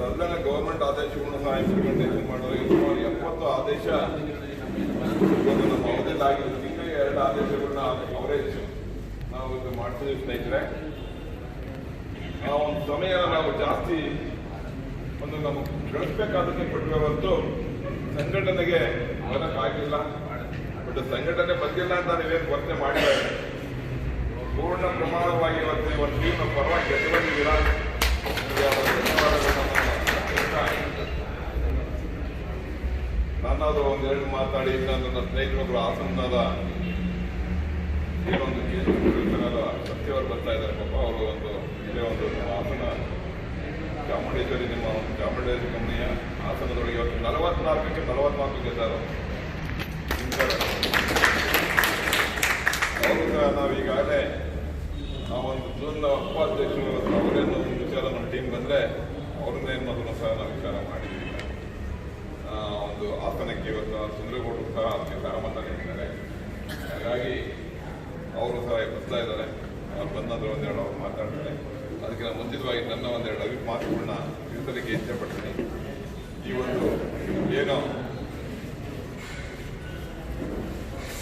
ಅದಲ್ಲದೆ ಗೌರ್ಮೆಂಟ್ ಆದೇಶಗಳನ್ನು ಸಹ ಇಂಪ್ಲಿಮೆಂಟೇಷನ್ ಮಾಡೋರಿಗೆ ಸುಮಾರು 70 ಆದೇಶ ನಮ್ಮ ಅವಧಿಯಲ್ಲಿ ಆಗಿದ್ದು. ತಿಂಗಳಿಗೆ 2 ಆದೇಶಗಳನ್ನ ಅವರೇಜ್ ನಾವು ಇದು ಮಾಡ್ತೀವಿ ಸ್ನೇಹಿತರೆ. ಆ ಒಂದು ಸಮಯ ನಾವು ಜಾಸ್ತಿ ಒಂದು ನಮಗೆ ಗಳಿಸ್ಬೇಕಾದಕ್ಕೆ ಕೊಟ್ಟಿರೋ ಹೊರತು ಸಂಘಟನೆಗೆ ಬರೋಕ್ಕಾಗಿಲ್ಲ. ಬಟ್ ಸಂಘಟನೆ ಬಂದಿಲ್ಲ ಅಂತ ನೀವೇನು ವರ್ತನೆ ಮಾಡಿದ್ದಾರೆ. ಪೂರ್ಣ ಪ್ರಮಾಣವಾಗಿ ಒಂದು ಟೀಮ್ನ ಪರವಾಗಿ ಗೆದ್ದು ಬಂದಿದ್ದೀರಾ. ನಾನಾದರೂ ಒಂದೆರಡು ಮಾತಾಡಿ ನನ್ನ ಸ್ನೇಹಿತರೊಬ್ಬರು ಹಾಸನದ ಏನೊಂದು ಸತ್ಯವರು ಬರ್ತಾ ಇದ್ದಾರೆ. ಪಾಪ ಅವರು ಒಂದು ಇದೇ ಒಂದು ಹಾಸನ ಚಾಮುಂಡೇಶ್ವರಿ ನಿಮ್ಮ ಚಾಮುಂಡೇಶ್ವರಿ ಕಂಪನಿಯ ಹಾಸನದೊಳಗೆ ಇವತ್ತು 44ಕ್ಕೆ 44 ಗೆದ್ದಾರು. ಅವರು ಸಹ ನಾವೀಗಾಗಲೇ ಆ ಒಂದು ಜೂನ್ನ ಉಪಾಧ್ಯಕ್ಷರು ಅವರೇನು ಒಂದು ವಿಚಾರ ನಮ್ಮ ಟೀಮ್ ಬಂದರೆ ಅವ್ರನ್ನೇ ಮೊದಲು ಸಹ ನಾವು ವಿಚಾರ ಮಾಡಿದ್ದೀವಿ. ಒಂದು ಹಾಸನಕ್ಕೆ ಇವತ್ತು ಸುಂದರಗೌಡರು ಸಹ ಅದಕ್ಕೆ ಸಹಮತ ನೀಡಿದ್ದಾರೆ. ಹಾಗಾಗಿ ಅವರು ಸಹ ಬರ್ತಾ ಇದ್ದಾರೆ. ಅವ್ರು ಬಂದಾದ್ರೆ ಒಂದೆರಡು ಅವ್ರು ಮಾತಾಡ್ತಾರೆ. ಅದಕ್ಕೆ ನಾನು ಮುಂಚಿತವಾಗಿ ನನ್ನ ಒಂದೆರಡು ಮಾತುಗಳನ್ನ ತಿಳಿಸಲಿಕ್ಕೆ ಇಷ್ಟಪಡ್ತೀನಿ. ಈ ಒಂದು ಏನು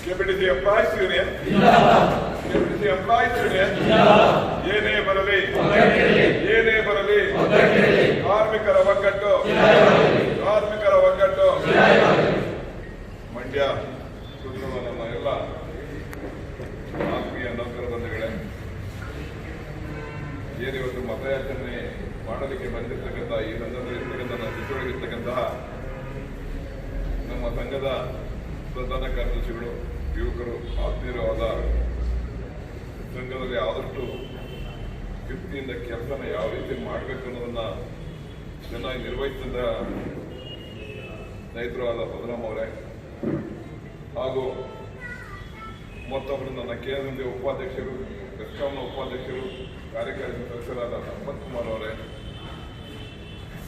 ಕೆಪಿಟಿಸಿ ಎಂಪ್ಲಾಯೀಸ್ ಯೂನಿಯನ್ ಏನೇ ಬರಲಿ ಕಾರ್ಮಿಕರ ಒಗ್ಗಟ್ಟು ಮಂಡ್ಯ ಕುಟುಂಬ ನಮ್ಮ ಎಲ್ಲ ಆತ್ಮೀಯ ನೌಕರ ಬಂಧುಗಳೇ, ಏನಿವತ್ತು ಮತಯಾಚನೆ ಮಾಡಲಿಕ್ಕೆ ಬಂದಿರ್ತಕ್ಕಂಥ ಈ ಸಂದರ್ಭದಲ್ಲಿರ್ತಕ್ಕಂಥ ನಮ್ಮ ಬಿಚ್ಚೊಳಗಿರ್ತಕ್ಕಂತಹ ನಮ್ಮ ಸಂಘದ ಪ್ರಧಾನ ಕಾರ್ಯದರ್ಶಿಗಳು, ಯುವಕರು, ಆತ್ಮೀಯರು ಆದ ಸಂಘದಲ್ಲಿ ಆದಷ್ಟು ಯುಕ್ತಿಯಿಂದ ಕೆಲಸನ ಯಾವ ರೀತಿ ಮಾಡಬೇಕು ಅನ್ನೋದನ್ನ ಚೆನ್ನಾಗಿ ನಿರ್ವಹಿಸಿದ ಸ್ನೇಹಿತರು ಆದ ಬದರಾಮ್ ಅವರೇ ಹಾಗೂ ಮತ್ತೊಬ್ಬರು ನನ್ನ ಕೇಂದ್ರದ ಉಪಾಧ್ಯಕ್ಷರು, ಬೆಸ್ಕಾಂನ ಉಪಾಧ್ಯಕ್ಷರು, ಕಾರ್ಯಕಾರಿ ಸದಸ್ಯರಾದ ಸಂಪತ್ ಕುಮಾರ್ ಅವರೇ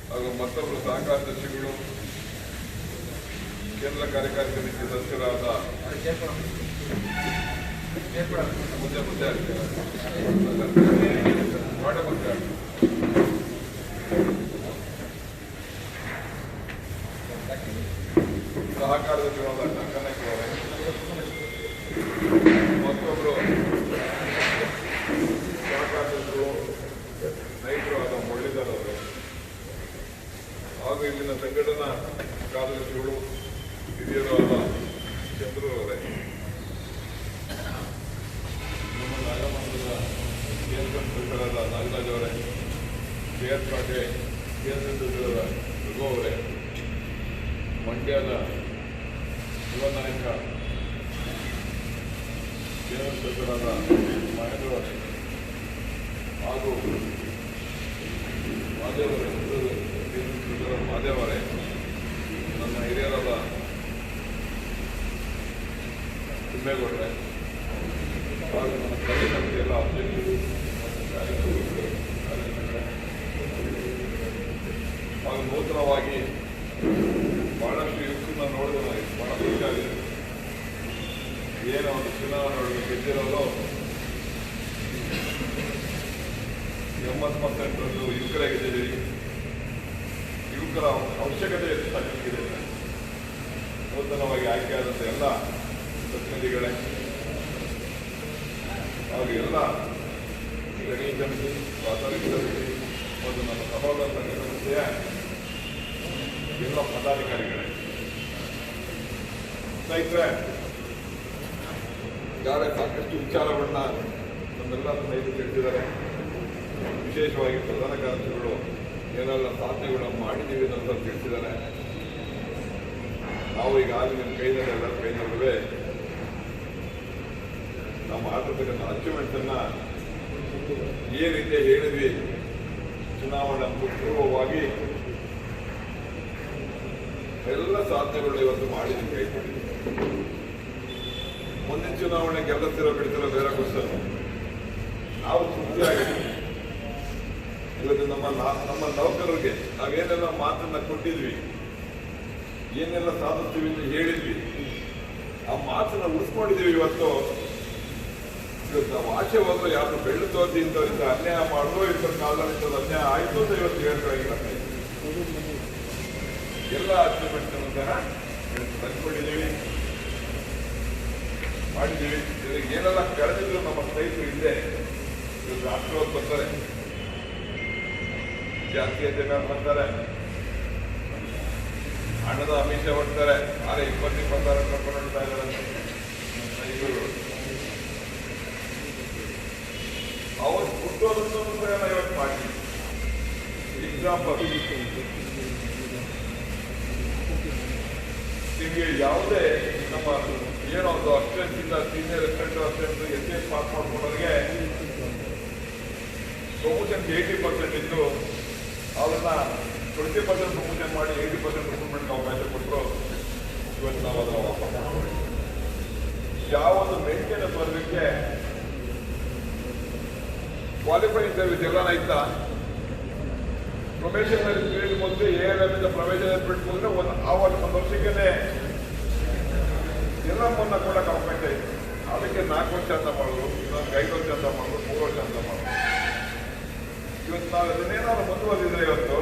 ಹಾಗೂ ಮತ್ತೊಬ್ಬರು ಸಹ ಕಾರ್ಯದರ್ಶಿಗಳು, ಕೇಂದ್ರ ಕಾರ್ಯಕಾರಿ ಸಮಿತಿ ಸದಸ್ಯರಾದ ಸಹಕಾರದಲ್ಲಿರುವ ಕನ್ನಕವರೇ, ಮತ್ತೊಬ್ಬರು ಸಹಕಾರದಲ್ಲಿರುವ ರೈತರು ಆದ ಮುರಳೀಧರ್ ಅವರು ಹಾಗೂ ಇಲ್ಲಿನ ಸಂಘಟನಾ ಕಾರ್ಯದರ್ಶಿಗಳು ಹಿರಿಯರು ಆದ ಚಂದ್ರು ಅವರೇ, ನಮ್ಮ ನಾಗಮಂಡಲದ ಕೇಂದ್ರ ಸದಸ್ಯರಾದ ನಾಗರಾಜ್ ಅವರೇ, KS ಪಾಟೀಲ್ ಕೇಂದ್ರ ಸದಸ್ಯರಾದ ರಘು ಅವರೇ, ಮಂಡ್ಯದ ಯುವ ನಾಯಕ ಕೇಂದ್ರ ಸದಸ್ಯರಾದ ಮಹೇಂದ್ರ ಅವರೇ ಹಾಗೂ ಮಾದೇವ್ ಅವರೇ, ನನ್ನ ಹಿರಿಯರಾದ ತಿಮ್ಮೇಗೌಡರೆ ಹಾಗೂ ನನ್ನ ಕಾರ್ಯಕರ್ತೆ ಎಲ್ಲ ಅಧ್ಯಕ್ಷರು ಹಾಗೂ ನೂತನವಾಗಿ ಬಹಳಷ್ಟು ಯುವಕರನ್ನ ನೋಡಿದ್ರೆ ನನಗೆ ಬಹಳ ಖುಷಿಯಾಗಿದೆ. ಏನೋ ಒಂದು ಚುನಾವಣೆ ಗೆದ್ದಿರೋದು 80% ಯುವಕರೇ ಗೆದ್ದಿದ್ದೀವಿ. ಯುವಕರ ಅವಶ್ಯಕತೆ ಹೆಚ್ಚಾಗಿದೆ. ನೂತನವಾಗಿ ಆಯ್ಕೆಯಾದಂಥ ಎಲ್ಲ ಪ್ರತಿನಿಧಿಗಳೇ ಹಾಗೂ ಎಲ್ಲ ಗಣಿ ಸಮಿತಿ, ಪ್ರಾಥಮಿಕ ಸಮಿತಿ ಮತ್ತು ನಮ್ಮ ಸಹೋದರ ಸಂಘ ಸಂಸ್ಥೆಯ ಎಲ್ಲ ಪದಾಧಿಕಾರಿಗಳೇ, ಸ್ನೇಹಿತರೆ, ಈಗಾಗಲೇ ಸಾಕಷ್ಟು ವಿಚಾರಗಳನ್ನ ನಮ್ಮೆಲ್ಲ ಸ್ನೇಹಿತರು ತಿಳಿಸಿದ್ದಾರೆ. ವಿಶೇಷವಾಗಿ ಪ್ರಧಾನ ಕಾರ್ಯದರ್ಶಿಗಳು ಏನೆಲ್ಲ ಸಾಧನೆಗಳನ್ನು ಮಾಡಿದ್ದೀವಿ ಅಂತ ತಿಳಿಸಿದ್ದಾರೆ. ನಾವು ಈಗಾಗಲೇ ನಿಮ್ಮ ಕೈನಲ್ಲಿ ಎಲ್ಲರ ಕೈನಲ್ಲೂ ನಾವು ಮಾಡಿರ್ತಕ್ಕಂಥ ಅಚೀವ್ಮೆಂಟ್ಸನ್ನ ಈ ರೀತಿ ಹೇಳಿದ್ವಿ. ಚುನಾವಣಾ ಪೂರ್ವವಾಗಿ ಎಲ್ಲ ಸಾಧನೆಗಳು ಇವತ್ತು ಮಾಡಿದ್ವಿ, ಕೈ ಕೊಟ್ಟಿದ್ವಿ. ಮುಂದಿನ ಚುನಾವಣೆ ಗೆಲ್ಲುತ್ತಿರೋ ಬಿಡ್ತಿರೋ ಬೇರೆ ಕ್ವಶನ್. ನಾವು ತೃಪ್ತಿಯಾಗಿದ್ದೀವಿ. ಇವತ್ತು ನಮ್ಮ ನೌಕರರಿಗೆ ನಾವೇನೆಲ್ಲ ಮಾತನ್ನ ಕೊಟ್ಟಿದ್ವಿ, ಏನೆಲ್ಲ ಸಾಧಿಸ್ತೀವಿ ಅಂತ ಹೇಳಿದ್ವಿ, ಆ ಮಾತನ್ನ ಉಳಿಸ್ಕೊಂಡಿದ್ದೀವಿ. ಇವತ್ತು ನಾವು ಆಚೆ ಹೋದ್ರು ಯಾರು ಬೆಳ್ಳು ತೋರಿಸಿ ಇಂಥವ್ರಿಂದ ಅನ್ಯಾಯ ಮಾಡುವ ಇಂಥ ಕಾಲದಲ್ಲಿ ಇಂಥದ್ದು ಅನ್ಯಾಯ ಆಯಿತು ಅಂತ ಇವತ್ತು ಹೇಳ್ಕೊಳಗಿಲ್ಲ. ಎಲ್ಲ ಅಚೀವ್ಮೆಂಟ್ ಸಹ ತಂದುಕೊಂಡಿದ್ದೀವಿ, ಮಾಡಿದ್ದೀವಿ. ಇದಕ್ಕೆ ಏನೆಲ್ಲ ಕಳೆದಿದ್ರು ನಮ್ಮ ಸ್ನೇಹಿತರು ಹಿಂದೆ ಇವತ್ತು ರಾಷ್ಟ್ರವಾಗಿ ಬರ್ತಾರೆ, ಜಾತೀಯತೆ ಮೇಲೆ ಬರ್ತಾರೆ, ಹಣದ ಅಮಿಷ ಬರ್ತಾರೆ. ಆದರೆ 20-26 ಕರ್ಕೊಂಡು ಹೋಗ್ತಾ ಇದ್ದಾರೆ ಸ್ನೇಹಿತರು. ಅವ್ರು ಹುಟ್ಟೋದನ್ನು ಸಹ ಇವತ್ತು ಮಾಡ್ತೀವಿ. ಎಕ್ಸಾಂಪಲ್, ನಿಮಗೆ ಯಾವುದೇ ನಮ್ಮ ಏನೋ ಒಂದು assistant senior assistant S pass ಮಾಡ್ಕೊಂಡವ್ರಿಗೆ ಪ್ರಮೋಷನ್ 80% ಇದ್ದು ಅದನ್ನ 20% ಪ್ರಮೋಷನ್ ಮಾಡಿ 80% ಇಂಪ್ರೂವ್ಮೆಂಟ್ ಅವಕಾಶ ಕೊಟ್ಟರು. ಇವತ್ತು ನಾವು ಅದನ್ನು ವಾಪಸ್ ಮಾಡ್ತೀವಿ. ಯಾವೊಂದು ಮೇಂಟೆನೆನ್ಸ್ ಬರಲಿಕ್ಕೆ ಕ್ವಾಲಿಫೈಯಿಂಗ್ ಸರ್ವಿಸ್ ಎಲ್ಲ ಇತ್ತ ಪ್ರೊಬೇಷನರಿ ಪೀರಿಯಡ್ ಮುಂದೆ ALM ಇಂದ ಪ್ರೊಬೇಷನರಿ ಪೀರಿಯಡ್ ಮುಂದೆ ಒಂದು ವರ್ಷಕ್ಕೆ ಎಲ್ಲಮ್ಮನ್ನ ಕೊಡಕ್ಕೆ ಅವಕಾಶ ಇತ್ತು. ಅದಕ್ಕೆ 4 ವರ್ಷ ಅಂತ ಮಾಡೋದು, ಇನ್ನೊಂದು 5 ವರ್ಷ ಅಂತ ಮಾಡೋದು, 3 ವರ್ಷ ಅಂತ ಮಾಡೋದು. ಇವತ್ತು ನಾವು ಅದನ್ನೇನಾದ್ರು ಮುಂದುವರೆದಿದ್ರೆ ಇವತ್ತು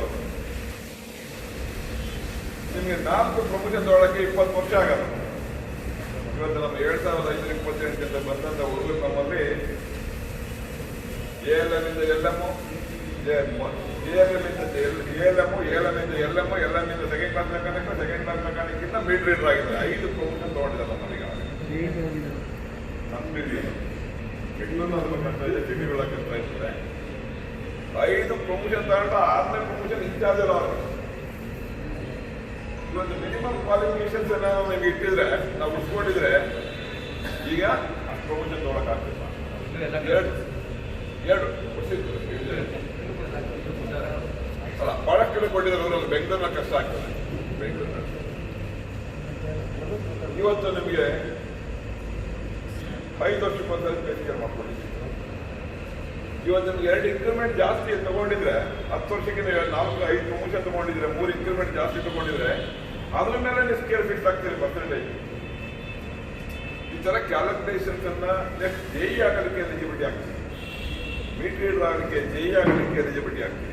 ನಿಮಗೆ 4 ಪ್ರಮೋಷನ್ ತೊಗೊಳಕ್ಕೆ 20 ವರ್ಷ ಆಗಲ್ಲ. ಇವತ್ತು ನಮ್ಮ 7528 ಅಂತ ಬಂದಂತ ಹುಡುಗರು ನಮ್ಮಲ್ಲಿ ALM ಇಂದ LM, ALM ಇಂದ LM, LM ಇಂದ second class mechanic, second class mechanic ಇಂದ ಮೀಡ್ ರೀಡರ್ ಆಗಿದೆ. 5 ಪ್ರಮೋಷನ್ ತಗೊಂಡಿದ್ದಾರೆ ನಮ್ಮಲ್ಲಿ. ಇನ್ನೊಂದು ಅದನ್ನು ಕಷ್ಟ ಇದೆ, ಟಿವಿಗಳ ಕಷ್ಟ ಇರ್ತದೆ. 5 ಪ್ರಮೋಷನ್ ತಗೊಂಡು 6ನೇ ಪ್ರಮೋಷನ್ ಇನ್ಚಾರ್ಜ್ ಅಲ್ಲ ಅವ್ರಿಗೆ. ಇವತ್ತು ಮಿನಿಮಮ್ ಕ್ವಾಲಿಫಿಕೇಶನ್ಸ್ ಏನಾದ್ರು ನಮಗೆ ಇಟ್ಟಿದ್ರೆ, ನಾವು ಉಳಿಸ್ಕೊಂಡಿದ್ರೆ ಈಗ ಅಷ್ಟು ಪ್ರಮೋಷನ್ ತಗೊಳಕ್ಕಾಗ್ತಿಲ್ಲ. 2 ಅಲ್ಲ, ಬಹಳಷ್ಟು ಕೊಟ್ಟಿದ್ದಾರೆ. ಅವರಲ್ಲಿ ಬೆಂಗಳೂರಿನ ಕಷ್ಟ ಆಗ್ತದೆ. ಬೆಂಗಳೂರಿನ ಇವತ್ತು ನಿಮಗೆ 5 ವರ್ಷಕ್ಕೊಂದ್ಸರಿ ಬೇಸಿಗೆ ಮಾಡ್ಕೊಂಡಿದ್ದೀವಿ. ಇವತ್ತು ನಿಮ್ಗೆ 2 ಇನ್ಕ್ರಿಮೆಂಟ್ ಜಾಸ್ತಿ ತಗೊಂಡಿದ್ರೆ 10 ವರ್ಷಕ್ಕೆ ನೀವು 4-5 ಪ್ರಮೋಷನ್ ತಗೊಂಡಿದ್ರೆ 3 ಇನ್ಕ್ರಿಮೆಂಟ್ ಜಾಸ್ತಿ ತಗೊಂಡಿದ್ರೆ ಅದ್ರ ಮೇಲೆ ನೀವು ಸ್ಕೇಲ್ ಫಿಕ್ಸ್ ಆಗ್ತೀರಿ ಪರ್ಸೆಂಟೇಜ್. ಈ ತರ ಕ್ಯಾಲ್ಕುಲೇಷನ್ಸ್ ಅನ್ನ ನೆಕ್ಸ್ಟ್ JE ಆಗೋದಕ್ಕೆ ಎಲಿಜಿಬಿಲಿಟಿ ಆಗ್ತೀವಿ, ಮೀಟ್ ರೀಡರ್ ಆಗಲಿಕ್ಕೆ JE ಆಗಲಿಕ್ಕೆ ಎಲಿಜಿಬಿಲಿಟಿ ಆಗ್ತೀವಿ.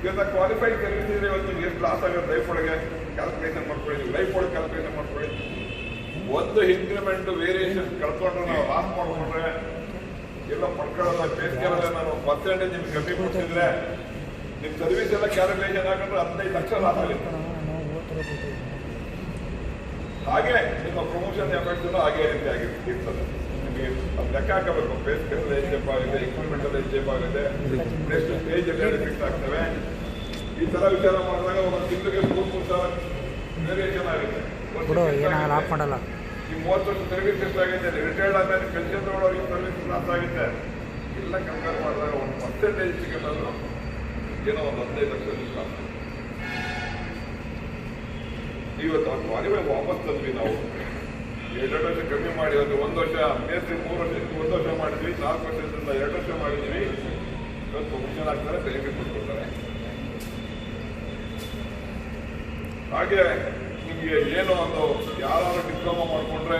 ಇವತ್ತು ಕ್ವಾಲಿಫೈಡ್ ಸರ್ವಿಸ್ ಇದ್ರೆ ಇವತ್ತು ನಿಮ್ಗೆ ಎಷ್ಟು ಲಾಸ್ ಆಗೋದು ಲೈಫ್ ಒಳಗೆ ಕ್ಯಾಲ್ಕುಲೇಷನ್ ಮಾಡ್ಕೊಳ್ಳಿ, ಲೈಫ್ ಒಳಗೆ ಕ್ಯಾಲ್ಕುಲೇಷನ್ ಮಾಡ್ಕೊಳ್ಳಿ. ಒಂದು ಇನ್ಕ್ರಿಮೆಂಟ್ ವೇರಿಯೇಷನ್ ಕಳ್ಕೊಂಡ್ರೆ ನಾವು ಲಾಸ್ ಮಾಡ್ಕೊಂಡ್ರೆ ಎಲ್ಲ ಪಡ್ಕೊಳ್ಳೋದ ಬೇಸಿಗೆಲ್ಲ ನಾನು ಪರ್ಸೆಂಟೇಜ್ ನಿಮ್ಗೆ ಕಮ್ಮಿ ಕೊಡ್ತಿದ್ರೆ ನಿಮ್ಮ ಸರ್ವಿಸ್ ಎಲ್ಲ ಕ್ಯಾಲ್ಕುಲೇಷನ್ ಹಾಕೊಂಡ್ರೆ 15 ಲಕ್ಷ ಲಾಸ್ ಆಗುತ್ತೆ. ಹಾಗೆ ನಿಮ್ಮ ಪ್ರಮೋಷನ್ ಎಫೆಕ್ಟ್ ಹಾಗೆ ರೀತಿ ಆಗಿರ್ತದೆ. ನಿಮಗೆ ಅದು ಲೆಕ್ಕ ಹಾಕಬೇಕು. ಬೇಸಿಗೆಲ್ಲ ಎಷ್ಟು ಜಂಪ್ ಆಗಿದೆ, ಇನ್ಕ್ರಿಮೆಂಟ್ ಎಲ್ಲ ಎಷ್ಟು ಜಂಪ್ ಆಗಿದೆ, ನೆಕ್ಸ್ಟ್ ಸ್ಟೇಜ್ ಎಲ್ಲ ಫಿಕ್ಸ್ ಆಗ್ತವೆ. ಈ ತರ ವಿಚಾರ ಮಾಡಿದಾಗ ಒಂದು ತಿಂಗಳಿಗೆ 3 ಸಾವಿರ ವೇರಿಯೇಷನ್ ಆಗುತ್ತೆ. ಈ 30 ವರ್ಷ ಸರ್ವಿಸ್ ಎಷ್ಟಾಗಿದೆ, ರಿಟೈರ್ಡ್ ಆದ್ಮೇಲೆ ಪೆನ್ಷನ್ ತಗೊಳ್ಳೋರಿಗೆ ಸರ್ವಿಸ್ ಲಾಸ್ ಆಗುತ್ತೆ. ಎಲ್ಲ ಕಂಪೇರ್ ಮಾಡಿದಾಗ ಒಂದು ಪರ್ಸೆಂಟೇಜ್ ಸಿಗೋದು ಏನೋ ಒಂದು 15 ಲಕ್ಷ ಲಾಸ್. ಇವತ್ತು ಅವ್ರು ಕ್ವಾಲಿಫೈ ವಾಪಸ್ ತಂದ್ವಿ. ನಾವು 2 ವರ್ಷ ಕಮ್ಮಿ ಮಾಡಿ ಒಂದು 1 ವರ್ಷ ಮೇಸ್ತ್ರಿ 3 ವರ್ಷ 1 ವರ್ಷ ಮಾಡಿದ್ವಿ, 4 ವರ್ಷದಿಂದ 2 ವರ್ಷ ಮಾಡಿದ್ವಿ. ಇವತ್ತು ಪ್ರಮೋಷನ್ ಆಗ್ತಾರೆ, ಬೆನಿಫಿಟ್ ಕೊಡ್ತಾರೆ. ಹಾಗೆ ನಿಮಗೆ ಏನೋ ಒಂದು ಯಾರು ಡಿಪ್ಲೊಮಾ ಮಾಡ್ಕೊಂಡ್ರೆ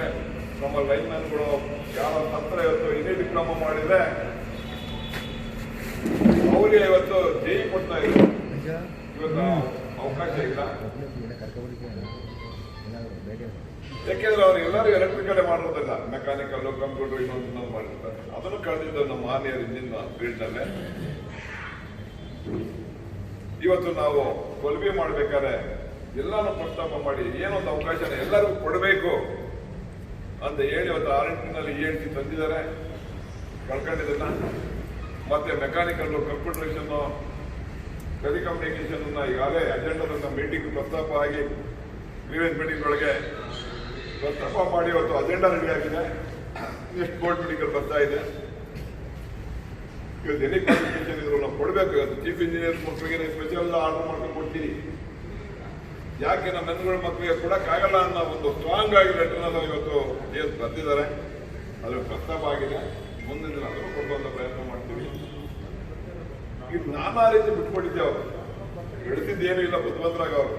ನಮ್ಮ ಲೈನ್ ಮ್ಯಾನ್ಗಳು ಯಾರ ಹತ್ರ ಇವತ್ತು ಇದೇ ಡಿಪ್ಲೊಮಾ ಮಾಡಿದ್ರೆ ಅವರಿಗೆ ಇವತ್ತು JE ಕೊಡ್ತಾ ಇದೆ. ಇವತ್ತು ಅವಕಾಶ ಇಲ್ಲ. ಯಾಕೆಂದ್ರೆ ಅವ್ರು ಎಲ್ಲರೂ ಎಲೆಕ್ಟ್ರಿಕಲ್ ಮಾಡಿರೋದಿಲ್ಲ, ಮೆಕ್ಯಾನಿಕಲ್, ಕಂಪ್ಯೂಟರ್ ಇನ್ನೊಂದು ಮಾಡಿರ್ತಾರೆ. ಅದನ್ನು ಕಳೆದಿದ್ದು ನಮ್ಮ ಮಾನ್ಯರು ಇಂದಿನ ಫೀಲ್ಡ್ನಲ್ಲೇ. ಇವತ್ತು ನಾವು ಕೊಲ್ಬಿ ಮಾಡ್ಬೇಕಾದ್ರೆ ಎಲ್ಲಾನು ಪ್ರಸ್ತಾಪ ಮಾಡಿ ಏನೊಂದು ಅವಕಾಶನ ಎಲ್ಲರಿಗೂ ಕೊಡಬೇಕು ಅಂತ ಹೇಳಿ ಇವತ್ತು RNT ENT ತಂದಿದ್ದಾರೆ, ಕಳ್ಕೊಂಡಿದ್ದನ್ನ. ಮತ್ತೆ ಮೆಕ್ಯಾನಿಕಲ್, ಕಂಪ್ಯೂಟರೇಷನ್, ಟೆಲಿಕಮ್ಯುನಿಕೇಶನ್ ಈಗಾಗಲೇ ಅಜೆಂಡಾದ ಮೀಟಿಂಗ್ ಪ್ರಸ್ತಾಪ ಆಗಿ ಗ್ರೀವೆನ್ಸ್ ಮೀಟಿಂಗ್ ಒಳಗೆ ಪ್ರಸ್ತಾಪ ಮಾಡಿ ಇವತ್ತು ಅಜೆಂಡಾ ರೆಡಿ ಆಗಿದೆ. ನೆಕ್ಸ್ಟ್ ಬೋರ್ಡ್ ಮೀಟಿಂಗ್ ಬರ್ತಾ ಇದೆ. ಇವತ್ತು ಎನಿ ಕ್ವಾಲಿಫಿಕೇಶನ್ ಇದ್ರು ನಾವು ಕೊಡಬೇಕು. ಇವತ್ತು ಚೀಫ್ ಇಂಜಿನಿಯರ್ ಮಕ್ಕಳಿಗೆ ಸ್ಪೆಷಲ್ ಆರ್ಡರ್ ಮಾಡ್ಕೊಂಡು ಕೊಡ್ತೀರಿ. ಯಾಕೆ ನಮ್ಮ ಹೆಣ್ಣುಗಳ ಮಕ್ಕಳಿಗೆ ಕೊಡಕ್ಕಾಗಲ್ಲ ಅನ್ನೋ ಒಂದು ಸ್ಟ್ರಾಂಗ್ ಆಗಿ ಲೆಟರ್ನ ಇವತ್ತು ಬರ್ತಿದ್ದಾರೆ. ಅದ್ರ ಪ್ರಸ್ತಾಪ ಆಗಿದೆ. ಮುಂದಿನ ದಿನ ಅದನ್ನು ಕೊಡುವಂತ ಪ್ರಯತ್ನ ಮಾಡ್ತೀವಿ. ಇದು ನಾನಾ ರೀತಿ ಬಿಟ್ಕೊಟ್ಟಿದ್ದೆ. ಅವರು ಬೆಳೆಸಿದ್ದೇನೂ ಇಲ್ಲ, ಬುದ್ಧಿವಂತರಾಗ ಅವರು.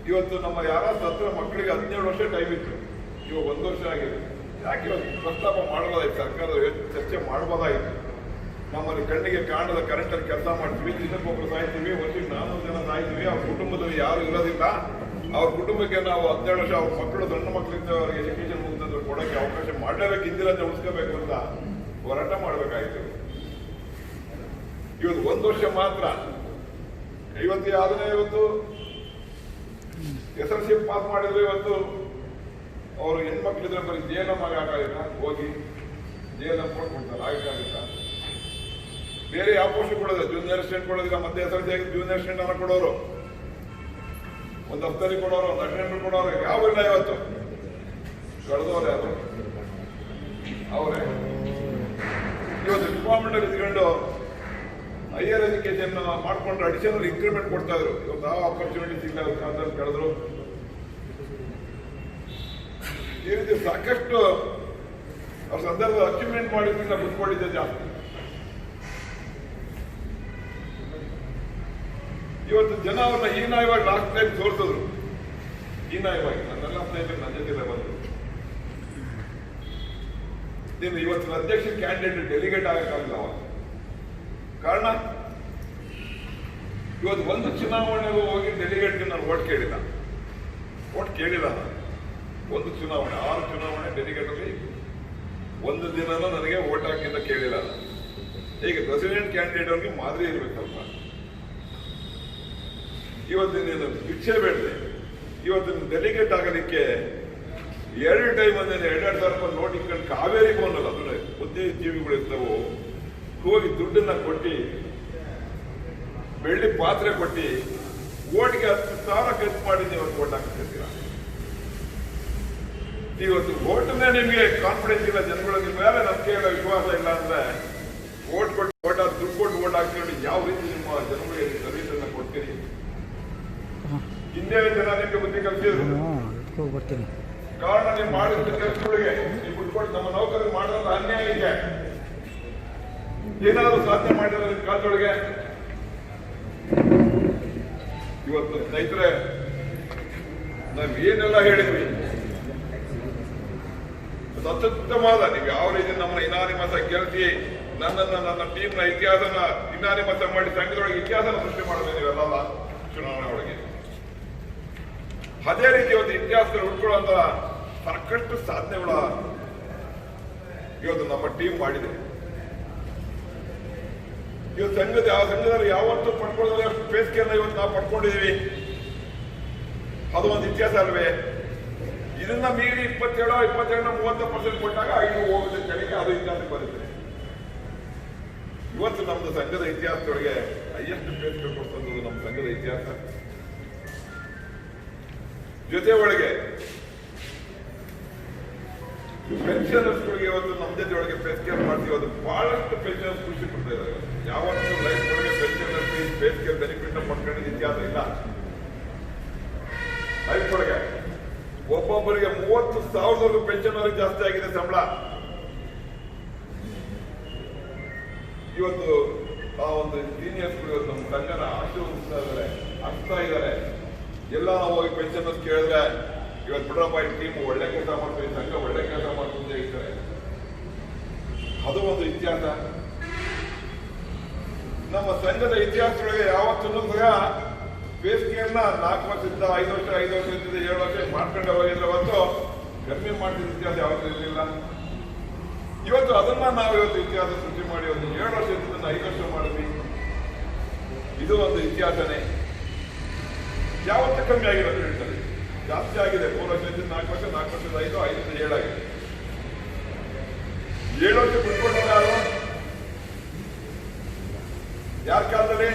ಇವತ್ತು ನಮ್ಮ ಯಾರ ಹತ್ರ ಮಕ್ಕಳಿಗೆ 17 ವರ್ಷ ಟೈಮ್ ಇತ್ತು, ಇವಾಗ 1 ವರ್ಷ ಆಗಿದೆ. ಯಾಕೆ ಇವತ್ತು ಪ್ರಸ್ತಾಪ ಮಾಡಬಹುದಾಯ್ತು, ಸರ್ಕಾರದ ಚರ್ಚೆ ಮಾಡಬಹುದಾಯಿತು. ನಮ್ಮಲ್ಲಿ ಕಣ್ಣಿಗೆ ಕಾಣದ ಕರೆಂಟಲ್ಲಿ ಕೆಲಸ ಮಾಡ್ತೀವಿ, ದಿನಕ್ಕೊಬ್ಬರು ಸಾಯ್ತೀವಿ, ವರ್ಷಕ್ಕೆ 400 ಜನ ಸಾಯ್ತೀವಿ. ಅವ್ರ ಕುಟುಂಬದಲ್ಲಿ ಯಾರು ಇರೋದಿಲ್ಲ. ಅವ್ರ ಕುಟುಂಬಕ್ಕೆ ನಾವು 17 ವರ್ಷ ಅವ್ರ ಮಕ್ಕಳು ಸಣ್ಣ ಮಕ್ಕಳಿಂದ ಅವರಿಗೆ ಎಜುಕೇಶನ್ ಮುಗಿದ್ರೆ ಕೊಡೋಕ್ಕೆ ಅವಕಾಶ ಮಾಡಲೇಬೇಕು, ಇಂದಿರಾಂತ ಉಳಿಸ್ಕೋಬೇಕು ಅಂತ ಹೋರಾಟ ಮಾಡಬೇಕಾಯ್ತು. ಇವತ್ತು 1 ವರ್ಷ ಮಾತ್ರ ಇವತ್ತು ಯಾವ್ದನ್ನೇ ಇವತ್ತು SLC ಪಾಸ್ ಮಾಡಿದ್ರು. ಇವತ್ತು ಅವರು ಹೆಣ್ಮಕ್ಳಿದ್ರೆ ಬರೀ ಜೇಲಮ್ ಆಗಾಗಿಲ್ಲ, ಹೋಗಿ ಜೇಲಮ್ ಕೊಡ್ತಾರೆ, ಆಗಕ್ಕಾಗುತ್ತಾ? ಬೇರೆ ಯಾವ ಪೋಸ್ಟ್ ಕೊಡೋದು? ಜೂನಿಯರ್ ಸ್ಟೂಡೆಂಟ್ ಕೊಡೋದಿಲ್ಲ. ಮತ್ತೆ SLC ಆಗಿ ಜೂನಿಯರ್ ಸ್ಟೂಡೆಂಟ್ ಅನ್ನ ಕೊಡೋರು, ಒಂದು ಹಫ್ತಲ್ಲಿ ಕೊಡೋರು, ಒಂದು ಅಟೆಂಡರ್ ಕೊಡೋರು, ಯಾವಿಲ್ಲ. ಇವತ್ತು ಕಳೆದವ್ರೆ ಅವರು ಅವರೇ ಇವತ್ತು ಡಿಪಾರ್ಟ್ಮೆಂಟ್ ಇದ್ಕೊಂಡು ಹೈಯರ್ ಎಜುಕೇಶನ್ ಮಾಡ್ಕೊಂಡ್ರೆ ಅಡಿಷನಲ್ ಇನ್ಕ್ರಿಮೆಂಟ್ ಕೊಡ್ತಾ ಇದ್ರು. ಇವತ್ತು ಯಾವ ಆಪರ್ಚುನಿಟೀಸ್ ಇಲ್ಲ, ಕಾಲದಲ್ಲಿ ಕಳೆದ್ರು. ಈ ರೀತಿ ಸಾಕಷ್ಟು ಅವ್ರ ಸಂದರ್ಭ ಅಚೀವ್ಮೆಂಟ್ ಮಾಡಿದ್ರಿಂದ ಬಿಟ್ಕೊಂಡಿದ್ದೆ ಜಾಸ್ತಿ. ಇವತ್ತು ಜನ ಅವ್ರನ್ನ ಹೀನಾಯವಾಗಿ ಲಾಸ್ಟ್ ಟೈಮ್ ತೋರಿಸಿದ್ರು. ಹೀನಾಯವಾಗಿ ನನ್ನೆಲ್ಲ ಸ್ನೇಹಿತರು ನನ್ನ ಜೊತೆ ಬಂದರು. ನೀನು ಇವತ್ತಿನ ಅಧ್ಯಕ್ಷ ಕ್ಯಾಂಡಿಡೇಟ್ ಡೆಲಿಗೇಟ್ ಆಗಕ್ಕಾಗಲ್ಲ. ಕಾರಣ ಇವತ್ತು ಒಂದು ಚುನಾವಣೆಗೂ ಹೋಗಿ ಡೆಲಿಗೇಟ್ಗೆ ನಾನು ಓಟ್ ಕೇಳಿಲ್ಲ. ನಾನು ಒಂದು ಚುನಾವಣೆ 6 ಚುನಾವಣೆ ಡೆಲಿಗೇಟ್ ಅಲ್ಲಿ ಒಂದು ದಿನನೂ ನನಗೆ ಓಟ್ ಹಾಕಿಂದ ಕೇಳಿಲ್ಲ. ಹೀಗೆ ಪ್ರೆಸಿಡೆಂಟ್ ಕ್ಯಾಂಡಿಡೇಟ್ ಅವ್ರಿಗೆ ಮಾದರಿ ಇರ್ಬೇಕಲ್ವ. ಇವತ್ತು ನೀನು ಭಿಕ್ಷೆ ಬೇಡದೆ ಇವತ್ತು ಡೆಲಿಗೇಟ್ ಆಗಲಿಕ್ಕೆ 2 ಟೈಮ್ ಅಂದ್ರೆ 2,000 ರೂಪಾಯಿ ನೋಟ್ ಇಟ್ಕೊಂಡು ಕಾವೇರಿ ಬೋನಲ್ಲ ಅದನ್ನ ಬುದ್ಧಿಜೀವಿಗಳು ಇರ್ತವು ಹೋಗಿ ದುಡ್ಡನ್ನ ಕೊಟ್ಟು ಬೆಳ್ಳಿ ಪಾತ್ರೆ ಕೊಟ್ಟು ಓಟ್ಗೆ 10,000 ಖರ್ಚು ಮಾಡಿ ನೀವು ಓಟ್ ಹಾಕ್ತಿರ್ತೀರಾ. ಇವತ್ತು ಓಟ್ನೇ ನಿಮ್ಗೆ ಕಾನ್ಫಿಡೆನ್ಸ್ ಇಲ್ಲ, ಜನಗಳು ನಿಮ್ಮ ಮೇಲೆ ನಂಬಿಕೆ ಇಲ್ಲ, ವಿಶ್ವಾಸ ಇಲ್ಲ ಅಂದ್ರೆ ಓಟ್ ಕೊಟ್ಟು ದುಡ್ಡು ಕೊಟ್ಟು ಓಟ್ ಹಾಕ್ಕೊಂಡು ಯಾವ ರೀತಿ ನಿಮ್ಮ ಜನಗಳಿಗೆ ಸರ್ವಿಸ್ ಅನ್ನ ಕೊಡ್ತೀರಿ? ಹಿಂದೆ ಜನ ನಿಮ್ಗೆ ಬುದ್ಧಿ ಕಲಿಸಿದ್ರು. ಕಾರಣ ನೀವು ಮಾಡಿದ ಕೆಲಸಗಳಿಗೆ ನೀವು ಬಿಟ್ಕೊಟ್ಟು ನಮ್ಮ ನೌಕರಿಗೆ ಮಾಡೋದು ಅನ್ಯಾಯಕ್ಕೆ ಏನಾದರೂ ಸಾಧನೆ ಮಾಡಿದ್ರೆ ಕಾಲದೊಳಗೆ. ಇವತ್ತು ಸ್ನೇಹಿತರೆ ನಾವು ಏನೆಲ್ಲ ಹೇಳಿದ್ವಿ ಅತ್ಯುತ್ತಮವಾದ ನೀವು ಯಾವ ರೀತಿ ನಮ್ಮನ್ನ ಇನಾನಿಮಸ ಗೆಲ್ತಿ ನನ್ನ ಟೀಮ್ನ ಇತಿಹಾಸನ ಇನಾನಿಮಸ ಮಾಡಿ ಸಂಘದೊಳಗೆ ಇತಿಹಾಸನ ಸೃಷ್ಟಿ ಮಾಡಿದ್ವಿ ನೀವೆಲ್ಲ ಚುನಾವಣೆ ಒಳಗೆ. ಅದೇ ರೀತಿ ಇವತ್ತು ಇತಿಹಾಸದಲ್ಲಿ ಉಳ್ಕೊಳ್ಳುವಂತ ಸಾಕಷ್ಟು ಸಾಧನೆಗಳ ಇವತ್ತು ನಮ್ಮ ಟೀಮ್ ಮಾಡಿದೆ. ಇವತ್ತು ಸಂಘದಲ್ಲಿ ಯಾವತ್ತೂ ಪಡ್ಕೊಳ್ಳೋದ್ರೆ ಬೇಸಿಗೆಯನ್ನ ಇವತ್ತು ನಾವು ಪಡ್ಕೊಂಡಿದೀವಿ. ಅದು ಒಂದು ಇತಿಹಾಸ ಅಲ್ವೇ? ಇದನ್ನ ಮೀರಿ 27-30% ಕೊಟ್ಟಾಗ 5 ಹೋಗುತ್ತೆ ಕೆಳಗೆ, ಅದು ಇತಿಹಾಸಕ್ಕೆ ಬರುತ್ತೆ. ಇವತ್ತು ನಮ್ದು ಸಂಘದ ಇತಿಹಾಸದೊಳಗೆ ಹೈಯೆಸ್ಟ್ ಬೇಸಿಗೆ ಕೊಡ್ತದ್ದು ನಮ್ಮ ಸಂಘದ ಇತಿಹಾಸ. ಜೊತೆ ಒಳಗೆ ಪೆನ್ಷನರ್ಸ್ಗಳಿಗೆ ಇವತ್ತು ನಮ್ಮ ಜೊತೆ ಒಳಗೆ ಪೆನ್ಷನ್ ಮಾಡ್ತೀವಿ. ಅದು ಬಹಳಷ್ಟು ಪೆನ್ಷನರ್ಸ್ ಖುಷಿ ಪಡ್ತಾ ಇದ್ದಾರೆ. ಯಾವತ್ತೂ ಲೈಫ್ ಒಳಗೆ ಪೆನ್ಷನರ್ಸ್ ಬೇಸಿಗೆ ಬೆನಿಫಿಟ್ ಪಡ್ಕೊಂಡಿದ್ದ ಇತಿಹಾಸ ಇಲ್ಲ. ಲೈಫ್ ಒಳಗೆ ಒಬ್ಬೊಬ್ಬರಿಗೆ 30,000 ಪೆನ್ಷನ್ ಅವರಿಗೆ ಜಾಸ್ತಿ ಆಗಿದೆ ಸಂಬಳ. ಇವತ್ತು ಆ ಒಂದು ಸೀನಿಯರ್ಸ್ ಇವತ್ತು ನಮ್ಮ ಸಂಘನ ಆಶೀರ್ವದಿಸ್ತಾ ಇದ್ದಾರೆ, ಆಗ್ತಾ ಇದ್ದಾರೆ. ಎಲ್ಲ ನಾವು ಹೋಗಿ ಪೆನ್ಷನರ್ಸ್ ಕೇಳಿದ್ರೆ ಇವತ್ತು ಬಿಡ್ರಪ್ಪ ಈ ಟೀಮ್ ಒಳ್ಳೆ ಕೆಲಸ ಮಾಡ್ತೀವಿ, ಸಂಘ ಒಳ್ಳೆ ಕೆಲಸ ಮಾಡ್ತೀನಿ ಹೇಳ್ತಾರೆ. ಅದು ಒಂದು ಇತಿಹಾಸ. ನಮ್ಮ ಸಂಘದ ಇತಿಹಾಸದೊಳಗೆ ಯಾವತ್ತೂ ಸಹ ಬೇಸಿಗೆಯನ್ನ 4 ವರ್ಷದಿಂದ 5 ವರ್ಷ 5 ವರ್ಷದಿಂದ 7 ವರ್ಷ ಮಾಡ್ಕೊಂಡೆ ಹೋಗಿದ್ರೆ ಹೊತ್ತು ಕಮ್ಮಿ ಮಾಡ್ತಿದ್ದ ಇತಿಹಾಸ ಯಾವತ್ತೂ ಇರಲಿಲ್ಲ. ಇವತ್ತು ಅದನ್ನ ನಾವು ಇವತ್ತು ಇತಿಹಾಸ ಸೃಷ್ಟಿ ಮಾಡಿ ಒಂದು 7 ವರ್ಷದಿಂದ 5 ವರ್ಷ ಮಾಡಿದ್ವಿ. ಇದು ಒಂದು ಇತಿಹಾಸನೇ. ಯಾವತ್ತೂ ಕಮ್ಮಿ ಆಗಿರೋದು ಹೇಳ್ತಾರೆ, ಜಾಸ್ತಿ ಆಗಿದೆ. 3 ವರ್ಷದಿಂದ 4 ವರ್ಷ, 4 ವರ್ಷದ 5, 5ರಿಂದ 7 ಆಗಿದೆ. 7 ವರ್ಷ ಬಿಟ್ಕೊಂಡ್ರೆ ಯಾರ ಕಾಲದಲ್ಲಿ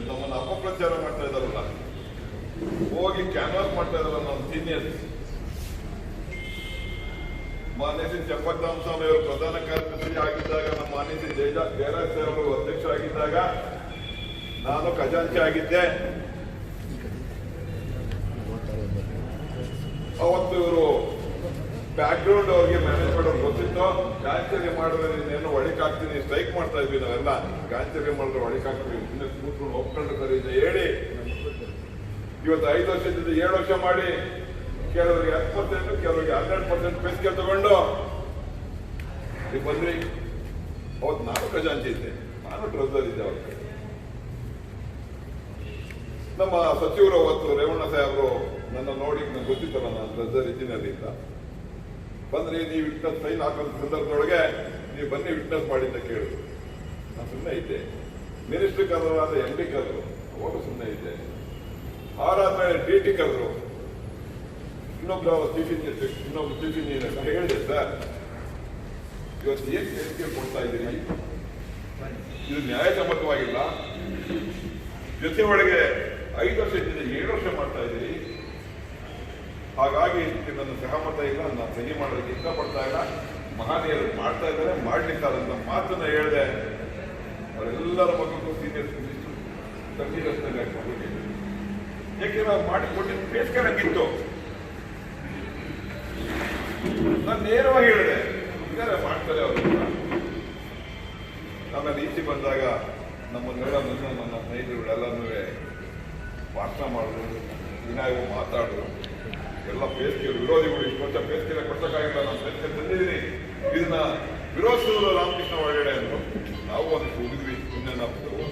ನಮ್ಮನ್ನು ಅಪಪ್ರಚಾರ ಮಾಡ್ತಾ ಇದ್ದಾರಲ್ಲ, ಹೋಗಿ ಕ್ಯಾನ್ವಾಸ್ ಮಾಡ್ತಾ ಇದಾರಲ್ಲ ನಮ್ಮ ಸೀನಿಯರ್ಸ್. ಮಾನ್ಯ ಶ್ರೀ ಚಂಪಕರಾಮ ಸ್ವಾಮಿ ಅವರು ಪ್ರಧಾನ ಕಾರ್ಯದರ್ಶಿ ಆಗಿದ್ದಾಗ, ನಮ್ಮ ಮಾನ್ಯ ಶ್ರೀ ಜಯರಾಜ್ ಸರ್ ಅವರು ಅಧ್ಯಕ್ಷ ಆಗಿದ್ದಾಗ, ನಾನು ಖಜಾಂಚಿ ಆಗಿದ್ದೆ. ಅವತ್ತು ಇವರು ಬ್ಯಾಕ್ ಗ್ರೌಂಡ್ ಅವ್ರಿಗೆ ಮ್ಯಾನೇಜ್ಮೆಂಟ್ ಅವ್ರಿಗೆ ಗೊತ್ತಿತ್ತು. ಗಾಂಚರ್ಯ ಮಾಡಿದ್ರೆ ನೀನೇನು ಒಳಕಾಗ್ತೀನಿ, ಸ್ಟ್ರೈಕ್ ಮಾಡ್ತಾ ಇದ್ವಿ ನಾವೆಲ್ಲ. ಗಾಂಚರ್ಯ ಮಾಡಿದ್ರೆ ಒಳಕಾಗ್ತೀವಿ, ಸುಮ್ಮನೆ ಕೂತ್ಕೊಂಡು ಒಪ್ಕೊಂಡ್ರೆ ಅಂತ ಹೇಳಿ ಇವತ್ತು 5 ವರ್ಷದಿಂದ 7 ವರ್ಷ ಮಾಡಿ ಕೆಲವರಿಗೆ 10%, ಕೆಲವರಿಗೆ 12% ಬೇಸಿಗೆ ತಗೊಂಡು ನೀವು ಬಂದ್ರಿ. ಅವತ್ತು ನಾನು ಖಜಾಂಚಿ ಇದ್ದೆ, ನಾನು ಟ್ರೆಸರ್ ಇದ್ದೆ ಅವ್ರ ಕಡೆ. ನಮ್ಮ ಸಚಿವರು ಅವತ್ತು ರೇವಣ್ಣ ಸಾಹೇಬರು ನನ್ನ ನೋಡಿ ನಂಗೆ ಗೊತ್ತಿತ್ತಲ್ಲ ನಾನು ಟ್ರೆಸರ್ ಇದ್ದೀನಿ ಅಂತ ಬಂದ್ರೆ, ನೀವು ವಿಟ್ನೆಸ್ ಸೈನ್ ಹಾಕೋ ಸಂದರ್ಭದೊಳಗೆ ನೀವು ಬನ್ನಿ ವಿಟ್ನೆಸ್ ಮಾಡಿ ಅಂತ ಕೇಳಿದ್ರು. ನಾನು ಸುಮ್ಮನೆ ಇದ್ದೆ. ಮಿನಿಸ್ಟರ್ ಕರೆದ್ರು, ಆದ್ರೆ ಎಂ ಡಿ ಕರೆದ್ರು, ಅವಾಗ ಸುಮ್ಮನೆ ಇದ್ದೆ. ಆರಾದ್ಮೇಲೆ ಡಿ ಟಿ ಕರೆದ್ರು, ಇನ್ನೊಬ್ರು ಚೀಫ್ ಇಂಜಿನಿಯರ್ ಹೇಳಿದೆ, ಸರ್ ಇವತ್ತು ಏನ್ ಹೇಳಿಕೆ ಕೊಡ್ತಾ ಇದ್ದೀರಿ, ಇದು ನ್ಯಾಯಸಮ್ಮತವಾಗಿಲ್ಲ. ಜೊತೆ ಒಳಗೆ 5 ವರ್ಷ ಇದ್ದಿದೆ 7 ವರ್ಷ ಮಾಡ್ತಾ ಇದ್ದೀರಿ, ಹಾಗಾಗಿ ಇದಕ್ಕೆ ನನ್ನ ಸಹಮತ ಇಲ್ಲ, ನಾನು ಸಹಿ ಮಾಡೋದಕ್ಕೆ ಇಷ್ಟಪಡ್ತಾ ಇಲ್ಲ. ಮಹನೀಯರು ಮಾಡ್ತಾ ಇದ್ದಾರೆ, ಮಾಡ್ಲಿಕ್ಕಾದಂತ ಮಾತನ್ನ ಹೇಳಿದೆ. ಅವರೆಲ್ಲರ ಮಕ್ಕಳು ಸೀನಿಯರ್ಸ್ ಯಾಕೆ ನಾವು ಮಾಡಿಕೊಟ್ಟಿದ್ದು ಬೇಸ್ಕರಂಗಿತ್ತು. ನಾನು ನೇರವಾಗಿ ಹೇಳಿದೆ, ಇದ್ದಾರೆ ಮಾಡ್ತಾರೆ ಅವರು. ಆಮೇಲೆ ಈಚೆ ಬಂದಾಗ ನಮ್ಮನ್ನೆಲ್ಲ ನನ್ನ ಸ್ನೇಹಿತರುಗಳೆಲ್ಲನೂ ಭಾಷಣ ಮಾಡಿದ್ರು, ವಿನಾಯಕ ಮಾತಾಡಿದ್ರು. ಎಲ್ಲ ಬೇಸಿಗೆ ವಿರೋಧಿಗಳು ಇಷ್ಟು ವರ್ಷ ಬೇಸಿಗೆ ಕೊಟ್ಟಕ್ಕಾಗಿಲ್ಲ, ನಾನು ಬೇಸಿಗೆ ತಂದಿದ್ದೀನಿ, ಇದನ್ನ ವಿರೋಧಿಸಿದ್ರು ರಾಮಕೃಷ್ಣ ಒಳಗಡೆ ಅಂದ್ರು. ನಾವು ಅದಕ್ಕೆ ಹೋಗಿದ್ವಿ, ಇನ್ನೇನಾಗ್ತದೆ.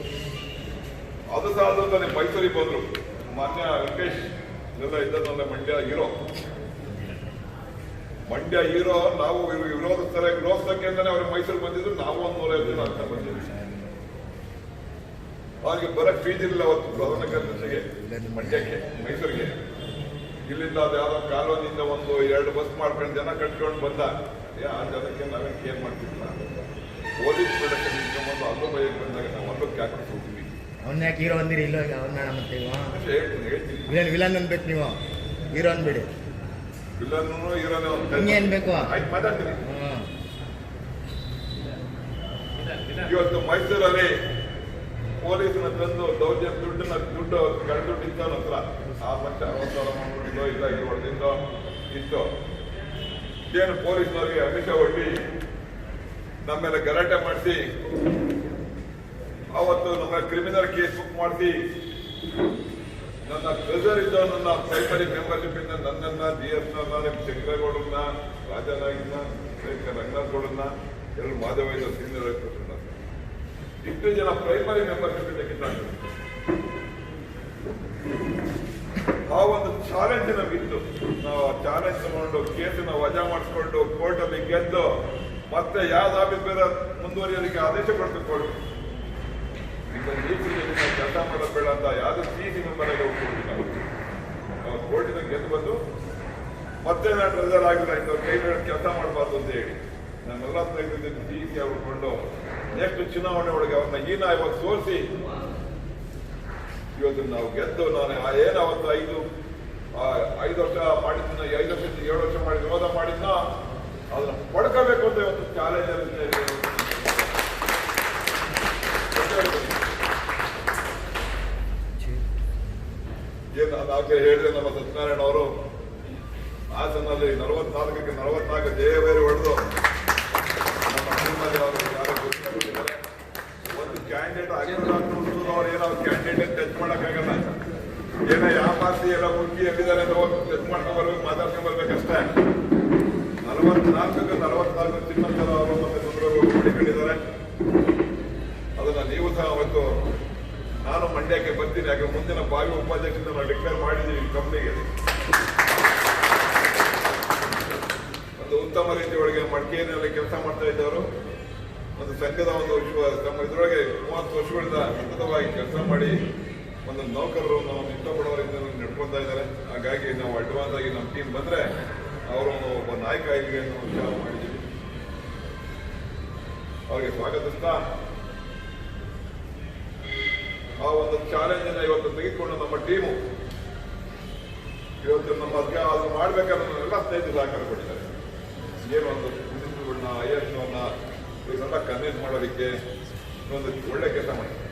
ಅದು ಸಾಧನೆ ಮೈಸೂರಿಗೆ ಬಂದ್ರು ಮಾನ್ಯ ವೆಂಕಟೇಶ್ ಇದೆಲ್ಲ ಇದ್ದದಲ್ಲ, ಮಂಡ್ಯ ಹೀರೋ ನಾವು ವಿರೋಧಿಸಕ್ಕೆ ಅಂತಾನೆ ಅವ್ರಿಗೆ ಮೈಸೂರು ಬಂದಿದ್ರು. ನಾವು ಒಂದು 150 ಜನ ಅಂತ ಬಂದಿದ್ವಿ. ಅವ್ರಿಗೆ ಬರಕ್ ಫೀಸ್ ಇಲ್ಲ ಅವತ್ತು ಪ್ರಧಾನ ಕಾರ್ಯದರ್ಶಿಗೆ ಮಂಡ್ಯಕ್ಕೆ ಮೈಸೂರಿಗೆ. ಇಲ್ಲಿಂದ ಅದು ಯಾವ್ದೋ ಕಾಲೋನಿಯಿಂದ 1-2 ಬಸ್ ಮಾಡ್ಕೊಂಡು ಜನ ಕಟ್ಕೊಂಡು ಬಂದ. ಆ ಜನಕ್ಕೆ ನಾವೇನು ಕೇರ್ ಮಾಡ್ತಿಲ್ಲ. ಪೊಲೀಸ್ ಪ್ರೊಡಕ್ಷನ್ ಇಟ್ಕೊಂಡ್ಬಂದು ಅಲ್ಲೂ ಬೈಕ್ ಬಂದಾಗ ನಾವು ಅಲ್ಲೂ ಕ್ಯಾಕ್ಟಸ್ ಹೋಗ್ತೀವಿ. ಅವ್ನ ಯಾಕೆ ಹೀರೋ ಅಂದಿರಿ? ಇಲ್ಲ ಹೇಳ್ತೀನಿ ವಿಲನ್ ಅನ್ಬೇಕು ನೀವು, ಹೀರೋ ಅನ್ಬೇಡಿ. ವಿಲನ್ನು ಹೀರೋನೇ ಅನ್ಬೇಕು. ಆಯ್ತು, ಮಾತಾಡ್ತೀನಿ. ಇವತ್ತು ಮೈಸೂರಲ್ಲಿ ಪೊಲೀಸನ ತಂದು ದೌರ್ಜನ್ಯ ದುಡ್ಡು ಕಳೆದುಟ್ಟಿದ್ದ ಹತ್ರ 6,60,000 ಮಾಡ್ಕೊಂಡಿದ್ದೋ ಇಲ್ಲ ಇದು ಹೊಡೆದಿದ್ದೋ ಇತ್ತು. ಏನು ಪೊಲೀಸ್ನವ್ರಿಗೆ ಅಮಿಷ ಒಡ್ಡಿ ನಮ್ಮೇಲೆ ಗಲಾಟೆ ಮಾಡಿಸಿ, ಅವತ್ತು ನಮ್ಮ ಕ್ರಿಮಿನಲ್ ಕೇಸ್ ಬುಕ್ ಮಾಡಿಸಿ, ನನ್ನ ಟ್ರೆಸರ್ ಇದ್ದ ನನ್ನ ಪ್ರೈಮರಿ ಮೆಂಬರ್ಶಿಪ್ ಇಂದ ನನ್ನನ್ನ DS ಶಂಕರೇಗೌಡರನ್ನ, ರಾಜನಾಗಿನ, ರಂಗನಾಥ್ ಗೌಡನ್ನ, ಎರಡು ಮಾಧವಯ್ಯ ಸೀನಿಯರ್ ಇಷ್ಟು ಜನ ಪ್ರೈಮರಿ ಮೆಂಬರ್ಶಿಪ್ ಇಂದ ಕಿತ್ತಾಡ್ತಾರೆ. ಆ ಒಂದು ಚಾಲೆಂಜ್ ನಮಗಿತ್ತು. ನಾವು ಚಾಲೆಂಜ್ ತಗೊಂಡು ಕೇಸನ್ನ ವಜಾ ಮಾಡಿಸ್ಕೊಂಡು ಕೋರ್ಟಲ್ಲಿ ಗೆದ್ದು ಮತ್ತೆ ಯಾವ್ದು ಆಫೀಸ್ ಬೇರೆ ಮುಂದುವರಿಯೋದಕ್ಕೆ ಆದೇಶ ಕೊಡ್ಬೇಕು. ಈಗ ಕೆಲಸ ಮಾಡೋದು ಬೇಡ ಅಂತ ಯಾವ್ದು CC ಮೆಂಬರ್ ಆಗಿ ಹೋಗ್ಬಿಟ್ಟಿಲ್ಲ. ಅವ್ರು ಕೋರ್ಟಿನ ಗೆದ್ದು ಬಂದು ಮತ್ತೆ ನಾನು ಟ್ರೆಸರ್ ಆಗಿಲ್ಲ, ಇಂಥವ್ರು ಕೈ ಮೇಲೆ ಕೆಲಸ ಮಾಡಬಾರ್ದು ಅಂತ ಹೇಳಿ ನಮ್ಮೆಲ್ಲ ಸ್ನೇಹಿತರಿಗೆ CC ಆಗ್ಬಿಟ್ಕೊಂಡು ನೆಕ್ಸ್ಟ್ ಚುನಾವಣೆ ಒಳಗೆ ಅವ್ರನ್ನ ಇವಾಗ ಸೋಲಿಸಿ ಇವತ್ತು ನಾವು ಗೆದ್ದು, ನಾನು ಏನು ಅವತ್ತು 5 ವರ್ಷ ಮಾಡಿದ್ನ 5 ವರ್ಷ 7 ವರ್ಷ ಮಾಡಿ ವಿರೋಧ ಮಾಡಿದ್ನ ಅದನ್ನ ಪಡ್ಕೋಬೇಕು ಅಂತ ಇವತ್ತು ಚಾಲೆಂಜ್ ಏನು ನಾಲ್ಕು ಹೇಳಿದ್ರೆ ನಮ್ಮ ಸತ್ಯನಾರಾಯಣ ಅವರು ಹಾಸನಲ್ಲಿ 44ಕ್ಕೆ 44 ಜಯಬೇರೆ ಹೊಡೆದು ನಮ್ಮ ಸಿನಿಮಾದಲ್ಲಿ ಅವರು ಯಾರು ಗೊತ್ತಿದ್ದಾರೆ. ಒಂದು ಕ್ಯಾಂಡಿಡೇಟ್ ಅವ್ರು ಏನೋ ಕ್ಯಾಂಡಿಡೇಟ್ ಟಚ್ ಮಾಡೋಕ್ಕಾಗಲ್ಲ. ಏನೋ ಯಾವ ಪಾರ್ಟಿ ಎಲ್ಲ ಹುಡುಕಿ ಎಲ್ಲಿದ್ದಾರೆ ಅಂತ ಹೋಗಿ ಟಚ್ ಮಾಡ್ಕೊಂಡು ಬರ್ಬೇಕು, ಮಾತಾಡ್ಕೊಂಡು ಬರ್ಬೇಕಷ್ಟೇ. 44ಕ್ಕೆ 44 ಚಿನ್ನಂತರ ಅವರು ಮತ್ತೆ ಸುಂದರವರು ಮಾಡಿಕೊಂಡಿದ್ದಾರೆ. ಅದನ್ನ ನೀವು ಸಹ ಅವತ್ತು ನಾನು ಮಂಡ್ಯಕ್ಕೆ ಬರ್ತೀನಿ, ಯಾಕೆ ಮುಂದಿನ ಭಾವಿ ಉಪಾಧ್ಯಕ್ಷರಿಂದ ನಾವು ಡಿಕ್ಲೇರ್ ಮಾಡಿದ್ದೀವಿ ಕಂಪ್ನಿಗೆ. ಒಂದು ಉತ್ತಮ ರೀತಿ ಒಳಗೆ ಮಡಿಕೇರಿಯಲ್ಲಿ ಕೆಲಸ ಮಾಡ್ತಾ ಇದ್ದವರು ಒಂದು ಸಂಘದ ತಮ್ಮ ಇದರೊಳಗೆ 30 ವರ್ಷಗಳಿಂದ ಸತತವಾಗಿ ಕೆಲಸ ಮಾಡಿ ಒಂದು ನೌಕರರು ನಾವು ಇಷ್ಟಪಡೋರಿಂದ ನಡ್ಕೊಳ್ತಾ ಇದ್ದಾರೆ. ಹಾಗಾಗಿ ನಾವು ಅಡ್ವಾನ್ಸ್ ಆಗಿ ನಮ್ಮ ಟೀಮ್ ಬಂದ್ರೆ ಅವರು ಒಬ್ಬ ನಾಯಕ ಆಗಿ ವಿಚಾರ ಮಾಡಿದ್ದೀವಿ. ಅವರಿಗೆ ಸ್ವಾಗತಿಸ್ತಾ ಆ ಒಂದು ಚಾಲೆಂಜ್ ಅನ್ನ ಇವತ್ತು ತೆಗೆದುಕೊಂಡು ನಮ್ಮ ಟೀಮು ಇವತ್ತು ನಮ್ಮ ಅದು ಮಾಡ್ಬೇಕಾದ್ರೆ ಎಲ್ಲ ಸ್ನೇಹಿತರು ಸಹಕಾರ ಕೊಟ್ಟಿದ್ದಾರೆ. ಏನು ಒಂದು ಮಿನಿಸ್ಟರ್ಗಳನ್ನ IAS ಇವನ್ನೆಲ್ಲ ಕನ್ವಿನ್ಸ್ ಮಾಡೋದಕ್ಕೆ ಒಂದು ಒಳ್ಳೆ ಕೆಲಸ ಮಾಡಿದ್ದಾರೆ.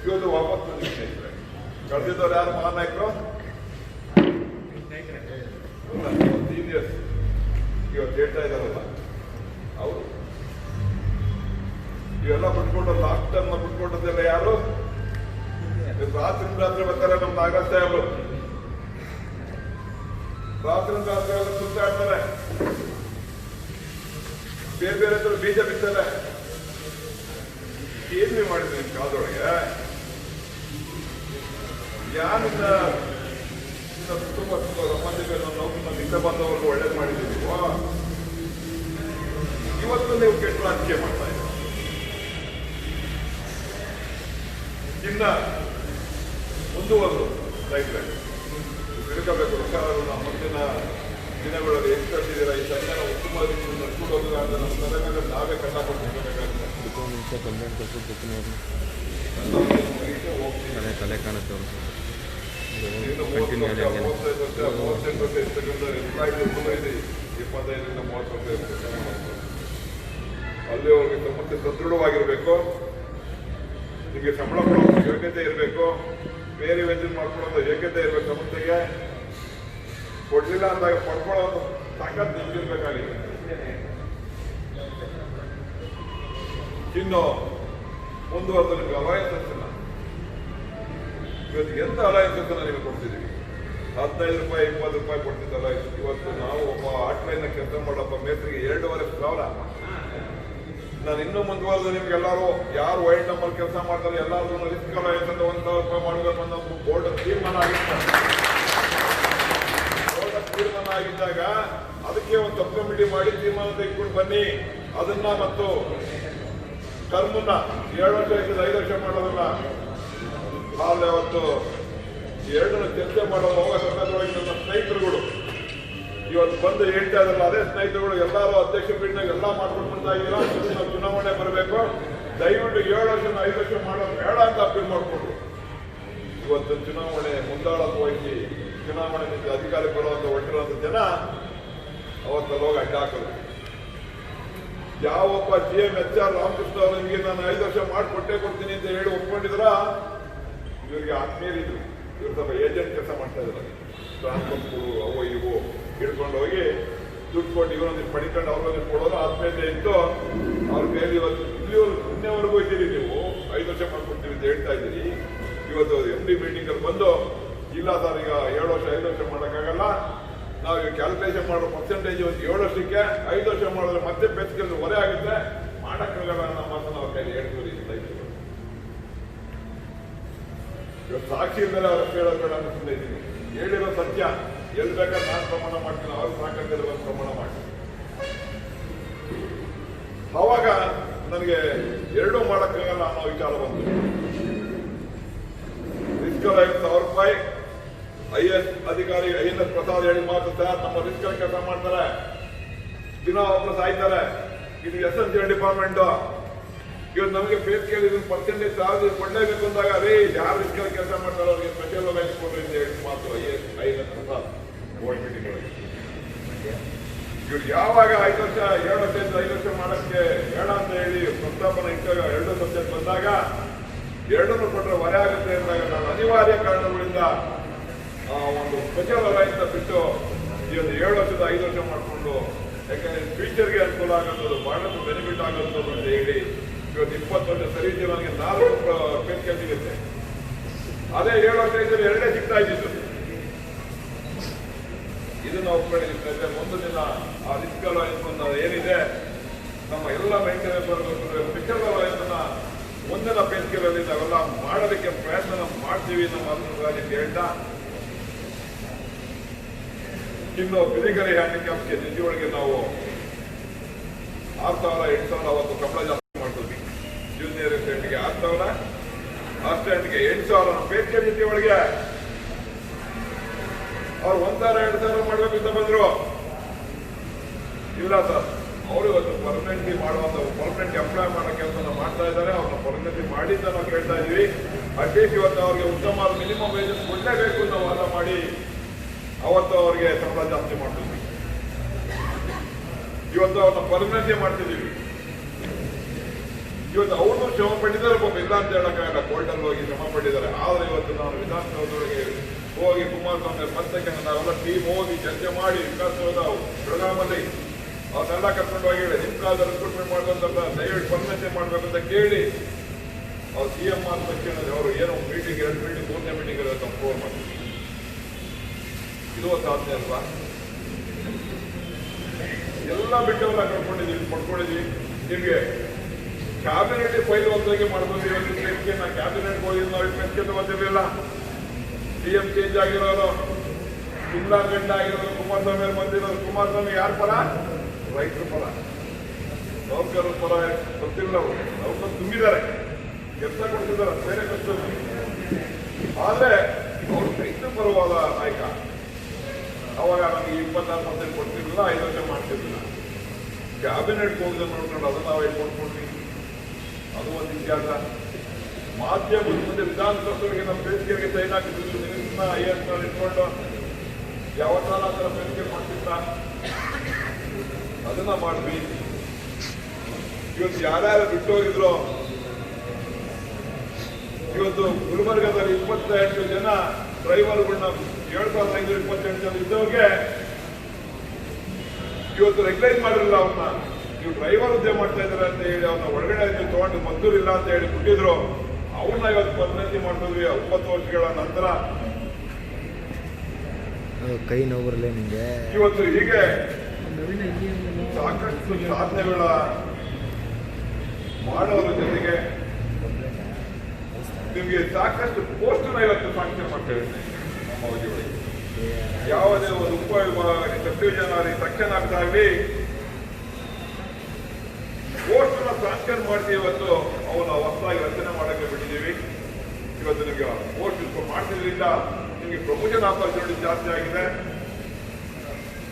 ಇವತ್ತು ವಾಪಸ್ ಬಂದಿದ್ದ ಸ್ನೇಹಿತರೆ ಕಳೆದಿದ್ದವ್ರು ಯಾರು ಮಹಾನಾಯಕರು ಸೀನಿಯರ್ಸ್ ಇವತ್ತು ಹೇಳ್ತಾ ಇದ್ದಾರಲ್ಲ ಅವರು ಇವೆಲ್ಲ ಬಿಟ್ಕೊಂಡು ಲಾಸ್ಟ್ ಟರ್ಮ್ ಬಿಟ್ಕೊಂಡದೆಲ್ಲ ಯಾರು ರಾತ್ರಿ ಬರ್ತಾರೆ. ನಮ್ಮ ನಾಗರಾಜ್ ಸಾಹೇಬರು ರಾತ್ರಿ ಸುತ್ತಾಡ್ತಾರೆ, ಬೇರೆ ಬೇರೆ ಬೀಜ ಬಿತ್ತಾರೆ. ಏನ್ರಿ ಮಾಡಿದ್ರಿ ನಿಮ್ ಕಾಲದೊಳಗೆ? ಯಾರಿಂದ ಕುಟುಂಬ ಸಂಬಂಧಿಕರನ್ನು ನಾವು ನಿಂದ ಬಂದವರೆಗೂ ಒಳ್ಳೇದು ಮಾಡಿದ್ದೀವಿ ನೀವು. ಇವತ್ತು ನೀವು ಕೆಟ್ಟ ರಾಜಕೀಯ ಮಾಡ್ತಾ ಇದ್ದೀರಿ. ಇನ್ನ ಮುಂದುವರೆದು ರೈತರೆ ತಿಳ್ಕೋಬೇಕು. ಸರ್ಕಾರವನ್ನು ಮುಂದಿನ ದಿನಗಳಲ್ಲಿ ಎಷ್ಟು ಕಟ್ಟಿದ್ದೀರಾ, ಈ ಸನ್ಮಾನ ಉತ್ತಮ ರೀತಿಯಲ್ಲಿ ನಡ್ಕೊಂಡು ಹೋಗೋದು ಅಂತ ನಮ್ಮ ತಲೆ ಮೇಲೆ ನಾವೇ ಕಣ್ಣ ಕೊಟ್ಟಿರ್ಬೇಕಾಗುತ್ತೆ. ತಲೆ ಕಾಣುತ್ತೆ ಇನ್ನು 35 ವರ್ಷ ಇರ್ತಕ್ಕಂಥ ಎಂಪ್ಲಾಯ್ಸ್ 25ರಿಂದ 30 ವರ್ಷ ಇರ್ತಕ್ಕಂಥ ಅಲ್ಲಿ ಅವ್ರಿಗೆ ಸಮಸ್ಯೆ ಸದೃಢವಾಗಿರಬೇಕು. ನಿಮಗೆ ಸಂಬಳ ಕೊಡೋದು ಯೋಗ್ಯತೆ ಇರಬೇಕು, ಬೇರೆ ವೇತನ ಮಾಡ್ಕೊಳ್ಳೋದು ಯೋಗ್ಯತೆ ಇರಬೇಕು. ಸಂಸ್ಥೆಗೆ ಕೊಡ್ಲಿಲ್ಲ ಅಂದಾಗ ಪಡ್ಕೊಳ್ಳೋದು ತಾಕತ್ ನಿಮ್ಗಿರ್ಬೇಕಾಗಿದೆ. ಇನ್ನು ಮುಂದುವರೆದ ನಿಮ್ಗೆ ಅಲಯನ್ಸಸ್ ಇವತ್ತು ಎಂತ ಅಲಯನ್ಸಸ್ ನಿಮಗೆ ಕೊಡ್ತಿದ್ದೀವಿ. 15 ರೂಪಾಯಿ 20 ರೂಪಾಯಿ ಕೊಡ್ತಿದ್ದಲ್ಲ, ಇವತ್ತು ನಾವು ಒಬ್ಬ ಆಟ್ಲೈನ್ ಕೆಲಸ ಮಾಡೊಬ್ಬ ಮೇಸ್ತ್ರಿಗೆ 2,500. ನಾನು ಇನ್ನೂ ಮುಂದುವರೆದು ನಿಮ್ಗೆಲ್ಲರೂ ಯಾರು ವೈಲ್ಡ್ ನಂಬರ್ ಕೆಲಸ ಮಾಡ್ತಾರೆ ಎಲ್ಲರೂ ರಿಸ್ಕ್ ಅಲಯನ್ಸ್ ಅಂತ 1,000 ರೂಪಾಯಿ ಮಾಡಬೇಕು ಅನ್ನೋ ಬೋರ್ಡ್ ತೀರ್ಮಾನ ಆಗಿದ್ದಾಗ ಅದಕ್ಕೆ ಒಂದು ಸಬ್ ಕಮಿಟಿ ಮಾಡಿ ತೀರ್ಮಾನ ತೆಗೆದುಕೊಂಡು ಬನ್ನಿ. ಅದನ್ನ ಮತ್ತು ಕರ್ಮನ್ನ 7 ವರ್ಷ ಇದ್ದ 5 ವರ್ಷ ಮಾಡೋದಲ್ಲ. ಆದ್ರೆ ಅವತ್ತು ಎರಡನ್ನು ಚರ್ಚೆ ಮಾಡೋದು ಹೋಗೋ ಸಂದರ್ಭವಾಗಿ ನನ್ನ ಸ್ನೇಹಿತರುಗಳು ಇವತ್ತು ಬಂದು ಹೇಳ್ತಾ ಇದ್ರಲ್ಲ, ಅದೇ ಸ್ನೇಹಿತರುಗಳು ಎಲ್ಲರೂ ಅಧ್ಯಕ್ಷ ಪೀಠದಾಗ ಎಲ್ಲ ಮಾಡ್ಕೊಂಡು ಬರ್ತಾ ಇದ್ದೀರಾ. ಚುನಾವಣೆ ಬರಬೇಕು, ದಯವಿಟ್ಟು 7 ವರ್ಷ 5 ವರ್ಷ ಮಾಡೋದು ಬೇಡ ಅಂತ ಅಪೀಲ್ ಮಾಡಿಕೊಂಡು ಇವತ್ತು ಚುನಾವಣೆ ಮುಂದಾಳತ್ವ ವಹಿಸಿ ಚುನಾವಣೆ ಅಧಿಕಾರಿ ಬರುವಂತ ಹೊಟ್ಟಿರುವಂತ ಜನ ಅವತ್ತಲ್ಲಿ ಹೋಗಿ ಅಡ್ಡ ಹಾಕೋದು. ಯಾವೊಬ್ಬ GM HR ರಾಮಕೃಷ್ಣ ಅವರು ನಿಮಗೆ ನಾನು 5 ವರ್ಷ ಮಾಡಿಕೊಟ್ಟೇ ಕೊಡ್ತೀನಿ ಅಂತ ಹೇಳಿ ಒಪ್ಕೊಂಡಿದ್ರ ಇವರಿಗೆ ಆತ್ಮೀಯರಿದ್ರು. ಇವ್ರು ಸ್ವಲ್ಪ ಏಜೆಂಟ್ ಕೆಲಸ ಮಾಡ್ತಾ ಇದ್ದಾರೆ. ಟ್ರಾನ್ಸ್ಪೋರ್ಟ್ಗಳು ಅವು ಇವು ಹಿಡ್ಕೊಂಡು ಹೋಗಿ ದುಡ್ಡು ಕೊಟ್ಟು ಇವರೊಂದಿಷ್ಟು ಪಡಿಕೊಂಡು ಅವ್ರೊಂದಿಷ್ಟು ಕೊಡೋದು ಆತ್ಮೀಯತೆ ಇತ್ತು. ಅವ್ರ ಕೈಯಲ್ಲಿ ಇವತ್ತು ಇನ್ನೆವರೆಗೂ ಇದ್ದೀರಿ. ನೀವು 5 ವರ್ಷ ಮಾಡ್ಕೊಡ್ತೀವಿ ಅಂತ ಹೇಳ್ತಾ ಇದ್ದೀರಿ. ಇವತ್ತು MD ಮೀಟಿಂಗ್ ಅಲ್ಲಿ ಬಂದು ಇಲ್ಲ ಸರ್, ಈಗ 7 ವರ್ಷ 5 ವರ್ಷ ಮಾಡೋಕ್ಕಾಗಲ್ಲ, ನಾವು ಈಗ ಕ್ಯಾಲ್ಕುಲೇಷನ್ ಮಾಡೋ ಪರ್ಸೆಂಟೇಜ್ 7 ವರ್ಷಕ್ಕೆ 5 ವರ್ಷ ಮಾಡಿದ್ರೆ ಮತ್ತೆ ಬೆಸ್ಕಲ್ ಹೊರೆ ಆಗುತ್ತೆ, ಮಾಡೋಕ್ಕಾಗಲ್ಲ ಅನ್ನೋ ಮಾತನ್ನು ಅವ್ರ ಕೈಲಿ ಹೇಳ್ತೀವಿ. ರೈತರು ಇವತ್ತು ಸಾಕ್ಷಿ ಇಲ್ಲದೆ ಅವ್ರ ಕೇಳೋಬೇಡ ಅಂತ ಇದ್ದೀನಿ. ಹೇಳಿರೋ ಸತ್ಯ. ಎಲ್ಲಿ ಬೇಕಾದ್ರೆ ನಾನು ಪ್ರಮಾಣ ಮಾಡ್ತೀನಿ, ಅವ್ರ ಸಾಕಂತಿರುವ ಪ್ರಮಾಣ ಮಾಡ್ತೀನಿ. ಅವಾಗ ನನಗೆ ಎರಡೂ ಮಾಡೋಕ್ಕಾಗಲ್ಲ ಅನ್ನೋ ವಿಚಾರ ಬಂತು. ರಿಸ್ಕ್ 5,000 ರೂಪಾಯಿ IAS ಅಧಿಕಾರಿ INS ಪ್ರಸಾದ್ ಹೇಳಿ ಮಾತು ಸರ್, ನಮ್ಮ ರಿಸ್ಕ್ ಕೆಲಸ ಮಾಡ್ತಾರೆ, ದಿನ ಒಬ್ರು ಸಾಯ್ತಾರೆ, ಇದು SNCL ಡಿಪಾರ್ಟ್ಮೆಂಟ್. ಇವತ್ತು ನಮಗೆ ಪೇ ಸ್ಕೇಲ್ ಇದನ್ನ ಪರ್ಸೆಂಟೇಜ್ ಚಾರ್ಜ್ ಕೊಡಲೇಬೇಕು ಅಂದಾಗ ರೀ ಯಾರು ರಿಸ್ಕ್ ಕೆಲಸ ಮಾಡ್ತಾರೆ ಅವ್ರಿಗೆ ಸ್ಪೆಷಲ್ ಲೈನ್ಸ್ ಕೊಡ್ರಿ ಅಂತ ಹೇಳಿ ಮಾತು INS ಪ್ರಸಾದ್ ಬೋರ್ಡ್ ಮೀಟಿಂಗ್ ಒಳಗೆ. ಇವ್ರು ಯಾವಾಗ 5 ವರ್ಷ 7 ವರ್ಷದಿಂದ 5 ವರ್ಷ ಮಾಡಕ್ಕೆ ಬೇಡ ಅಂತ ಹೇಳಿ ಪ್ರಸ್ತಾಪನೆ ಇಟ್ಟಾಗ 2 ಸಬ್ಜೆಕ್ಟ್ ಬಂದಾಗ ಎರಡನ್ನು ಕೊಟ್ಟರೆ ಹೊರೆ ಆಗುತ್ತೆ ಅಂದಾಗ ನಾನು ಅನಿವಾರ್ಯ ಕಾರಣಗಳಿಂದ ಒಂದು ಸ್ಪೆಷಲ್ ಅಲೈನ್ಸ್ ಬಿಟ್ಟು ಈ ಒಂದು 7 ವರ್ಷದ 5 ವರ್ಷ ಮಾಡಿಕೊಂಡು, ಯಾಕಂದ್ರೆ ಫ್ಯೂಚರ್ಗೆ ಅನುಕೂಲ ಆಗೋದು ಬಹಳಷ್ಟು ಬೆನಿಫಿಟ್ ಆಗೋದು ಅಂತ ಹೇಳಿ ಇವತ್ತು 20 ವರ್ಷ ಸರ್ವಿಸ್ ನನಗೆ 4 ಪೇಸ್ಕೇಲ್ ಸಿಗುತ್ತೆ. ಅದೇ 7 ವರ್ಷ ಇದ್ದರೆ 2 ಸಿಗ್ತಾ ಇದ್ದಿದ್ದು. ಇದನ್ನ ಒಪ್ಕೊಂಡಿದ್ದೀವಿ. ಒಂದು ದಿನ ಆ ರಿಸ್ಕ್ ಅಲೈನ್ಸ್ ಏನಿದೆ ನಮ್ಮ ಎಲ್ಲ ಮೇಂಟೆನೆನ್ಸ್ ಸ್ಪೆಷಲ್ ಅಲೈನ್ಸ್ ಮುಂದಿನ ಪೇಸ್ಕೇಲಲ್ಲಿ ನಾವೆಲ್ಲ ಮಾಡೋದಕ್ಕೆ ಪ್ರಯತ್ನ ಮಾಡ್ತೀವಿ ನಮ್ಮ ಅದನ್ನು ಹೇಳ್ತಾ, ಇನ್ನು ಫಿಸಿಕಲಿ ಹ್ಯಾಂಡಿಕ್ಯಾಪ್ಗೆ ನಿಧಿಯೊಳಗೆ ನಾವು 6,000 8,000 ಅವತ್ತು ಸಂಬಳ ಜಾಸ್ತಿ ಮಾಡ್ತೀವಿ. ಜೂನಿಯರ್ ಅಸಿಸ್ಟೆಂಟ್ಗೆ 6,000, ಅಸಿಸ್ಟೆಂಟ್ಗೆ 8,000 ಪೇಸ್ಕೇಲ್ ನಿಧಿ ಒಳಗೆ ಅವ್ರು 1,000 2,000 ಮಾಡ್ಬೇಕಂತ ಬಂದ್ರು. ಇಲ್ಲ ಸರ್, ಅವರು ಇವತ್ತು ಪರ್ಮನೆಂಟ್ಲಿ ಮಾಡುವಂತ ಪರ್ಮನೆಂಟ್ ಎಂಪ್ಲಾಯ್ ಮಾಡೋ ಕೆಲಸ ಮಾಡ್ತಾ ಇದ್ದಾರೆ. ಅವ್ರನ್ನ ಪರ್ಮನೆಂಟ್ಲಿ ಮಾಡಿದ್ದ ನಾವು ಕೇಳ್ತಾ ಇದೀವಿ. ಅಟ್ಲೀಸ್ಟ್ ಇವತ್ತು ಅವ್ರಿಗೆ ಉತ್ತಮ ಮಿನಿಮಮ್ ವೇಜಸ್ ಕೊಡಲೇಬೇಕು ನಾವು ವಾದ ಮಾಡಿ ಅವತ್ತು ಅವ್ರಿಗೆ ಸಂಬಳ ಜಾಸ್ತಿ ಮಾಡ್ತಿದ್ವಿ. ಇವತ್ತು ಅವ್ರನ್ನ ಪರ್ಮನೆಂಟ್ಲಿ ಮಾಡ್ತಿದ್ದೀವಿ. ಇವತ್ತು ಅವ್ರನ್ನೂ ಶ್ರಮ ಪಟ್ಟಿದ್ದಾರೆ, ಪಾಪ ಇಲ್ಲ ಅಂತ ಹೇಳಕ್ಕಾಗಲ್ಲ, ಕೋರ್ಟಲ್ಲಿ ಹೋಗಿ ಶ್ರಮ ಪಟ್ಟಿದ್ದಾರೆ. ಆದ್ರೆ ಇವತ್ತು ನಾವು ವಿಧಾನಸೌಧದೊಳಗೆ ಹೋಗಿ ಕುಮಾರಸ್ವಾಮಿ ಬಂದಕ್ಕೆ ನಾವೆಲ್ಲ ಟೀಮ್ ಹೋಗಿ ಚರ್ಚೆ ಮಾಡಿ ವಿಕಾಸಸೌಧ ಬೆಳಗಾಮಲ್ಲಿ ಅವನ್ನೆಲ್ಲ ಕರ್ಕೊಂಡು ಹೋಗಿ ಹೇಳಿ ನಿಮ್ಮ ಕಾಲದಲ್ಲಿ ರಿಕ್ರೂಟ್ಮೆಂಟ್ ಮಾಡುವಂತ ದಯವಿಟ್ಟು ಪರ್ಮನೆಂಟ್ ಮಾಡ್ಬೇಕಂತ ಕೇಳಿ ಅವ್ರು CM ಆದ ತಕ್ಷಣ ಅವರು ಏನೋ ಮೀಟಿಂಗ್ 2 ಮೀಟಿಂಗ್ 3ನೇ ಮೀಟಿಂಗ್ ಇರೋದು ಫೋನ್ ಮಾಡ್ತೀವಿ. ಇದು ಒಂದು ಸಾಧನೆ ಅಲ್ವಾ? ಎಲ್ಲ ಬಿಟ್ಟವನ್ನ ಕರ್ಕೊಂಡಿದ್ದೀವಿ, ಪಡ್ಕೊಂಡಿದ್ದೀವಿ. ನಿಮಗೆ ಕ್ಯಾಬಿನೆಟ್ ಫೈಲ್ ಒಂದಾಗಿ ಮಾಡ್ಬೋದು. ಇವತ್ತು ಪ್ರೆಸ್ಗೆ ನಾ ಕ್ಯಾಬಿನೆಟ್ ಹೋಗಿ ನಾವು ಪ್ರೆಸ್ಗೆ ಬಂದಿರಲಿಲ್ಲ. ಸಿಎಂ ಚೇಂಜ್ ಆಗಿರೋರು, ಜಿಲ್ಲಾ ಗಂಡ ಆಗಿರೋರು, ಕುಮಾರಸ್ವಾಮಿ ಬಂದಿರೋರು. ಕುಮಾರಸ್ವಾಮಿ ಯಾರ ಪರ? ರೈತರ ಪರ, ನೌಕರರ ಪರ ಗೊತ್ತಿಲ್ಲ. ಅವರು ನೌಕರು ತುಂಬಿದ್ದಾರೆ, ಕೆಲಸ ಕೊಡ್ತಿದ್ದಾರೆ, ಬೇರೆ ಕಷ್ಟ. ಆದ್ರೆ ಅವರು ರೈತರ ಪರವಾದ ನಾಯಕ. ಅವಾಗ ನಮಗೆ 24% ಕೊಡ್ತಿರ್ಲಿಲ್ಲ, 5 ವರ್ಷ ಮಾಡ್ತಿರ್ಲಿಲ್ಲ. ಕ್ಯಾಬಿನೆಟ್ ಹೋಗಿದ ನೋಡ್ಕೊಂಡು ಅದನ್ನ ನಾವು ಕೊಟ್ಕೊಂಡ್ವಿ. ಅದು ಒಂದು ಇತಿಹಾಸ. ಮಾಧ್ಯಮದ ಮುಂದೆ ವಿಧಾನಸಭೆಗೆ ನಮ್ಮ ಬೇಸಿಗೆಗೆ ಸೈನ್ ಹಾಕಿದ್ರು. ನಿನ್ನ IAS ಇಟ್ಕೊಂಡು ಯಾವತ್ತಾರ ಆ ಥರ ಬೇಸಿಗೆ ಮಾಡ್ತಿದ್ದ, ಅದನ್ನ ಮಾಡಿದ್ವಿ. ಇವತ್ತು ಯಾರ್ಯಾರು ಬಿಟ್ಟು ಹೋಗಿದ್ರು, ಇವತ್ತು ಗುಲ್ಬರ್ಗದಲ್ಲಿ 28 ಜನ ಡ್ರೈವರ್ಗಳನ್ನ 7,528 ಜನ ಇದ್ದವ್ರಿಗೆ ಇವತ್ತು ರೆಗ್ಯುಲೈಸ್ ಮಾಡಿರಲಿಲ್ಲ. ಅವನ್ನ ನೀವು ಡ್ರೈವರ್ ಹುದ್ದೆ ಮಾಡ್ತಾ ಇದ್ದಾರೆ ಅಂತ ಹೇಳಿ ಅವನ್ನ ಒಳಗಡೆ ತಗೊಂಡು ಮಂಜೂರಿಲ್ಲ ಅಂತ ಹೇಳಿ ಬಿಟ್ಟಿದ್ರು. ಅವನ್ನ ಇವತ್ತು ಪದ್ಧತಿ ಮಾಡಿದ್ವಿ 9 ವರ್ಷಗಳ ನಂತರ. ಕೈ ನೋವು ಬರಲ್ಲ ನಿಮಗೆ. ಇವತ್ತು ಹೀಗೆ ಸಾಕಷ್ಟು ಸಾಧನೆಗಳ ಮಾಡೋರ ಜೊತೆಗೆ ನಿಮಗೆ ಸಾಕಷ್ಟು ಪೋಸ್ಟನ್ನ ಇವತ್ತು ಸಾಂಕ್ಷನ್ ಮಾಡ್ತಾ ಇದ್ದೇನೆ ನಮ್ಮ ಅವಧಿಯೊಳಗೆ. ಯಾವುದೇ ಒಂದು ಉಪವಿಭಾಗ ಸಬ್ ಡಿವಿಷನ್ ಆಗಲಿ, ಸೆಕ್ಷನ್ ಆಗಲಿ, ಪೋಸ್ಟನ್ನ ಸಾಂಕ್ಷನ್ ಮಾಡ್ತೀವಿ. ಇವತ್ತು ಅವನ್ನ ಹೊಸದಾಗಿ ರಚನೆ ಮಾಡೋಕ್ಕೆ ಬಿಟ್ಟಿದ್ದೀವಿ. ಇವತ್ತು ನಿಮಗೆ ಪೋಸ್ಟ್ ಮಾಡ್ತಿದ್ರಿಂದ ನಿಮಗೆ ಪ್ರಮೋಷನ್ ಆಪರ್ಚುನಿಟಿ ಜಾಸ್ತಿ ಆಗಿದೆ.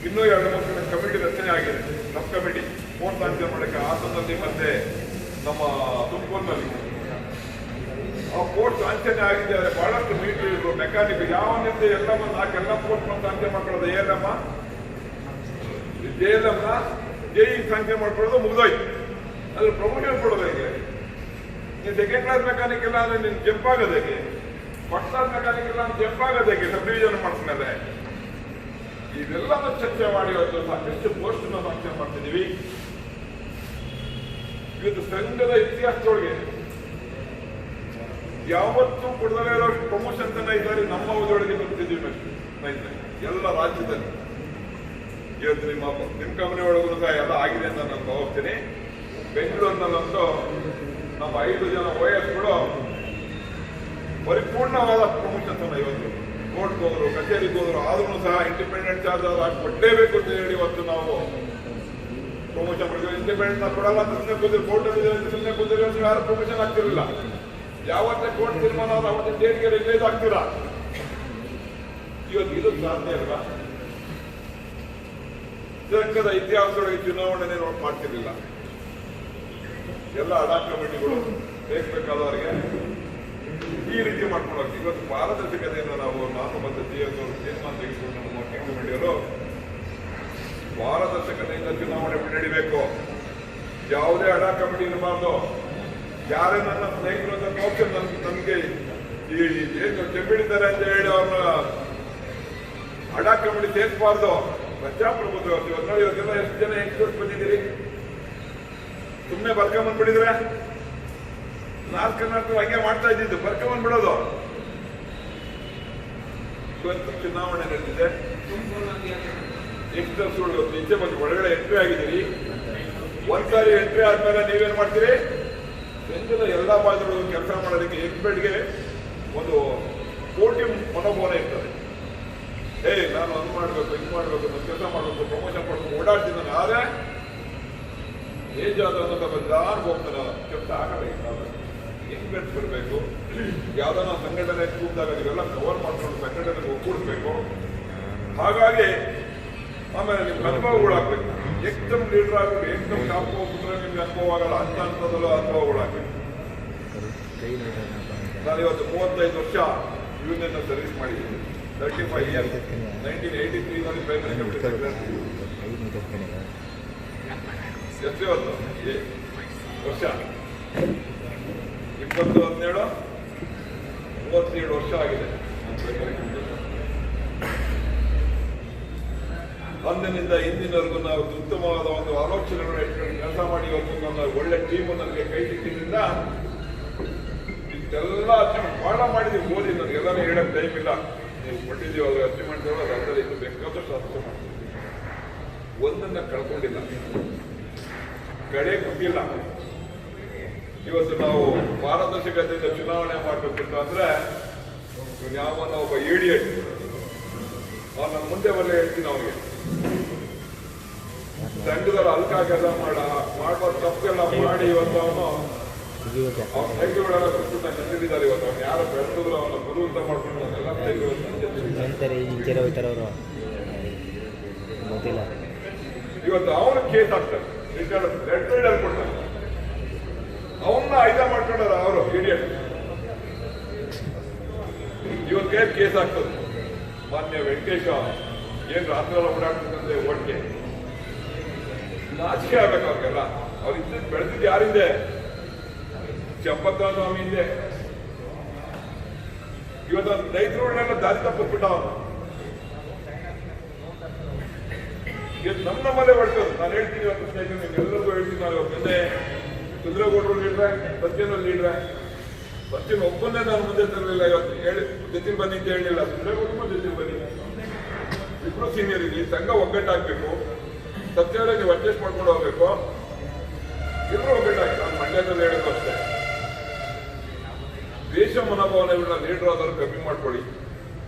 ಇನ್ನೂ 2-3 ಕಮಿಟಿ ರಚನೆ ಆಗಿದೆ. ಸಬ್ ಕಮಿಟಿ ಪೋಸ್ಟ್ ಸಾಂಕ್ಷನ್ ಮಾಡೋಕ್ಕೆ ಹಾಸನದಲ್ಲಿ ಮತ್ತೆ ನಮ್ಮ ತುಮಕೂರಿನಲ್ಲಿ ಆ ಪೋಸ್ಟ್ ಸಾಂಕ್ಷನ್ ಆಗಿದ್ದಾರೆ. ಬಹಳಷ್ಟು ಮೀಟರ್ ಮೆಕ್ಯಾನಿಕ್ ಯಾವನಿಂದ ಎಲ್ಲ ನಾಲ್ಕೆಲ್ಲ ಪೋಸ್ಟ್ ಸಾಂಕ್ಷನ್ ಮಾಡ್ಕೊಳ್ಳೋದು. ALM JLM JE ಸಾಂಕ್ಷನ್ ಮಾಡ್ಕೊಳ್ಳೋದು ಮುಗಿದೋಯ್ತು. ಅದ್ರ ಪ್ರಮೋಷನ್ ಕೊಡೋದು ಹೇಗೆ? ನೀನು ಸೆಕೆಂಡ್ ಕ್ಲಾಸ್ ಮೆಕ್ಯಾನಿಕ್ ಇಲ್ಲ ಅಂದ್ರೆ ನೀನು ಜಂಪ್ ಆಗೋದು ಹೇಗೆ? ಫಸ್ಟ್ ಕ್ಲಾಸ್ ಮೆಕ್ಯಾನಿಕ್ ಇಲ್ಲ ಅಂದ್ರೆ ಜಂಪ್ ಆಗೋದು ಹೇಗೆ? ಸಬ್ ಡಿವಿಷನ್ ಮಾಡಿಸ್ಮೇಲೆ ಇದೆಲ್ಲನೂ ಚರ್ಚೆ ಮಾಡಿ ಇವತ್ತು ಸಾಕಷ್ಟು ಪೋಸ್ಟ್ ಸಾಂಕ್ಷನ್ ಮಾಡ್ತಿದ್ದೀವಿ. ಇವತ್ತು ಸಂಘದ ಇತಿಹಾಸದೊಳಗೆ ಯಾವತ್ತೂ ಕೊಡದಲ್ಲೇ ಇರೋ ಪ್ರಮೋಷನ್ಸ್ ಅನ್ನ ಇದ್ದಾರೆ ನಮ್ಮ ಅವಧಿಯೊಳಗೆ ಬರ್ತಿದ್ದೀವಿ ಎಲ್ಲ ರಾಜ್ಯದಲ್ಲಿ. ಇವತ್ತು ನಿಮ್ಮ ಕಂಪನಿ ಒಳಗೂ ಸಹ ಎಲ್ಲ ಆಗಿದೆ ಅಂತ ನಾನು ಭಾವಿಸ್ತೀನಿ. ಬೆಂಗಳೂರಿನಲ್ಲಂತೂ ನಮ್ಮ 5 ಜನ OSಗಳು ಪರಿಪೂರ್ಣವಾದ ಪ್ರಮೋಷನ್ಸ್ ಅನ್ನ ಇವತ್ತು ಕೋರ್ಟ್ಗೆ ಹೋದ್ರು, ಕಚೇರಿಗೆ ಹೋದ್ರು, ಆದ್ರೂ ಸಹ ಇಂಡಿಪೆಂಡೆಂಟ್ ಚಾರ್ಜ್ ಆಗಿ ಕೊಡಲೇಬೇಕು ಅಂತ ಹೇಳಿ ಇವತ್ತು ನಾವು ಪ್ರಮೋಷನ್ ಮಾಡಿದ್ವಿ. ಇಂಡಿಪೆಂಡೆಂಟ್ ಕೊಡಲ್ಲ ಅಂತ ಸುಮ್ಮನೆ ಕೂತಿದ್ರು, ಕೋರ್ಟಲ್ಲಿ ಸುಮ್ಮನೆ ಕೂತಿರೋ ಯಾರು ಪ್ರಮೋಷನ್ ಆಗ್ತಿರಲಿಲ್ಲ. ಯಾವತ್ತೇ ಕೋರ್ಟ್ ತೀರ್ಮಾನ ಅವತ್ತೇ ಡೇಟ್ಗೆ ರಿಲೀಸ್ ಆಗ್ತೀರಾ. ಇವತ್ತು ಇದು ಸಾಧ್ಯ ಅಲ್ವಾ? ಸರ್ಕಾರದ ಇತಿಹಾಸದೊಳಗೆ ಚುನಾವಣೆ ಮಾಡ್ತಿರ್ಲಿಲ್ಲ. ಎಲ್ಲ ಅಡಾಕ್ ಕಮಿಟಿಗಳು ಬೇಕಾದವರಿಗೆ ಈ ರೀತಿ ಮಾಡ್ಕೊಳ್ಳೋಕೆ ಇವತ್ತು ಪಾರದರ್ಶಕತೆಯಿಂದ ನಾನು ಮತ್ತು ತೀರ್ಮಾನ ತೆಗೆದುಕೊಂಡು ನಮ್ಮ ಕಮಿಟಿಯವರು ಪಾರದರ್ಶಕತೆಯಿಂದ ಚುನಾವಣೆ ನಡೀಬೇಕು. ಯಾವುದೇ ಅಡಾಕ್ ಕಮಿಟಿ ಇರಬಾರ್ದು. ಯಾರೇ ನನ್ನ ಸ್ನೇಹಿತರು ಅಂತ ನೋಡ್ಕೊಂಡು ನಮಗೆ ಏನು ಚೆಂಬಿಡಿದ್ದಾರೆ ಅಂತ ಹೇಳಿ ಅವ್ರನ್ನ ಅಡಾಕ್ ಕಮಿಟಿ ಸೇರಿಸಬಾರ್ದು. ಪ್ರಜಾಪ್ರಭುತ್ವ ಇವತ್ತು ನೋಡಿ, ಇವತ್ತೆಲ್ಲ ಎಷ್ಟು ಜನ ಎಕ್ಸ್ಪರ್ಟ್ ಬಂದಿದ್ದೀರಿ. ಸುಮ್ಮನೆ ಬರ್ಕೊಂಬಂದ್ಬಿಟ್ಟಿದ್ರೆ ನಾರ್ತ್ ಕರ್ನಾಟಕ ಹಂಗೆ ಮಾಡ್ತಾ ಇದ್ದಿದ್ದು, ಬರ್ಕೊಂಬಂದ್ಬಿಡೋದು. ಇವತ್ತು ಚುನಾವಣೆ ನಡೆದಿದೆ. ಯಂಗ್ಸ್ಟರ್ಸ್ಗಳು ನಿಜ ಬಂದು ಒಳಗಡೆ ಎಂಟ್ರಿ ಆಗಿದ್ದೀರಿ. ಒಂದ್ಸಾರಿ ಎಂಟ್ರಿ ಆದ್ಮೇಲೆ ನೀವೇನ್ ಮಾಡ್ತೀರಿ? ಬೆಂಗಳೂರಿನ ಎಲ್ಲಾ ಭಾಗಗಳು ಕೆಲಸ ಮಾಡೋದಕ್ಕೆ ಎಕ್ಸ್ಪರ್ಟ್ಗೆ ಒಂದು ಕೋಟಿ ಮನೋಭಾವನ ಇರ್ತದೆ. ನಾನು ಅದು ಮಾಡಬೇಕು, ಇದು ಮಾಡಬೇಕು, ನಾನು ಕೆಲಸ ಮಾಡಬೇಕು, ಪ್ರಮೋಷನ್ ಮಾಡಬೇಕು, ಓಡಾಡ್ತೀನಿ ನಾನು. ಆದ್ರೆ ಏಜ್ ಆದವನ್ನ ಬಂದಾರು ಹೋಗ್ತಾನೆ, ಕೆಲಸ ಆಗಲ್ಲ. ಎಕ್ಸ್ಪರ್ಟ್ಸ್ ಬರಬೇಕು. ಯಾವ್ದಾನ ಸಂಘಟನೆ ಕೂತಾಗ ನೀವೆಲ್ಲ ಕವರ್ ಮಾಡ್ಕೊಂಡು ಸಂಘಟನೆಗೆ ಒಗ್ಗೂಡಿಸ್ಬೇಕು. ಹಾಗಾಗಿ ಆಮೇಲೆ ನಿಮ್ಗೆ ಅನುಭವಗಳಾಗಬೇಕು. ಏಕ್ದಮ್ ಲೀಡರ್ ಆಗ್ಬಿಟ್ಟು ಏಕ್ದಮ್ ಟಾಪ್ ಹೋಗ್ಬಿಟ್ರೆ ನಿಮ್ಗೆ ಅನುಭವ ಆಗಲ್ಲ. ಹಂತದಲ್ಲೂ ಅನುಭವಗಳಾಗಬೇಕು. ನಾನು ಇವತ್ತು 35 ವರ್ಷ ಯೂನಿಯನ್ ಸರ್ವಿಸ್ ಮಾಡಿದ್ದೀನಿ. 35 years. 1983 primary committee secretary. ಎಷ್ಟು ಇವತ್ತು ವರ್ಷ? 2017 37 ವರ್ಷ ಆಗಿದೆ. ಅಂದಿನಿಂದ ಇಂದಿನವರೆಗೂ ನಾವು ಉತ್ತಮವಾದ ಒಂದು ಆಲೋಚನೆಗಳನ್ನು ಇಟ್ಕೊಂಡು ಕೆಲಸ ಮಾಡಿ ಇವತ್ತು ನನ್ನ ಒಳ್ಳೆ ಟೀಮು ನನಗೆ ಕೈ ಸಿಕ್ಕಿದ್ರಿಂದ ಇದೆಲ್ಲ ಬಹಳ ಮಾಡಿದೀವಿ. ಓದಿ ನನಗೆಲ್ಲರೂ ಹೇಳಕ್ ಟೈಮ್ ಇಲ್ಲ. ನೀವು ಕೊಟ್ಟಿದ್ದೀವಲ್ಲ ಅಚೀವ್ಮೆಂಟ್ ಅದರಲ್ಲಿ ಇನ್ನು ಬೇಕಾದಷ್ಟು ಅರ್ಥ ಮಾಡ್ತೀವಿ. ಒಂದನ್ನ ಕಳ್ಕೊಂಡಿಲ್ಲ, ಕಡೆ ಕೊಟ್ಟಿಲ್ಲ. ಇವತ್ತು ನಾವು ಪಾರದರ್ಶಕತೆಯಿಂದ ಚುನಾವಣೆ ಮಾಡಬೇಕಿತ್ತು ಅಂದ್ರೆ ಯಾವನ್ನ ಒಬ್ಬ ಇಡಿಯಟ್ ಅವನ ಮುಂದೆ ಬರಲಿ ಹೇಳ್ತೀನಿ ಅವನಿಗೆ ಸಂಘದವ್ರು ಅಲ್ಕಾಗೆಲ್ಲ ಮಾಡುವ ತಪ್ಪೆಲ್ಲ ಮಾಡಿ ಇವತ್ತು ಅವನು ಅವ್ನ ಸೈಕಲ್ಗಳೆಲ್ಲ ತಂದಿದ್ದಾರೆ. ಇವತ್ತು ಅವ್ನು ಯಾರು ಬೆಳೆಸಿದ್ರು ಅವನ ಬರುವಂತ ಮಾಡ್ಕೊಂಡು ಎಲ್ಲ ಇಂಚೆರೆ ಹೋಗ್ತಾರೆ ಅವರು ಗೊತ್ತಿಲ್ಲ. ಇವತ್ತು ಅವನು ಕೇಸ್ ಆಗ್ತಾರೆ, ರೆಡ್ ರೈಡರ್ ಕೊಡ್ತಾರೆ, ಅವನ್ನ ಆಯ್ದ ಮಾಡ್ಕೊಂಡಾರ ಅವರು ಇಡಿಯಟ್. ಇವತ್ತೇ ಕೇಸ್ ಆಗ್ತದೆ. ಮಾನ್ಯ ವೆಂಕಟೇಶ ಏನ್ ರಾತ್ರಿ ಎಲ್ಲ ಓಡಾಡ್ತಂದ್ರೆ ಒಟ್ಟಿಗೆ ನಾಚಿಕೆ ಆಗ್ಬೇಕು ಅವ್ರಿಗೆಲ್ಲ. ಅವ್ರು ಇದ್ದಿದ್ದು ಬೆಳೆದಿದ್ದು ಯಾರಿಂದೆ? ಚಂಪತ್ತ ಸ್ವಾಮಿ ಹಿಂದೆ. ಇವತ್ತು ರೈತರುಗಳನ್ನೆಲ್ಲ ದಾರಿ ತಪ್ಪಿಸ್ಬಿಟ್ಟ ಅವನು. ಇವತ್ತು ನಮ್ಮಲ್ಲೇ ಹೊಡ್ತದೆ. ನಾನು ಹೇಳ್ತೀನಿ ಇವತ್ತು ಸ್ನೇಹಿತರು, ಎಲ್ಲರಿಗೂ ಹೇಳ್ತೀನಿ. ನಾನು ಮೊನ್ನೆ ಚಂದ್ರಗೌಡರು ಲೀಡ್ರೆ, ಸತ್ಯನ ಲೀಡ್ರೆ, ಸತ್ಯನ ಒಬ್ಬನ್ನೇ ನಾನು ಮುಂದೆ ತರಲಿಲ್ಲ. ಇವತ್ತು ಹೇಳಿ ಜೊತೆಲಿ ಬನ್ನಿ ಅಂತ ಹೇಳಿಲ್ಲ. ಚಂದ್ರಗೌಡರು ಜೊತೆಲಿ ಬನ್ನಿ, ಇಬ್ರು ಸೀನಿಯರ್ ಇಲ್ಲಿ. ಸಂಘ ಒಗ್ಗಟ್ಟಾಗಬೇಕು, ಸತ್ಯರೇ ನೀವು ಅಡ್ಜಸ್ಟ್ ಮಾಡ್ಕೊಂಡು ಹೋಗ್ಬೇಕು, ಎಲ್ಲರೂ ಒಗ್ಗಟ್ಟಾಗಿ. ನಾನು ಮಂಡ್ಯದಲ್ಲಿ ಹೇಳೋದು ಅಷ್ಟೇ, ದೇಶ ಮನೋಭಾವನೆಗಳನ್ನ ಲೀಡರ್ ಆದವರು ಕಮ್ಮಿ ಮಾಡ್ಕೊಳ್ಳಿ,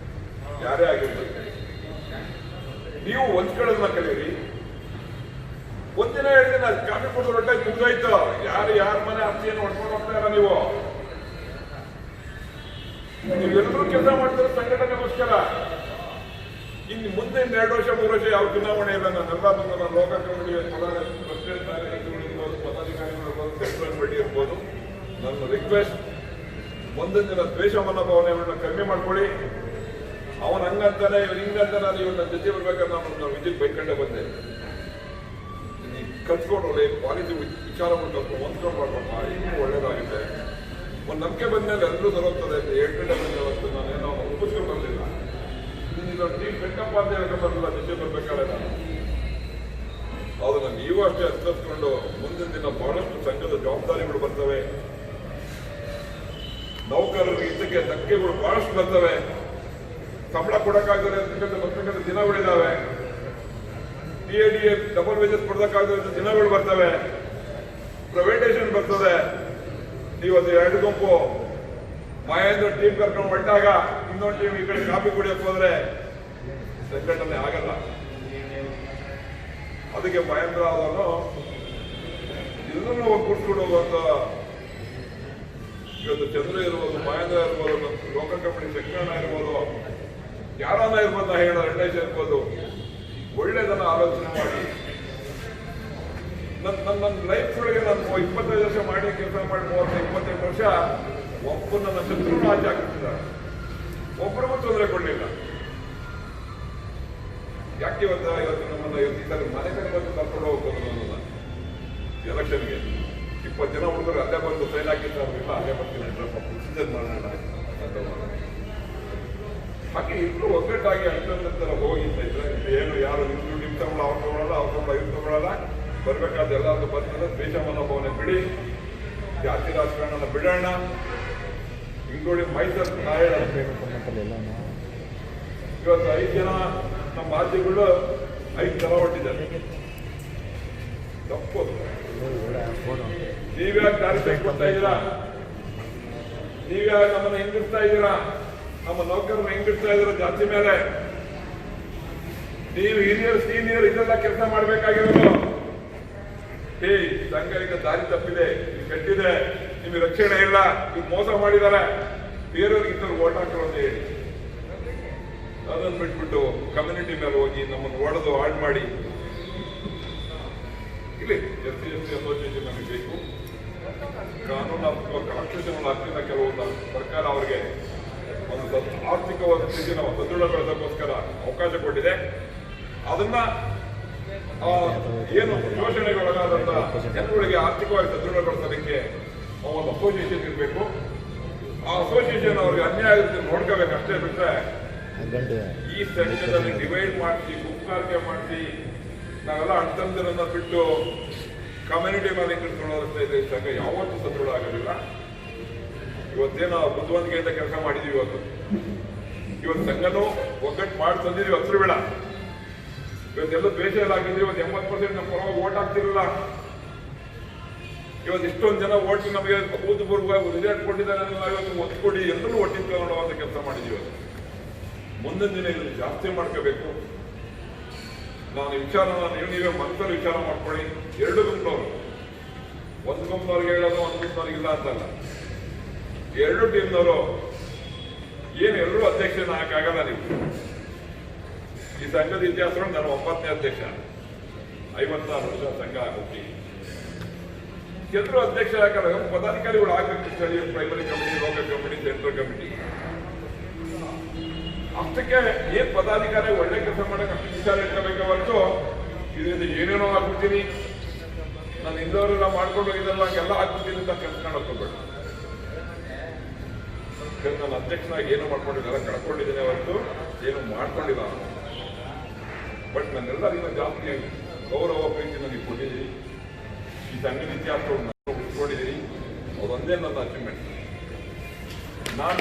ಯಾರೇ ಆಗಿರ್ಬೇಕು. ನೀವು ಹೊಂಚ್ಕೊಳ್ಳೋದನ್ನ ಕಲೀರಿ. ಒಂದಿನ ಹೇಳಿದ್ರೆ ನಾನು ಕಾಫಿ ಕೊಡೋದು ರೊಟ್ಟಾಗಿ ಮುಗ್ದೋಯ್ತು. ಯಾರ ಮನೆ ಆಸ್ತಿಯನ್ನು ಹೊಡ್ಕೊಂಡು ಹೋಗ್ತಾ ಇಲ್ಲ. ನೀವೆಲ್ಲರೂ ಕೆಲಸ ಮಾಡ್ತಾರೆ ಸಂಘಟನೆಗೋಸ್ಕರ. ಇನ್ನು ಮುಂದೆ 2 ವರ್ಷ 3 ವರ್ಷ ಯಾವ ಚುನಾವಣೆ ಇಲ್ಲ. ನಾನೆಲ್ಲ ಬಂದು ನಾನು ಲೋಕಾಯುಕ್ತಗಳಿಗೆ ಪದಾಧಿಕಾರಿಗಳು ಸೆಂಟ್ರಲ್ ಬಡ್ಡಿ ಇರ್ಬೋದು. ನನ್ನ ರಿಕ್ವೆಸ್ಟ್, ಮುಂದಿನ ದಿನ ದ್ವೇಷ ಮನೋಭಾವನೆಗಳನ್ನ ಕಮ್ಮಿ ಮಾಡ್ಕೊಳ್ಳಿ. ಅವನು ಹಂಗಂತಾನೆ ಇವ್ರು ಹಿಂಗಂತಾನೆ, ಇವ್ರು ನನ್ನ ಜೊತೆ ಬರ್ಬೇಕಾದ್ರೆ ನಾನು ವಿದ್ಯುತ್ ಬೈಕೊಂಡೆ ಬಂದೆ. ಕಲ್ತ್ಕೊಂಡು ಪಾಲಿಸಿ ವಿಚಾರಗಳು ಕಲ್ತ್ಕೊಂಡು ಹೊಂದ್ಕೊಂಡು ಮಾಡ್ಕೊಂಡು ಇನ್ನೂ ಒಳ್ಳೇದಾಗುತ್ತೆ. ಒಂದು ನಂಬಿಕೆ ಬಂದ್ಮೇಲೆ ಎಲ್ಲರೂ ಸರೋಗ್ತದೆ ಅಂತ ಹೇಳ್ಕೊಂಡೆ ಬಂದೆ. ಅವತ್ತು ನಾನೇನೋ ಒಪ್ಪಿಸ್ಕೊಂಡು ಬರಲಿಲ್ಲ. ಇದೊಂದು ಟೀಮ್ ಬೆಟ್ಟಪ್ಪ ಅಂತ ಹೇಳ್ಕೊಂಡ್ಬರಲಿಲ್ಲ ಜೊತೆ ಬರ್ಬೇಕಾದ್ರೆ ನಾನು. ಅದನ್ನು ನೀವು ಅಷ್ಟೇ ಅನುಸರಿಸ್ಕೊಂಡು ಮುಂದಿನ ದಿನ ಬಹಳಷ್ಟು ಸಂಘದ ಜವಾಬ್ದಾರಿಗಳು ಬರ್ತವೆ. ನೌಕರರಿಗೆ ಇದಕ್ಕೆ ಧಕ್ಕೆಗಳು ಬಹಳಷ್ಟು ಬರ್ತವೆ. ಸಂಬಳ ಕೊಡಕ್ಕಾಗದೆ ಬರ್ತಕ್ಕಂಥ ದಿನಗಳಿದ್ದಾವೆ. DADA ಡಬಲ್ ವೇಜಸ್ ಕೊಡೋದಕ್ಕಾಗದ ದಿನಗಳು ಬರ್ತವೆ. ಪ್ರೈವೇಟೇಷನ್ ಬರ್ತದೆ. ಇವತ್ತು 2 ಗುಂಪು ಮಹೇಂದ್ರ ಟೀಮ್ ಕರ್ಕೊಂಡು ಹೊಟ್ಟಾಗ ಇನ್ನೊಂದು ಟೀಮ್ ಈ ಕಡೆ ಕಾಫಿ ಕುಡಿಯಕ್ಕೆ ಹೋದ್ರೆ ಸಂಘಟನೆ ಆಗಲ್ಲ. ಅದಕ್ಕೆ ಮಹೇಂದ್ರ ಅವನು ಎಲ್ಲರೂ ಒಗ್ಗೂಡ್ಸ್ಕೊಂಡು ಹೋಗುವಂತ, ಇವತ್ತು ಚಂದ್ರ ಇರ್ಬೋದು, ಮಹೇಂದ್ರ ಇರ್ಬೋದು, ಲೋಕಲ್ ಕಂಪನಿ ಶಂಕರಣ್ಣ ಇರ್ಬೋದು, ಯಾರನ್ನ ಇರ್ಬೋದು, ನಾ ಹೇಳೋ ರೆಡ್ಡೇಶ್ ಇರ್ಬೋದು, ಒಳ್ಳೇದನ್ನ ಆಲೋಚನೆ ಮಾಡಿ. ನನ್ನ ಲೈಫ್ ಒಳಗೆ ನಾನು 25 ವರ್ಷ ಮಾಡಿ ಕೆಲಸ ಮಾಡಿ 30-28 ವರ್ಷ ಒಬ್ಬ ನನ್ನ ಶತ್ರುನ ಆಚೆ ಹಾಕಿದ್ದಾರೆ. ಒಬ್ಬರಿಗೂ ತೊಂದರೆ ಕೊಡಲಿಲ್ಲ. ಯಾಕೆ ಇವತ್ತು ನಮ್ಮನ್ನ ಈ ಸಲ ಮನೆ ಕಡೆ ಬಂದು ಕರ್ಕೊಂಡು ಹೋಗ್ಬೋದು ಅನ್ನೋದನ್ನ ಎಲೆಕ್ಷನ್ಗೆ 20 ಜನ ಹುಡುಗರು ಅಲ್ಲೇ ಬಂದು ಸೈನ್ ಹಾಕಿದ್ದಾರಿಲ್ಲ, ಅಲ್ಲೇ ಬರ್ತೀನಿ ಪ್ರೊಸೀಜರ್ ಮಾಡೋಣ. ಹಾಗೆ ಇಬ್ರು ಒಗ್ಗಟ್ಟಾಗಿ ಅಂತರ ಹೋಗಿ ಏನು ಯಾರು ನಿಮ್ಮ ಸಂಬಳ ಅವ್ರು ತಗೊಳ್ಳಲ್ಲ, ಅವ್ರ ಸಂಬಳ ಇವ್ರು ತಗೊಳ್ಳಲ್ಲ, ಬರ್ಬೇಕಾದ ಎಲ್ಲರಿಗೂ ಬರ್ತದೆ. ದ್ವೇಷ ಮನೋಭಾವನೆ ಬಿಡಿ, ಜಾತಿ ರಾಜಕಾರಣ ಬಿಡೋಣ. ಇನ್ಕ್ಲೂಡಿಂಗ್ ಮೈಸೂರು ನಾಯಣ. ಇವತ್ತು 5 ಜನ ನಮ್ಮ ರಾಜ್ಯಗಳು 5 ಜನ ಹೊಟ್ಟಿದ್ದಾರೆ. ತಪ್ಪು. ನೀವ್ಯಾಕೆ ದಾರಿ ತೆಗೆದುಕೊಡ್ತಾ ಇದ್ದೀರಾ? ನೀವ್ಯಾಕೆ ನಮ್ಮನ್ನ ಹಿಂಗಿಡ್ತಾ ಇದ್ದೀರಾ? ನಮ್ಮ ನೌಕರನ್ನ ಹೆಂಗಿಡ್ತಾ ಇದ್ದೀರಾ ಜಾತಿ ಮೇಲೆ? ನೀವು ಹಿರಿಯರು ಸೀನಿಯರ್ ಇದೆಲ್ಲ ಕೆಲಸ ಮಾಡ್ಬೇಕಾಗಿರೋದು. ಸಂಘ ಈಗ ದಾರಿ ತಪ್ಪಿದೆ, ಕೆಟ್ಟಿದೆ, ನಿಮಗೆ ರಕ್ಷಣೆ ಇಲ್ಲ, ಈಗ ಮೋಸ ಮಾಡಿದ್ದಾರೆ, ಬೇರೆಯವ್ರಿಗೆ ಇದ್ದವ್ರು ಓಟ್ ಹಾಕೋರು ಅಂತ ಹೇಳಿ ಅದನ್ನು ಬಿಟ್ಬಿಟ್ಟು ಕಮ್ಯುನಿಟಿ ಮೇಲೆ ಹೋಗಿ ನಮ್ಮನ್ನು ಒಡೆದು ಹಾಳು ಮಾಡಿ. ಇಲ್ಲಿ SC ಅಸೋಸಿಯೇಷನ್ ನಮಗೆ ಬೇಕು. ಕಾನೂನಾತ್ಮಕ ಕಾನ್ಸ್ಟಿಟ್ಯೂಷನಲ್ ಆಗ್ತಿದ್ದ ಕೆಲವೊಂದು ಸರ್ಕಾರ ಅವರಿಗೆ ಒಂದು ಆರ್ಥಿಕವಾದ ಸ್ಥಿತಿನ ಸದೃಢಗೊಳಿಸೋಕ್ಕೋಸ್ಕರ ಅವಕಾಶ ಕೊಟ್ಟಿದೆ. ಅದನ್ನ ಏನು ಶೋಷಣೆಗೊಳಗಾದಂತ ಜನಗಳಿಗೆ ಆರ್ಥಿಕವಾಗಿ ಸದೃಢಗೊಳಿಸೋದಕ್ಕೆ ಒಂದು ಅಸೋಸಿಯೇಷನ್ ಇರಬೇಕು. ಆ ಅಸೋಸಿಯೇಷನ್ ಅವ್ರಿಗೆ ಅನ್ಯಾಯ ನೋಡ್ಕೋಬೇಕು ಅಷ್ಟೇ. ಬಿಟ್ರೆ ಈ ಸಂಘದಲ್ಲಿ ಡಿವೈಡ್ ಮಾಡಿಸಿ, ಗುಂಪಾರಿಕೆ ಮಾಡಿಸಿ, ನಾವೆಲ್ಲ ಅಣ್ತಂದಿರನ್ನ ಬಿಟ್ಟು ಕಮ್ಯುನಿಟಿ ಮೇಲೆ ಕಿಟ್ಕೊಳ್ಳೋದಷ್ಟೇ ಇದೆ. ಸಂಘ ಯಾವತ್ತೂ ಸದೃಢ ಆಗೋದಿಲ್ಲ. ಇವತ್ತೇನು ಬುದ್ಧಿವಂತಿಕೆಯಿಂದ ಕೆಲಸ ಮಾಡಿದೀವಿ. ಇವತ್ತು ಸಂಘನೂ ಒಗ್ಗಟ್ಟು ಮಾಡಿ ತಂದಿದೀವಿ. ಹಸಿರು ಬೇಡ, ಇವತ್ತೆಲ್ಲ ದ್ವೇಷ ಎಲ್ಲ ಆಗಿದ್ರಿ. ಇವತ್ತು 80% ನಮ್ಮ ಪರವಾಗಿ ಓಟ್ ಹಾಕ್ತಿರಲಿಲ್ಲ. ಇವತ್ತು ಇಷ್ಟೊಂದು ಜನ ಓಟ್ ನಮಗೆ ಭೂತಪೂರ್ವವಾಗಿ ರಿಸಲ್ಟ್ ಕೊಟ್ಟಿದ್ದಾರೆ ಇವತ್ತು ಒತ್ತು ಕೊಡಿ ಎಲ್ಲರೂ ಒಟ್ಟಿಗೆ ತಗೊಳ್ಳುವಂತ ಕೆಲಸ ಮಾಡಿದ್ದೀವಿ. ಮುಂದಿನ ದಿನ ಇದನ್ನು ಜಾಸ್ತಿ ಮಾಡ್ಕೋಬೇಕು. ನಾನು ವಿಚಾರನ ನೀವೇ ಮನಸ್ಸಲ್ಲಿ ವಿಚಾರ ಮಾಡ್ಕೊಳ್ಳಿ. ಎರಡು ಗುಂಪಿನವರು, ಒಂದು ಗುಂಪಿನವ್ರಿಗೆ ಹೇಳೋದು ಒಂದು ಗುಂಪಿನವ್ರಿಗೆ ಇಲ್ಲ ಅಂತಲ್ಲ. ಎರಡು ಟೀಮ್ನವರು ಏನು ಎಲ್ಲರೂ ಅಧ್ಯಕ್ಷ ಆಗಲ್ಲ. ನೀವು ಈ ಸಂಘದ ಇತಿಹಾಸಗಳು ನಾನು 9ನೇ ಅಧ್ಯಕ್ಷ, 56 ವರ್ಷ ಸಂಘ ಆಗೋಗಿ ಎಲ್ಲರೂ ಅಧ್ಯಕ್ಷ ಆಗಲ್ಲ. ಪದಾಧಿಕಾರಿಗಳು ಆಗಬೇಕು. ಸ್ಥಳೀಯ primary committee, local committee, central committee. ಅಷ್ಟಕ್ಕೆ ಏನ್ ಪದಾಧಿಕಾರಿ ಒಳ್ಳೆ ಕೆಲಸ ಮಾಡಕ್ಕೆ ಅಷ್ಟು ವಿಚಾರ ಇಟ್ಕೋಬೇಕು ಹೊರತು ಇದರಿಂದ ಏನೇನೋ ಆಗ್ಬಿಡ್ತೀನಿ, ನಾನು ಇಂದವರೆಲ್ಲ ಮಾಡ್ಕೊಂಡು ಹೋಗಿದ್ದಲ್ಲ ಎಲ್ಲ ಆಗ್ಬಿಡ್ತೀನಿ ಅಂತ ಕೆಲಸ ಹೋಗ್ಬೇಡ. ನಾನು ಅಧ್ಯಕ್ಷನಾಗಿ ಏನು ಮಾಡ್ಕೊಂಡಿದ್ದಲ್ಲ, ಕಳ್ಕೊಂಡಿದ್ದೇನೆ ಹೊರತು ಏನು ಮಾಡ್ಕೊಂಡಿಲ್ಲ. ಬಟ್ ನನ್ನೆಲ್ಲರಿಗಿಂತ ಜಾಸ್ತಿ ಗೌರವ ಪ್ರೀತಿ ನನಗೆ ಕೊಟ್ಟಿದ್ದೀನಿ. ಈ ಸಂಘದ ಇತಿಹಾಸವನ್ನು ಉಳಿಸ್ಕೊಂಡಿದ್ದೀನಿ. ಅವರೊಂದೇ ನನ್ನ ಅಚೀವ್ಮೆಂಟ್. ನಾನು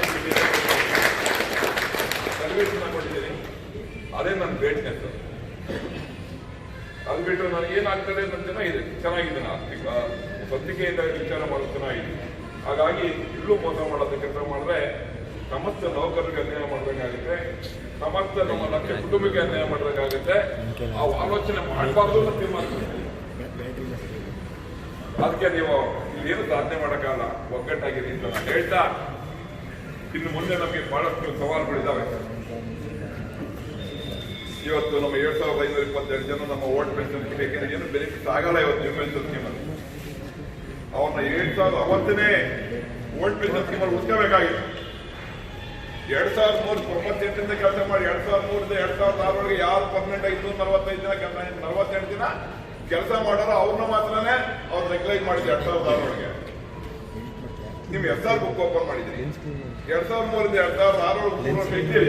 ಸರ್ವಿಸ್ ಕೊಟ್ಟಿದ್ದೀನಿ, ಅದೇ ನನ್ನ ಗ್ರೇಟ್ನೆಸ್. ಅದು ಬಿಟ್ಟು ನನಗೇನಾಗ್ತದೆ ಅಂತ ಚೆನ್ನಾಗಿದೆ. ಆರ್ಥಿಕ ಸ್ವಂತಿಕೆಯಿಂದ ವಿಚಾರ ಮಾಡೋದು ಚೆನ್ನಾಗಿದೆ. ಹಾಗಾಗಿ ಇಲ್ಲೂ ಮೋಸ ಮಾಡೋದು ಕೆಲಸ ಮಾಡಿದ್ರೆ ಸಮಸ್ತ ನೌಕರರಿಗೆ ಅನ್ಯಾಯ ಮಾಡಬೇಕಾಗುತ್ತೆ, ಸಮಸ್ತ ನಮ್ಮ ಲಕ್ಷ ಕುಟುಂಬಕ್ಕೆ ಅನ್ಯಾಯ ಮಾಡಬೇಕಾಗುತ್ತೆ. ಆ ಆಲೋಚನೆ ಮಾಡಬಾರ್ದು ಅಂತ ತೀರ್ಮಾನ. ಅದಕ್ಕೆ ನೀವು ಇಲ್ಲೇನು ಸಾಧನೆ ಮಾಡೋಕ್ಕಲ್ಲ, ಒಗ್ಗಟ್ಟಾಗಿರಿ ಅಂತ ನಾನು ಹೇಳ್ತಾ, ಇನ್ನು ಮುಂದೆ ನಮಗೆ ಬಹಳಷ್ಟು ಸವಾಲುಗಳಿದ್ದಾವೆ. ಇವತ್ತು ನಮ್ಮ 7522 ಜನ ನಮ್ಮ ಓಟ್ ಪೆನ್ಷನ್ ಬೇಕಿದ್ರೆ ಏನು ಬೆನಿಫಿಟ್ ಆಗಲ್ಲ. ಇವತ್ತು ನ್ಯೂ ಪೆನ್ಷನ್ ಸ್ಕೀಮಲ್ಲಿ ಅವ್ರನ್ನ 7000 ಅವತ್ತನೇ ಓಟ್ ಪೆನ್ಷನ್ ಸ್ಕೀಮಲ್ಲಿ ಉಳಿಸ್ಕೋಬೇಕಾಗಿತ್ತು. 2003 ಕೆಲಸ ಮಾಡಿ 2003 2006 ಯಾರು ಪರ್ಮನೆಂಟ್ 245 ದಿನ ಕೆಲಸ, 48 ದಿನ ಕೆಲಸ ಮಾಡೋರು ಅವ್ರನ್ನ ಮಾತ್ರನೇ ಅವ್ರು ರೆಗ್ಯುಲೈಸ್ ಮಾಡಿದ್ರು. 2006 ನೀವು SR ಬುಕ್ ಓಪನ್ ಮಾಡಿದ್ರಿ. 2003 2006 ವ್ಯಕ್ತಿ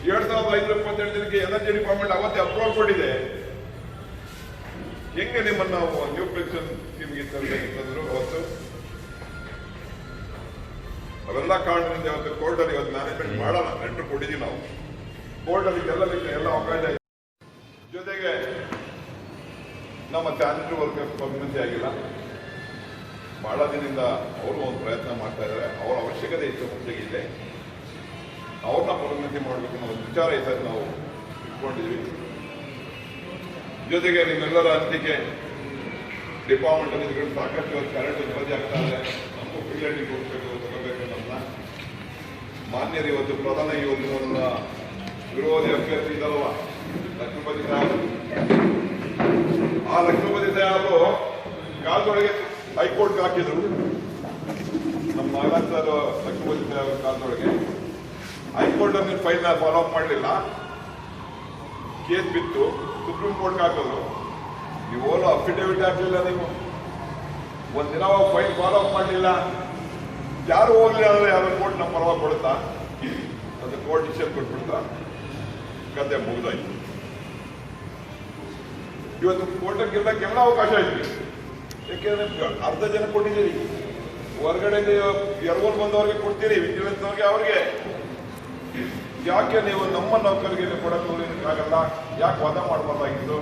7528 ದಿನಕ್ಕೆ ಎನರ್ಜಿ ಡಿಪಾರ್ಟ್ಮೆಂಟ್ ಅವತ್ತೇ ಅಪ್ರೂವಲ್ ಕೊಟ್ಟಿದೆ. ಹೆಂಗೆ ನಿಮ್ಮನ್ನ ನಾವು ನ್ಯೂ ಪೆನ್ಷನ್ ಸ್ಕೀಮ್ಗೆ ತಂದ್ರು ಅವತ್ತು? ಅವೆಲ್ಲ ಕಾರಣದಿಂದ ಇವತ್ತು ಕೋರ್ಟಲ್ಲಿ ಇವತ್ತು ಮ್ಯಾನೇಜ್ಮೆಂಟ್ ಮಾಡೋಣ, ಲೆಟರ್ ಕೊಟ್ಟಿದ್ದೀವಿ ನಾವು. ಕೋರ್ಟಲ್ಲಿ ಎಲ್ಲ ಅವಕಾಶ ಇದೆ. ಜೊತೆಗೆ ನಮ್ಮ ಸ್ಯಾನಿಟರಿ ವರ್ಕರ್ಸ್ ಪರ್ಮನೆನ್ಸಿ ಆಗಿಲ್ಲ. ಬಹಳ ದಿನದಿಂದ ಅವರು ಒಂದು ಪ್ರಯತ್ನ ಮಾಡ್ತಾ ಇದ್ದಾರೆ. ಅವರ ಅವಶ್ಯಕತೆ ಇತ್ತು, ಮುಂಚೆಗೆ ಇದೆ. ಅವ್ರನ್ನ ಪರ್ಮನೆನ್ಸಿ ಮಾಡಬೇಕು ಅನ್ನೋ ಒಂದು ವಿಚಾರ ಈ ಸರಿ ನಾವು ಇಟ್ಕೊಂಡಿದ್ವಿ. ಜೊತೆಗೆ ನಿಮ್ಮೆಲ್ಲರ ಅನಿಸಿಕೆ ಡಿಪಾರ್ಟ್ಮೆಂಟ್ ಅಲ್ಲಿ ಸಾಕಷ್ಟು ಕರೆಂಟ್ ಉತ್ಪತ್ತಿ ಆಗ್ತಾ ಇದೆ. ನಮಗೂ ಫಿಲಿಟಿ ಕೊಡಬೇಕು, ತಗೋಬೇಕು ನಮ್ಮನ್ನ. ಮಾನ್ಯರು ಇವತ್ತು ಪ್ರಧಾನ ಯೋಜನೆಗಳ ವಿರೋಧಿ ಅಭ್ಯರ್ಥಿ ಇದ್ದಾರಲ್ವ ಲಕ್ಷ್ಮೀಪತಿ ಸಾಹೇಬ್, ಆ ಲಕ್ಷ್ಮೀಪತಿ ಸಾಹೇಬರು ಕಾಲದೊಳಗೆ ಹೈಕೋರ್ಟ್ಗೆ ಹಾಕಿದ್ರು. ನಮ್ಮ ಮಹಾರಾಷ್ಟ್ರದ ಲಕ್ಷ್ಮೀಪತಿ ಸಾಹೇಬ್ ಕಾಲದೊಳಗೆ ಹೈಕೋರ್ಟ್ ಅಲ್ಲಿ ಫೈಲ್ ಫಾಲೋ ಅಪ್ ಮಾಡಲಿಲ್ಲ. ಕೇಸ್ ಬಿತ್ತು, ಸುಪ್ರೀಂ ಕೋರ್ಟ್ಗೆ ಹಾಕಿದ್ರು. ನೀವು ಅಫಿಡೇವಿಟ್ ಹಾಕಲಿಲ್ಲ, ನೀವು ಒಂದಿನ ಫೈಲ್ ಫಾಲೋ ಅಪ್ ಮಾಡಲಿಲ್ಲ. ಯಾರು ಹೋಗ್ಲಿಲ್ಲ ಅಂದ್ರೆ ಯಾರು ಕೋರ್ಟ್ ನಮ್ಮ ಪರವಾಗಿ ಕೊಡುತ್ತಾ? ಅದು ಕೋರ್ಟ್ ಡಿಸಿಷನ್ ಕೊಟ್ಬಿಡ್ತಾ ಕತೆ ಮುಗಿದಾಯ್ತು. ಇವತ್ತು ಕೋರ್ಟ್ ಗೆಲ್ಲಕ್ಕೆಲ್ಲ ಅವಕಾಶ ಐತಿ. ಯಾಕೆಂದ್ರೆ ಅರ್ಧ ಜನ ಕೊಟ್ಟಿದ್ದೀರಿ, ಹೊರಗಡೆ ಎರವಲ್ ಬಂದವ್ರಿಗೆ ಕೊಡ್ತೀರಿ, ವಿಜಿಲೆನ್ಸ್ನವ್ರಿಗೆ ಅವ್ರಿಗೆ. ಯಾಕೆ ನೀವು ನಮ್ಮ ನೌಕರಿಗೆ ಕೊಡಕ್ಕಾಗಲ್ಲ? ಯಾಕೆ ವಾದ ಮಾಡಬಾರ್ದಾಗಿತ್ತು?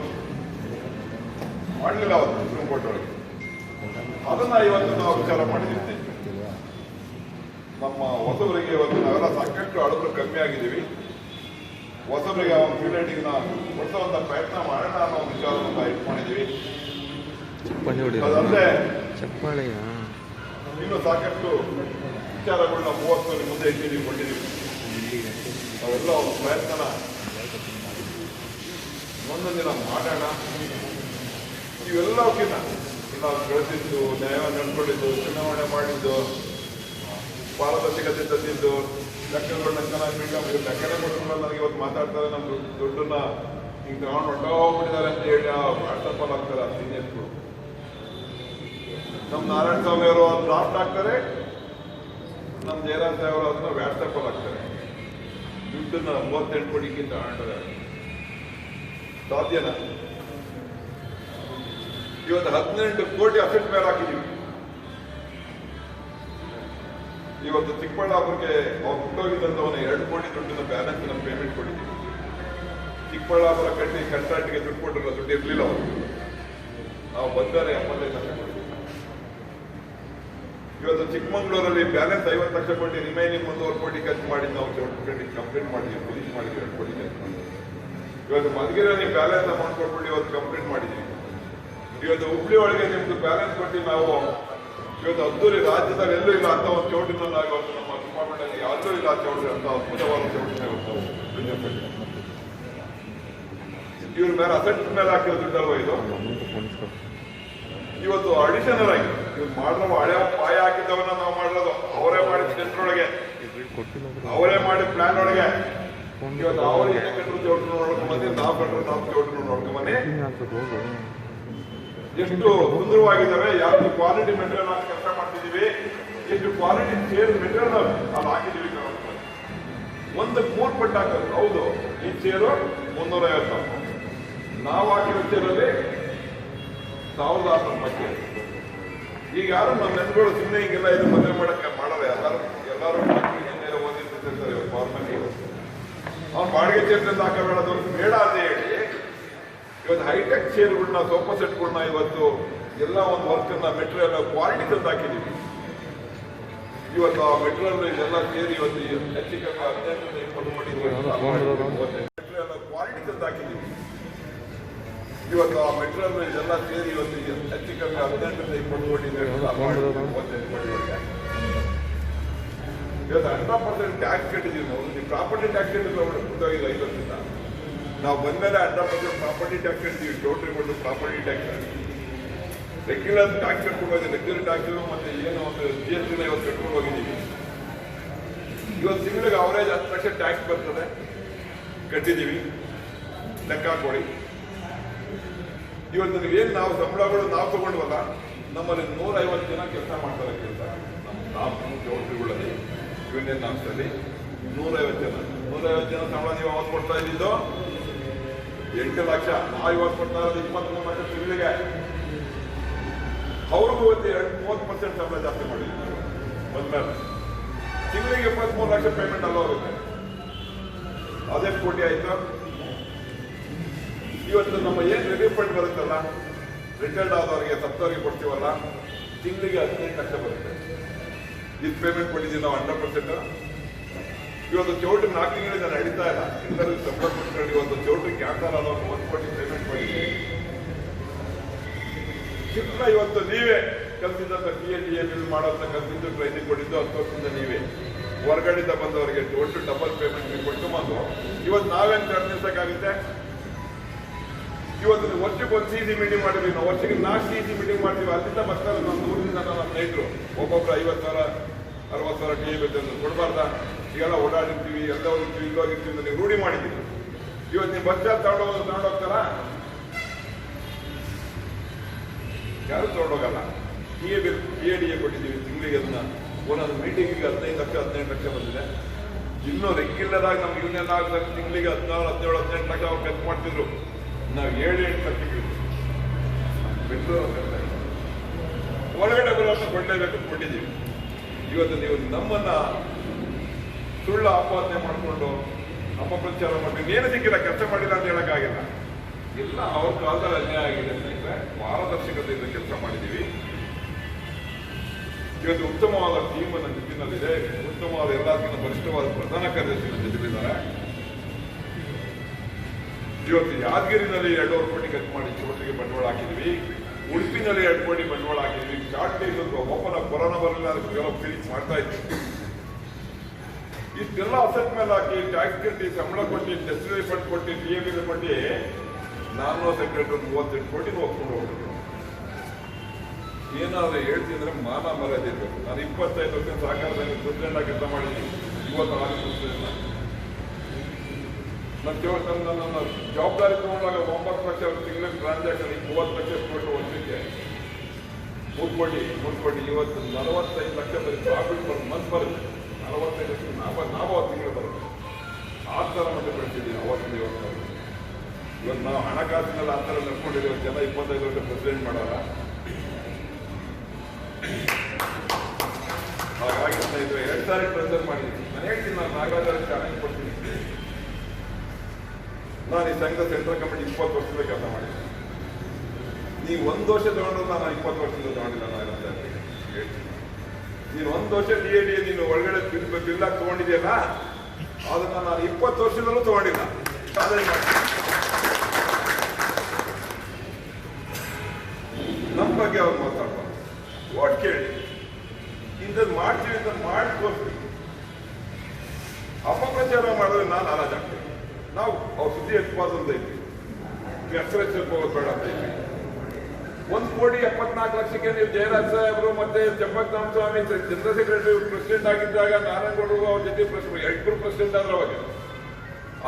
ಮಾಡಲಿಲ್ಲ ಅವತ್ತು ಸುಪ್ರೀಂ ಕೋರ್ಟ್ ಒಳಗೆ. ಅದನ್ನ ಇವತ್ತು ನಾವು ವಿಚಾರ ಮಾಡಿದ್ದೀವಿ. ನಮ್ಮ ಹೊಸಬರಿಗೆ ಇವತ್ತು ನಾವೆಲ್ಲ ಸಾಕಷ್ಟು ಅಳದ್ರು ಕಮ್ಮಿ ಆಗಿದ್ದೀವಿ. ಹೊಸಬರಿಗೆ ಅವನ ಫಿಲಿಟಿಂಗ್ನ ಕೊಡಿಸುವಂತ ಪ್ರಯತ್ನ ಮಾಡೋಣ ಅನ್ನೋ ಒಂದು ವಿಚಾರವನ್ನು ಇಟ್ಕೊಂಡಿದ್ದೀವಿ. ಅದಲ್ಲದೆ ಇನ್ನು ಸಾಕಷ್ಟು ವಿಚಾರಗಳನ್ನ 30 ಮುಂದೆ ಇಟ್ಟಿದ್ದೀವಿ, ಕೊಟ್ಟಿದ್ದೀವಿ. ಅವೆಲ್ಲ ಒಂದು ಪ್ರಯತ್ನ ಒಂದೊಂದು ದಿನ ಮಾಡೋಣ. ಇವೆಲ್ಲಕ್ಕಿಂತ ನಾವು ಗಳಿಸಿದ್ದು, ನ್ಯಾಯ ನಡ್ಕೊಂಡಿದ್ದು, ಚುನಾವಣೆ ಮಾಡಿದ್ದು, ಪಾರದರ್ಶಕತೆ ತಂದಿದ್ದು, ಲೆಕ್ಕಗಳನ್ನ ಚೆನ್ನಾಗಿ ಲೆಕ್ಕನೆ ಕೊಟ್ಟರು. ನನಗೆ ಇವತ್ತು ಮಾತಾಡ್ತಾರೆ, ನಮ್ಮ ದುಡ್ಡನ್ನ ಹಿಂಗೆ ತಗೊಂಡು ಹೊಟ್ಟೋಗ್ಬಿಟ್ಟಿದ್ದಾರೆ ಅಂತ ಹೇಳಿ ವಾಟ್ಸಪ್ ಅಲ್ಲಿ ಆಗ್ತಾರೆ ಆ ಸೀನಿಯರ್ಸ್ಗಳು. ನಮ್ಮ ನಾರಾಯಣ ಸ್ವಾಮಿ ಅವರು ಡ್ರಾಫ್ಟ್ ಹಾಕ್ತಾರೆ, ನಮ್ಮ ಜಯರಾಮ್ ಸಾಹೇಬ್ ಅವರು ಅದನ್ನ ವಾಟ್ಸಪ್ ಅಲ್ಲಿ ಹಾಕ್ತಾರೆ. ದುಡ್ಡನ್ನ 38 ಕೋಟಿಗಿಂತ ತಗೊಂಡ್ರೆ ಸಾಧ್ಯನಾ? ಇವತ್ತು 18 ಕೋಟಿ ಅಸೆಟ್ ಮೇಲೆ ಹಾಕಿದ್ದೀವಿ. ಇವತ್ತು ಚಿಕ್ಕಬಳ್ಳಾಪುರಕ್ಕೆ ಅವ್ರು ಹುಟ್ಟೋಗಿದ್ದಂಥವನ್ನ 2 ಕೋಟಿ ದುಡ್ಡಿನ ಬ್ಯಾಲೆನ್ಸ್ ನಮ್ಮ ಪೇಮೆಂಟ್ ಕೊಟ್ಟಿದ್ದೀವಿ. ಚಿಕ್ಕಬಳ್ಳಾಪುರ ಕಟ್ಟಿ ಕಂಟ್ರಾಕ್ಟ್ಗೆ ದುಡ್ಡು ಕೊಟ್ಟಿರಲ್ಲ, ದುಡ್ಡು ಇರಲಿಲ್ಲ ಅವರು. ನಾವು ಬಂದರೆ 75 ಲಕ್ಷ ಕೊಟ್ಟಿದ್ದೀವಿ. ಇವತ್ತು ಚಿಕ್ಕಮಂಗ್ಳೂರಲ್ಲಿ ಬ್ಯಾಲೆನ್ಸ್ 50 ಲಕ್ಷ ಕೊಟ್ಟು ರಿಮೈನಿಂಗ್ 1.5 ಕೋಟಿ ಖರ್ಚು ಮಾಡಿ ನಾವು ಕಂಪ್ಲೀಟ್ ಮಾಡಿದ್ವಿ, ಫಿನಿಶ್ ಮಾಡಿದ್ವಿ 2 ಕೋಟಿ ಖರ್ಚು ಮಾಡಿ. ಇವತ್ತು ಮಧುಗಿರಲ್ಲಿ ಬ್ಯಾಲೆನ್ಸ್ ಅಮೌಂಟ್ ಕೊಟ್ಬಿಟ್ಟು ಇವತ್ತು ಕಂಪ್ಲೀಟ್ ಮಾಡಿದ್ವಿ. ಇವತ್ತು ಹುಬ್ಳಿ ಒಳಗೆ ನಿಮ್ದು ಬ್ಯಾಲೆನ್ಸ್ ಕೊಟ್ಟು ನಾವು ಇವತ್ತು ಅದ್ದೂರಿ ರಾಜ್ಯದಲ್ಲಿ ಎಲ್ಲೂ ಇಲ್ಲ ಅಂತ ಒಂದು ಚೌಟಿನ ನಾವು ನಮ್ಮ ಡಿಪಾರ್ಟ್ಮೆಂಟ್ ಯಾವುದೂ ಇಲ್ಲ ಚೌಟ್ರಿ ಅಂತ ಅದ್ಭುತವಾದ ಚೌಟಿನ ಇವ್ರ ಮೇಲೆ ಅಸೆಟ್ ಮೇಲೆ ಹಾಕಿರೋ ದುಡ್ಡಲ್ವ ಇದು. ಇವತ್ತು ಅಡಿಷನಲ್ ಆಗಿ ಇವ್ರು ಮಾಡಿರೋ ಹಳೆ ಪಾಯ ಹಾಕಿದ್ದವನ್ನ ನಾವು ಮಾಡಿರೋದು ಅವರೇ ಮಾಡಿದ ಟೆಂಡರ್ ಒಳಗೆ, ಅವರೇ ಮಾಡಿದ ಪ್ಲಾನ್ ಒಳಗೆ. ಇವತ್ತು ಅವರಿಗೆ ಕಟ್ಟರು ಚೌಟ್ರಿ ನೋಡ್ಕೊಂಬಂದು ನಾವು ಕಟ್ಟರು ನಾವು ಚೌಟ್ರಿ ನೋಡ್ಕೊಂಬನ್ನಿ ಎಷ್ಟು ಸುಂದರವಾಗಿದ್ದಾರೆ. ಯಾವ್ದು ಕ್ವಾಲಿಟಿ ಮೆಟೀರಿಯಲ್ ಹಾಕಿ ಕೆಲಸ ಮಾಡ್ತಿದೀವಿ, ಎಷ್ಟು ಕ್ವಾಲಿಟಿ ಚೇರ್ ಮೆಟೀರಿಯಲ್ ಅಲ್ಲಿ ಹಾಕಿದೀವಿ. ಒಂದು 3 ಪಟ್ಟು ಹಾಕೋದು. ಹೌದು, ಈ ಚೇರು 350, ನಾವು ಹಾಕಿರೋ ಚೇರಲ್ಲಿ 1600. ಈಗ ಯಾರು ನಮ್ಮ ನೆನ್ಗಳು ಸುಮ್ಮನೆ ಹಿಂಗೆಲ್ಲ ಇದು ಮದುವೆ ಮಾಡಕ್ಕೆ ಮಾಡಲ್ಲ. ಎಲ್ಲರೂ ಓದಿರ್ತಿರ್ತಾರೆ ಫಾರ್ಮಲ್ಲಿ. ಅವ್ನು ಬಾಡಿಗೆ ಚೇರ್ನಿಂದ ಹಾಕಬೇಡೋದು ಬೇಡ ಅಂತ ಹೇಳಿ ಇವತ್ತು ಹೈಟೆಕ್ ಚೇರ್ಗಳನ್ನ ಸೋಫಾ ಸೆಟ್ಗಳನ್ನ ಇವತ್ತು ಎಲ್ಲ ಒಂದು ವರ್ಕನ್ನ ಮೆಟೀರಿಯಲ್ ಕ್ವಾಲಿಟಿ ತಂದು ಹಾಕಿದ್ದೀವಿ. ಇವತ್ತು ಆ ಮೆಟೀರಿಯಲ್ ಇದೆಲ್ಲ ಸೇರಿ ಇವತ್ತು ಹೆಚ್ಚು ಕಮ್ಮಿ 15-20 ಮೆಟೀರಿಯಲ್ ಕ್ವಾಲಿಟಿ ತಂದು ಹಾಕಿದ್ದೀವಿ. ಇವತ್ತು ಆ ಮೆಟೀರಿಯಲ್ ಇದೆಲ್ಲ ಸೇರಿ ಇವತ್ತು ಹೆಚ್ಚು ಕಮ್ಮಿ 18-20 ಕೋಟಿ ಇವತ್ತು 100% ಟ್ಯಾಕ್ಸ್ ಕಟ್ಟಿದ್ದೀವಿ ನಾವು. ಪ್ರಾಪರ್ಟಿ ಟ್ಯಾಕ್ಸ್ ಕಟ್ಟಿಲ್ಲ 5 ವರ್ಷದಿಂದ ನಾವು ಬಂದ್ಮೇಲೆ 100% ಪ್ರಾಪರ್ಟಿ ಟ್ಯಾಕ್ಸ್ ಕಟ್ತೀವಿ. ಟೋಟಲ್ ಕೊಟ್ಟು ಪ್ರಾಪರ್ಟಿ ಟ್ಯಾಕ್ಸ್ ರೆಗ್ಯುಲರ್ ಟ್ಯಾಕ್ಸ್ ಕಟ್ಕೊಂಡು ಹೋಗಿದೆ. ರೆಗ್ಯುಲರ್ ಟ್ಯಾಕ್ಸ್ ಮತ್ತೆ ಏನೋ ಒಂದು GST ಇವತ್ತು ಕಟ್ಕೊಂಡು ಹೋಗಿದ್ದೀವಿ. ಇವತ್ತು ತಿಂಗಳಿಗೆ ಅವರೇಜ್ 10 ಲಕ್ಷ ಟ್ಯಾಕ್ಸ್ ಬರ್ತದೆ, ಕಟ್ಟಿದ್ದೀವಿ. ಲೆಕ್ಕ ಹಾಕೊಳ್ಳಿ. ಇವತ್ತು ನೀವೇನು ನಾವು ಸಂಬಳಗಳು ನಾವು ತಗೊಂಡ್ವಲ್ಲ, ನಮ್ಮಲ್ಲಿ 150 ಜನ ಕೆಲಸ ಮಾಡ್ತಾರೆ. ಕೆಲಸ ನಾವು ಚೌಟ್ರಿಗಳಲ್ಲಿ ಯೂನಿಯನ್ ಆಫೀಸಲ್ಲಿ 150 ಜನ ಸಂಬಳ ನೀವು ಅವತ್ತು ಕೊಡ್ತಾ ಇದ್ದಿದ್ದು 8 ಲಕ್ಷ. ನಾವು ಇವತ್ತು ಕೊಡ್ತಾ ಇರೋದು 23 ಲಕ್ಷ ತಿಂಗಳಿಗೆ. ಅವ್ರಿಗೂ 30% ಸಂಬಳ ಜಾಸ್ತಿ ಮಾಡಿದ್ವಿ. ಬಂದ್ಮೇಲೆ ತಿಂಗಳಿಗೆ 23 ಲಕ್ಷ ಪೇಮೆಂಟ್ ಅಲ್ಲ ಹೋಗುತ್ತೆ. ಅದೇ ಕೋಟಿ ಆಯ್ತು. ಇವತ್ತು ನಮ್ಮ ಏನು ರಿಲೀಫ್ ಫಂಡ್ ಬರುತ್ತಲ್ಲ, ರಿಟೈರ್ಡ್ ಆದವರಿಗೆ ಸತ್ತವರಿಗೆ ಕೊಡ್ತೀವಲ್ಲ, ತಿಂಗಳಿಗೆ 15 ಲಕ್ಷ ಬರುತ್ತೆ. ಇದು ಪೇಮೆಂಟ್ ಕೊಟ್ಟಿದ್ದೀವಿ ನಾವು 100%. ಇವತ್ತು ಚೌಟ್ರಿ 4 ತಿಂಗಳಿಂದ ನಡೀತಾ ಇಲ್ಲ. ಎಲ್ಲರಿಗೂ ಸಂಬಳ ಕೊಟ್ಕೊಂಡು ಇವತ್ತು ಚೌಟ್ರಿ ಕ್ಯಾನ್ಸಲ್ ಆದವ್ರು 1 ಕೋಟಿ ಪೇಮೆಂಟ್ ಮಾಡಿದ್ದೀವಿ. ಚಿಕ್ಕ ಇವತ್ತು ನೀವೇ ಕಲ್ತಿದ್ದಂತ PhD ಮಾಡೋಂಥ ಕಲ್ತಿದ್ದು ಟ್ರೈನಿಂಗ್ ಕೊಟ್ಟಿದ್ದು 10 ವರ್ಷದಿಂದ ನೀವೇ. ಹೊರಗಡೆಯಿಂದ ಬಂದವರಿಗೆ ಟೋಟಲ್ ಡಬಲ್ ಪೇಮೆಂಟ್ ಕೊಟ್ಟು ಬಂದು ಇವತ್ತು ನಾವೇನು ಕರ್ನಿಸಕ್ಕಾಗುತ್ತೆ. ಇವತ್ತು ವರ್ಷಕ್ಕೆ ಒಂದು CC ಮೀಟಿಂಗ್ ಮಾಡಿದ್ವಿ ನಾವು. ವರ್ಷಕ್ಕೆ 4 CC ಮೀಟಿಂಗ್ ಮಾಡ್ತೀವಿ. ಅಲ್ಲಿಂದ ಬರ್ತಾರೆ ನಮ್ಮ ಊರಿನಿಂದ ನನ್ನ ಸ್ನೇಹಿತರು ಒಬ್ಬೊಬ್ರು 50,000 60,000 TAB ಅಂತ ಕೊಡಬಾರ್ದ. ಈಗೆಲ್ಲ ಓಡಾಡಿರ್ತೀವಿ, ಎಲ್ಲ ಹೋಗಿರ್ತೀವಿ, ಇಲ್ಲೋಗಿರ್ತೀವಿ ಅಂತ ನೀವು ರೂಢಿ ಮಾಡಿದ್ದೀವಿ. ಇವತ್ತು ನೀವು ಬಸ್ ಚಾರ್ಜ್ ತಗೊಂಡೋಗ್ತಾರ? ಯಾರು ತಗೊಂಡೋಗಲ್ಲ. PADA ಕೊಟ್ಟಿದ್ದೀವಿ ತಿಂಗಳಿಗೆ. ಅದನ್ನ ಒಂದೊಂದು ಮೀಟಿಂಗಿಗೆ 15 ಲಕ್ಷ 18 ಲಕ್ಷ ಬಂದಿದೆ. ಇನ್ನೂ ರೆಗ್ಯುಲರ್ ಆಗಿ ನಮ್ಮ ಯೂನಿಯನ್ ಆಗ ತಿಂಗಳಿಗೆ 16, 17, 18 ಲಕ್ಷ ಅವ್ರು ಖರ್ಚು ಮಾಡ್ತಿದ್ರು. ನಾವು 7-8 ಲಕ್ಷ ಬೆಂಗಳೂರು ಹೊರಗಡೆ ಬರೋದನ್ನ ಕೊಡಲೇಬೇಕು ಕೊಟ್ಟಿದ್ದೀವಿ. ಇವತ್ತು ನೀವು ನಮ್ಮನ್ನ ಸುಳ್ಳು ಆಪಾದನೆ ಮಾಡಿಕೊಂಡು ಅಪಪ್ರಚಾರ ಮಾಡಿ ಏನು ಸಿಕ್ಕಿಲ್ಲ, ಕೆಲಸ ಮಾಡಿಲ್ಲ ಅಂತ ಹೇಳಕ್ಕಾಗಿಲ್ಲ. ಎಲ್ಲ ಅವ್ರ ಕಾಲದಲ್ಲಿ ಅನ್ಯಾಯ ಆಗಿದೆ ಸ್ನೇಹಿತರೆ. ಪಾರದರ್ಶಕತೆಯಿಂದ ಕೆಲಸ ಮಾಡಿದ್ದೀವಿ. ಇವತ್ತು ಉತ್ತಮವಾದ ಟೀಮ್ ನನ್ನ ಜೊತೆನಲ್ಲಿದೆ. ಉತ್ತಮವಾದ ಎಲ್ಲಕ್ಕಿಂತ ಬಲಿಷ್ಠವಾದ ಪ್ರಧಾನ ಕಾರ್ಯದರ್ಶಿ ನನ್ನ ಜೊತೆಲಿದ್ದಾರೆ. ಇವತ್ತು ಯಾದಗಿರಿನಲ್ಲಿ 2.5 ಕೋಟಿ ಖರ್ಚು ಮಾಡಿ ಚೌಟ್ರಿಗೆ ಬಂಡವಾಳ ಹಾಕಿದ್ವಿ. ಉಡುಪಿನಲ್ಲಿ 2 ಕೋಟಿ ಬಂಡವಾಳ ಹಾಕಿದ್ವಿ. ಶಾರ್ಟ್ ಟೈಮ್ ಓಪನ್ ಆಗಿ ಕೊರೋನಾ ಬರಲಿಲ್ಲ, ಅದಕ್ಕೆಲ್ಲ ಫಿನಿಶ್ ಮಾಡ್ತಾ ಇದ್ವಿ. ಇಷ್ಟೆಲ್ಲ ಅಸೆಟ್ ಮೇಲೆ ಹಾಕಿ ಟ್ಯಾಕ್ಸ್ ಕಟ್ಟಿ ಸಂಬಳ ಕೊಟ್ಟು ಟೆಸ್ಟರಿ ಫಂಡ್ ಕೊಟ್ಟು TAB ಕೊಟ್ಟು ನಾನು ಸೆಕ್ರೆಟರಿ 38 ಕೋಟಿ ಹೋಗ್ಕೊಂಡು ಹೋಗ್ಬೇಕು. ಏನಾದ್ರು ಹೇಳ್ತೀನಿ ಅಂದ್ರೆ ಮಾನ ಮರ್ಯಾದೆ ಇರಬೇಕು. ನಾನು 25 ವರ್ಷ ಸಹಕಾರದಲ್ಲಿ ಪ್ರೆಸಿಡೆಂಟ್ ಆಗಿ ಕೆಲಸ ಮಾಡಿದ್ದೀನಿ. ಇವತ್ತು ನನ್ನ ಜವಾಬ್ದಾರಿ ತಗೊಂಡಾಗ 9 ಲಕ್ಷ ತಿಂಗಳಿಗೆ ಟ್ರಾನ್ಸಾಕ್ಷನ್ 30 ಲಕ್ಷ ಕೊಟ್ಟು ವರ್ಷಕ್ಕೆ 3 ಕೋಟಿ. ಇವತ್ತು 45 ಲಕ್ಷ ಬರೀ ಪ್ರಾಫಿಟ್ ಮಂತ್ ಬರುತ್ತೆ. 45 ಲಕ್ಷ ನಾವು ತಿಂಗಳು ಬರುತ್ತೆ. ಆ ಥರ ಮಟ್ಟ ಬೆಳೆಸಿದ್ದೀವಿ ಅವತ್ತಿನ ಇವತ್ತು ನಾವು ಹಣಕಾಸಿನಲ್ಲಿ ಆ ಥರ ನಡ್ಕೊಂಡಿರೋ ಜನ 25 ವರ್ಷ ಪ್ರೆಸಿಡೆಂಟ್ ಮಾಡೋಲ್ಲ. ಹಾಗಾಗಿ ಸ್ನೇಹಿತರೆ 2 ಸಾರಿ ಟ್ರೆಸರ್ ಮಾಡಿದ್ದೀನಿ. ನಾನು ಹೇಳ್ತೀನಿ, ನಾನು ನಾಗರಾಜ್ ಚಾಲೆಂಜ್ ಕೊಡ್ತೀನಿ. ನಾನು ಈ ಸಂಘದ ಸೆಂಟ್ರಲ್ ಕಮಿಟಿ 20 ವರ್ಷದ ಕೆಲಸ ಮಾಡಿದ್ದೀನಿ. ನೀವು 1 ವರ್ಷ ತಗೊಂಡ್ರು ನಾನು 20 ವರ್ಷದಿಂದ ತಗೊಂಡಿಲ್ಲ. ನಾಗರಾಜ್ ಹೇಳ್ತೀನಿ, ನೀನು 1 ವರ್ಷ DAD ನೀನು ಒಳಗಡೆ ಬಿಲ್ಲಾಗಿ ತಗೊಂಡಿದೆಯಲ್ಲ, ಅದನ್ನ ನಾನು 20 ವರ್ಷದಲ್ಲೂ ತಗೊಂಡಿಲ್ಲ. ನಮ್ಮ ಬಗ್ಗೆ ಅವ್ರು ಮಾತಾಡ್ಬಾರ್ದು. ಓಟ್ ಕೇಳಿ, ಇಂಥದ್ದು ಮಾಡ್ತೀವಿ ಅಂತ ಮಾಡಿ ತೋರಿಸ್ತೀವಿ. ಅಪಪ್ರಚಾರ ಮಾಡಿದ್ರೆ ನಾನು ನಾರಾಜಾಗ್ತೀನಿ. ನಾವು ಅವ್ರ ಸುದ್ದಿ ಎತ್ಬಾರ್ದು ಅಂತ ಇದ್ವಿ, ಹೆಸರು ಹೋಗೋದು ಬೇಡ ಅಂತ ಇದ್ವಿ. 1,74,00,000ಕ್ಕೆ ನೀವು ಜಯರಾಜ್ ಸಾಹೇಬರು ಮತ್ತೆ ಚಂಪಕರಾಮ ಸ್ವಾಮಿ ಜನರಲ್ ಸೆಕ್ರೆಟರಿ ಪ್ರೆಸಿಡೆಂಟ್ ಆಗಿದ್ದಾಗ ನಾರಾಯಣಗೌಡರು ಅವ್ರ ಜೊತೆ ಇಬ್ಬರು ಪ್ರೆಸಿಡೆಂಟ್ ಆದ್ರೆ ಅವಾಗ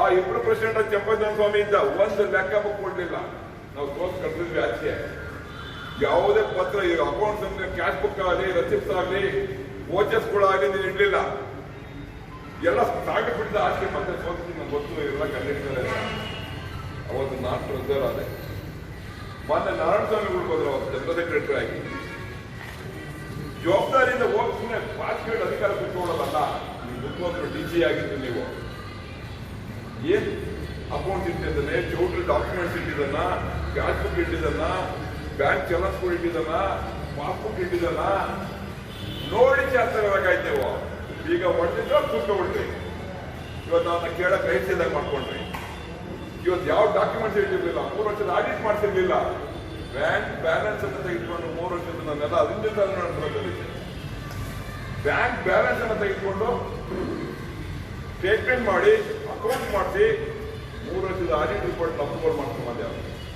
ಆ ಇಬ್ಬರು ಪ್ರೆಸಿಡೆಂಟ್ ಚಂಪಕರಾಮ ಸ್ವಾಮಿ ಇದ್ದ ಒಂದು ಲೆಕ್ಕ ಬುಕ್ ಕೊಡ್ಲಿಲ್ಲ. ನಾವು ತೋರ್ಸ್ ಕಟ್ಟಿದ್ವಿ ಆಚೆ. ಯಾವುದೇ ಪತ್ರ ಅಕೌಂಟ್ಸ್ ಕ್ಯಾಶ್ ಬುಕ್ ಆಗಲಿ, ರಸೀಪ್ಸ್ ಆಗಲಿ, ವೋಚರ್ಸ್ಗಳಾಗಲಿ ನೀವು ಇಡ್ಲಿಲ್ಲ. ಎಲ್ಲ ಸಾಗಿಬಿಟ್ಟಿದ್ದ ಆಚೆ. ಮತ್ತೆ ತೋರಿಸಿ ನಂಗೆ ಗೊತ್ತು ಎಲ್ಲ ಕಂಡಿಡ್ತಾರೆ. ಅವತ್ತು ನಾನು ಟ್ರೆಸರ್ ಆದೆ. ಮೊನ್ನೆ ನಾರಾಯಣಸ್ವಾಮಿಗಳು ಬಂದ್ರು ಅವತ್ತು ಜನರಲ್ ಸೆಕ್ರೆಟರಿ ಆಗಿ. ಜವಾಬ್ದಾರಿಯಿಂದ ಹೋಗ್ತೀನಿ ಪಾಸ್ಗಳು ಅಧಿಕಾರ ಬಿಟ್ಕೊಳ್ಳೋದಲ್ಲ. ನೀವು ಮುಖ್ಯಮಂತ್ರಿ DC ಆಗಿದ್ದು ನೀವು ಏನ್ ಅಕೌಂಟ್ ಇಟ್ಟಿದ್ದಾನೆ, ಚೌಟ್ರಿ ಡಾಕ್ಯುಮೆಂಟ್ಸ್ ಇಟ್ಟಿದ್ದಾನ, ಕ್ಯಾಶ್ ಬುಕ್ ಇಟ್ಟಿದ್ದಾನ, ಬ್ಯಾಂಕ್ ಚಲನ್ಸ್ಗಳು ಇಟ್ಟಿದ್ದಾನ, ಪಾಸ್ಬುಕ್ ಇಟ್ಟಿದ್ದಾನ, ನೋಡಿ ಚಾರ್ಜಾಯ್ತೇವೋ. ಈಗ ಹೊಡೆದಿದ್ರೆ ಕೂತ್ಕೊಂಡ್ಬಿಡ್ರಿ. ಇವತ್ತು ನನ್ನ ಕೇಳಕ್ ರೈತದಾಗ ಮಾಡ್ಕೊಂಡ್ರಿ. ಇವತ್ತು ಯಾವ ಡಾಕ್ಯುಮೆಂಟ್ಸ್ ಇಟ್ಟಿರ್ಲಿಲ್ಲ. 3 ವರ್ಷದ ಆಡಿಟ್ ಮಾಡ್ತಿರ್ಲಿಲ್ಲ. ಬ್ಯಾಂಕ್ ಬ್ಯಾಲೆನ್ಸ್ ಅಂತ ತೆಗೆದುಕೊಂಡು 3 ವರ್ಷದ ನನ್ನೆಲ್ಲ ಅದರಿಂದ ಬ್ಯಾಂಕ್ ಬ್ಯಾಲೆನ್ಸ್ ಅನ್ನು ತೆಗೆದುಕೊಂಡು ಸ್ಟೇಟ್ಮೆಂಟ್ ಮಾಡಿ ಅಕೌಂಟ್ ಮಾಡಿಸಿ 3 ವರ್ಷದ ಆಡಿಟ್ ರಿಪೋರ್ಟ್ ಅಪ್ರೂವಲ್ ಮಾಡ್ಕೊಂಡ್ಬಂದೆ.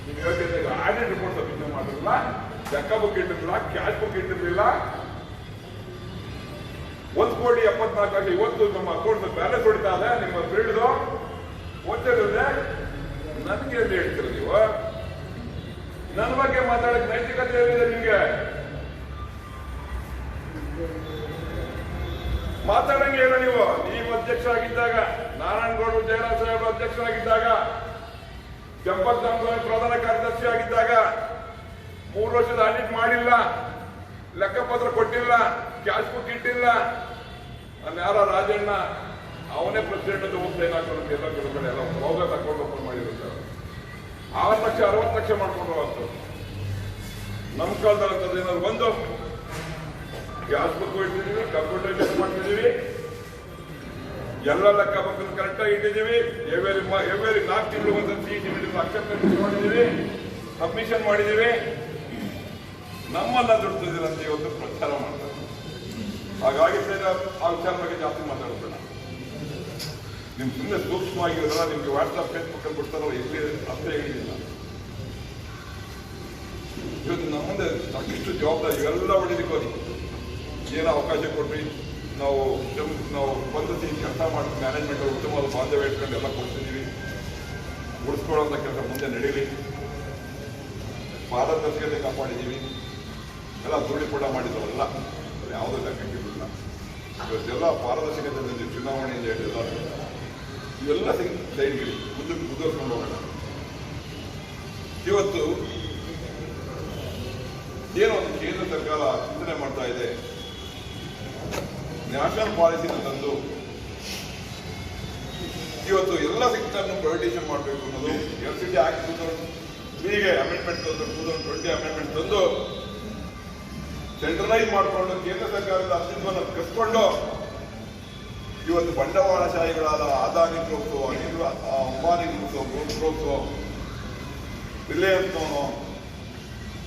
ನೀವು ಹೇಳ್ತಿದ್ದಾಗ ಆಡಿಟ್ ರಿಪೋರ್ಟ್ ಸಬ್ಮಿಷನ್ ಮಾಡಿರಲಿಲ್ಲ, ಲೆಕ್ಕ ಬುಕ್ ಇಟ್ಟಿರಲಿಲ್ಲ, ಕ್ಯಾಶ್ ಬುಕ್ ಇಟ್ಟಿರಲಿಲ್ಲ. 1,74,00,000 ಇವತ್ತು ನಮ್ಮ ಅಕೌಂಟ್ ಬ್ಯಾಲೆನ್ಸ್ ಹೊಡಿತಾ ಇದೆ. ನಿಮ್ಮ ಫೀಲ್ಡ್ ಓದ್ತಿರೋದೇ ನನಗೆ ಅಂತ ಹೇಳ್ತೀರ ನೀವು. ನನ್ನ ಬಗ್ಗೆ ಮಾತಾಡಕ್ಕೆ ನೈತಿಕತೆ ಏನಿದೆ ನಿಮ್ಗೆ? ಮಾತಾಡಂಗೆ ಹೇಳ ನೀವು. ನೀವು ಅಧ್ಯಕ್ಷರಾಗಿದ್ದಾಗ, ನಾರಾಯಣಗೌಡರು ಜಯರಾಜ್ ಸಾಹೇಬರು ಅಧ್ಯಕ್ಷರಾಗಿದ್ದಾಗ, ಚಂಪಕರಾಮ ಸ್ವಾಮಿ ಪ್ರಧಾನ ಕಾರ್ಯದರ್ಶಿ ಆಗಿದ್ದಾಗ 3 ವರ್ಷದ ಆಡಿಟ್ ಮಾಡಿಲ್ಲ, ಲೆಕ್ಕಪತ್ರ ಕೊಟ್ಟಿಲ್ಲ, ಕ್ಯಾಶ್ ಬುಕ್ ಇಟ್ಟಿಲ್ಲ. ಯಾರ ರಾಜಣ್ಣ ಅವನೇ ಪ್ರೆಸಿಡೆಂಟ್ ಅಂತ ಹೋಗ್ತಾ ಏನಾಗ್ತದೆ ಎಲ್ಲ ಕಡೆ ಎಲ್ಲ ಹೋಗ ತಕೊಂಡು ಓಪನ್ ಮಾಡಿರುತ್ತೆ. 6 ಲಕ್ಷ 60 ಲಕ್ಷ ಮಾಡ್ಕೊಂಡ್ರು ಅಷ್ಟು. ನಮ್ಮ ಕಾಲದಲ್ಲಿ ಅಂತದ್ದು ಏನಾದ್ರು ಒಂದು ಕ್ಯಾಶ್ ಬುಕ್ ಇಟ್ಟಿದ್ದೀವಿ, ಕಂಪ್ಯೂಟರೈಸೇಷನ್ ಮಾಡ್ತಿದ್ದೀವಿ, ಎಲ್ಲ ಲೆಕ್ಕ ಬುಕ್ ಕರೆಕ್ಟಾಗಿ ಇಟ್ಟಿದ್ದೀವಿ. ಎವ್ರಿ 4 ತಿಂಗಳು ಒಂದು CET ಅಕ್ಸೆಪ್ಟೆನ್ಸ್ ಮಾಡಿದ್ದೀವಿ, ಸಬ್ಮಿಷನ್ ಮಾಡಿದ್ದೀವಿ. ನಮ್ಮನ್ನ ದುಡ್ತಿದ್ದೀರಂತ ಇವತ್ತು ಪ್ರಚಾರ ಮಾಡ್ತಾರೆ. ಹಾಗಾಗಿ ಆ ವಿಚಾರ ಬಗ್ಗೆ ಜಾಸ್ತಿ ಮಾತಾಡೋದಿಲ್ಲ. ನಿಮ್ ಸುಮ್ಮನೆ ಸೂಕ್ಷ್ಮವಾಗಿರೋದ್ರ ನಿಮ್ಗೆ ವಾಟ್ಸ್ಆಪ್ ಫೇಸ್ಬುಕ್ ಅಲ್ಲಿ ಬಿಡ್ತಾರಲ್ಲ, ಎಲ್ಲಿ ಅಷ್ಟೇ ಹೇಳಿಲ್ಲ. ಇವತ್ತು ನಮ್ಮ ಮುಂದೆ ಸಾಕಿಷ್ಟು ಜವಾಬ್ದಾರಿ ಇವೆಲ್ಲ ಹೊಡಿಲಿಕ್ಕೆ ಏನೋ ಅವಕಾಶ ಕೊಟ್ರಿ. ನಾವು ಪದ್ಧತಿ ಕೆಲಸ ಮಾಡಿ ಮ್ಯಾನೇಜ್ಮೆಂಟ್ ಉತ್ತಮವಾದ ಬಾಂಧವ್ಯ ಇಟ್ಕೊಂಡು ಎಲ್ಲ ಕೊಡ್ತಿದ್ದೀವಿ. ಉಳಿಸ್ಕೊಳ್ಳೋಂಥ ಕೆಲಸ ಮುಂದೆ ನಡೀಲಿ. ಪಾರದರ್ಶಕತೆ ಕಾಪಾಡಿದ್ದೀವಿ. ಎಲ್ಲ ಧೂಳಿಪಟ ಮಾಡಿದವಲ್ಲ, ಯಾವುದೂ ಲೆಕ್ಕಕ್ಕಿರಲಿಲ್ಲ. ಇವತ್ತೆಲ್ಲ ಪಾರದರ್ಶಕತೆ ಚುನಾವಣೆಯಿಂದ ಹೇಳಿಲ್ಲ. ಇವೆಲ್ಲ ಸೈಡ್ಗಳು ಮುಂದಕ್ಕೆ ಮುಂದುವರ್ಸ್ಕೊಂಡು ಹೋಗೋಣ. ಇವತ್ತು ಏನೋ ಒಂದು ಕೇಂದ್ರ ಸರ್ಕಾರ ಚಿಂತನೆ ಮಾಡ್ತಾ ಇದೆ. ನ್ಯಾಷನಲ್ ಪಾಲಿಸಿನ ತಂದು ಇವತ್ತು ಎಲ್ಲ ಸೆಕ್ಟರ್ನು ಪ್ರೈವೇಟೈಸೇಷನ್ ಮಾಡಬೇಕು ಅನ್ನೋದು ಎಲೆಕ್ಟ್ರಿಸಿಟಿ ಆಕ್ಟ್ 2003ಗೆ ಅಮೆಂಡ್ಮೆಂಟ್ ತಂದು 2020 ಅಮೆಂಡ್ಮೆಂಟ್ ತಂದು ಸೆಂಟ್ರಲೈಸ್ ಮಾಡಿಕೊಂಡು ಕೇಂದ್ರ ಸರ್ಕಾರದ ಅಸ್ತಿತ್ವವನ್ನು ಕಸ್ಕೊಂಡು ಇವತ್ತು ಬಂಡವಾಳಶಾಹಿಗಳಾದ ಅದಾನಿ ಗ್ರೂಪ್ಸು, ಅಂಬಾನಿ ಗ್ರೂಪ್ಸು, ರಿಲಯನ್ಸ್